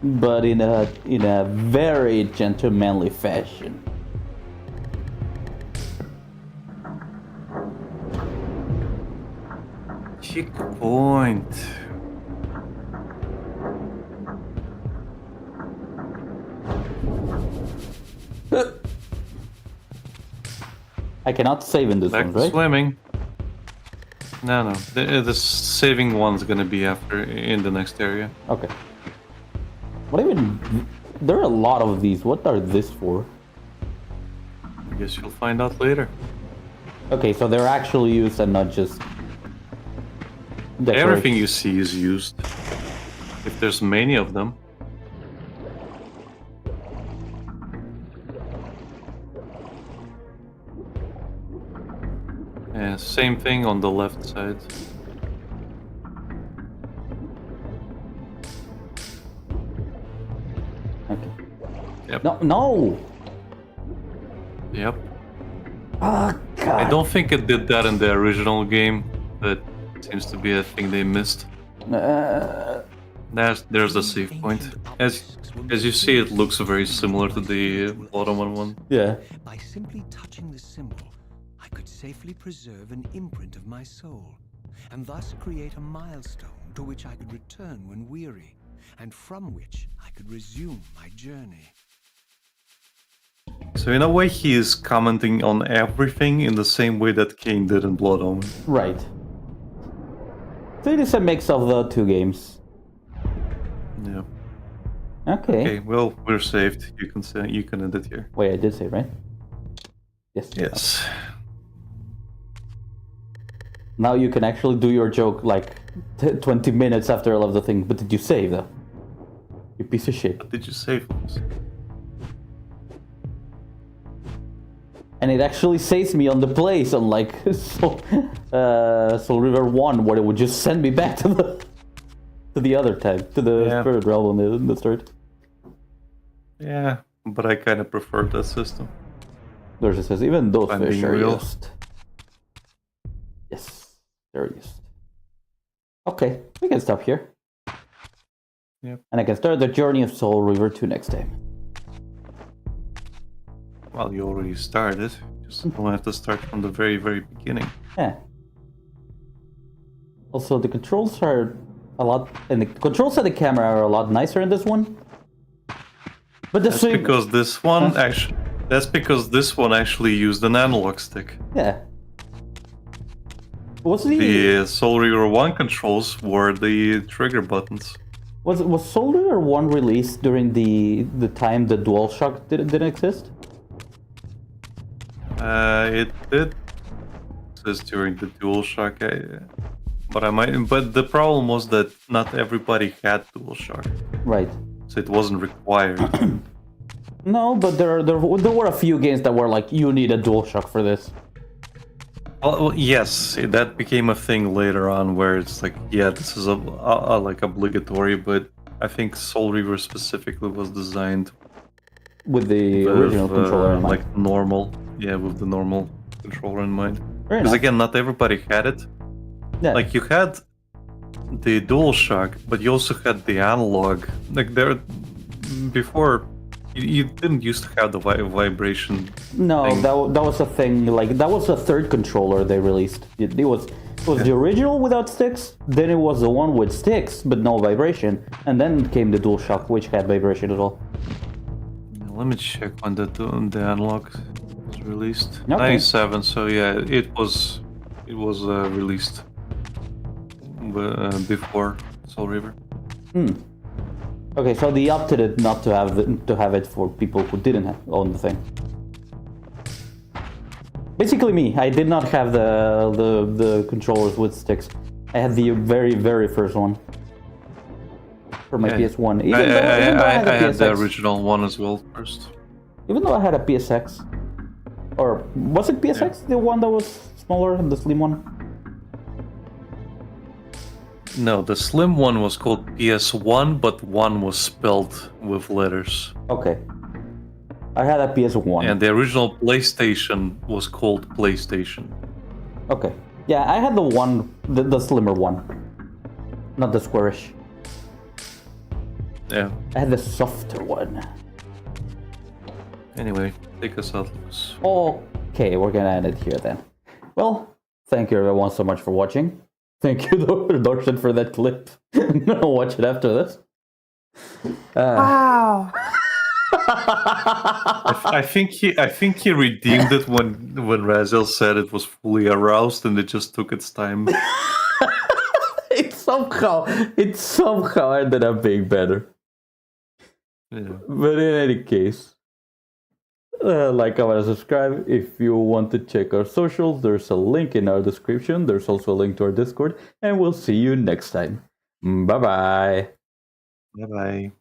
but in a very gentlemanly fashion. Checkpoint. I cannot save in this Back one, to right? swimming. No. The saving one's gonna be after in the next area. Okay. What even? There are a lot of these. What are this for? I guess you'll find out later. Okay, so they're actually used and not just decorations. Everything you see is used. If there's many of them. Yeah, same thing on the left side. Okay. Yep. No. Yep. Oh God. I don't think it did that in the original game, but seems to be a thing they missed. There's the save point. As you see, it looks very similar to the bottom one. Yeah. By simply touching the symbol, I could safely preserve an imprint of my soul, and thus create a milestone to which I could return when weary, and from which I could resume my journey. So in a way, he is commenting on everything in the same way that Kain did in Blood Omen. Right. So it is a mix of the two games. Yeah. Okay. Okay. Well, we're saved. You can end it here. Wait, I did say right? Yes. Yes. Now you can actually do your joke like 20 minutes after I left the thing. But did you save though? You piece of shit. What did you say, folks? And it actually saves me on the place, unlike Soul River 1, where it would just send me back to the other type, to the spirit realm in the third. Yeah, but I kind of prefer that system. There's it says even those I'm fish being are real. used. Yes, they're used. Okay, we can stop here. Yep. And I can start the journey of Soul River 2 next time. Well, you already started. Just don't have to start from the very, very beginning. Yeah. Also, the controls are a lot, and the controls of the camera are a lot nicer in this one. But the That's same, because this one actually. That's because this one actually used an analog stick. yeah. What's The Soul Reaver 1 controls were the trigger buttons. Was Soul River 1 released during the time the DualShock didn't exist? It did. It says during the DualShock. But But the problem was that not everybody had DualShock, Right. so it wasn't required. No, but there were a few games that were like, you need a DualShock for this. Well, yes, that became a thing later on, where it's like, yeah, this is a like obligatory. But I think Soul Reaver specifically was designed With the original controller in mind. like normal, yeah, with the normal controller in mind. Very Because nice. again, not everybody had it. Yeah. Like you had the DualShock, but you also had the analog. Like before, you didn't used to have the vibration. No, thing. that was a thing. Like that was a third controller they released. It was the original without sticks. Then it was the one with sticks but no vibration, and then came the DualShock, which had vibration as well. Let me check when the analog was released. Okay. 97. So yeah, it was released before Soul Reaver. Okay, so they opted it not to have it for people who didn't own the thing. Basically me, I did not have the controllers with sticks. I had the very first one for my PS1. Even though I had the PSX. original one as well first. Even though I had a PSX. Or was it PSX, the one that was smaller, the slim one? No, the slim one was called PS1, but one was spelled with letters. Okay. I had a PS1. And the original PlayStation was called PlayStation. Okay. Yeah, I had the slimmer one. Not the squarish. Yeah. I had the softer one. Anyway, take us out, Lucas. Okay, we're gonna end it here then. Well, thank you everyone so much for watching. Thank you, Dorshan, for that clip. I'm gonna watch it after this. Wow. I think he redeemed it when Raziel said it was fully aroused and it just took its time. it somehow ended up being better. Yeah. But in any case, like, comment, and subscribe. If you want to check our socials, there's a link in our description. There's also a link to our Discord, and we'll see you next time. Bye bye. Bye bye.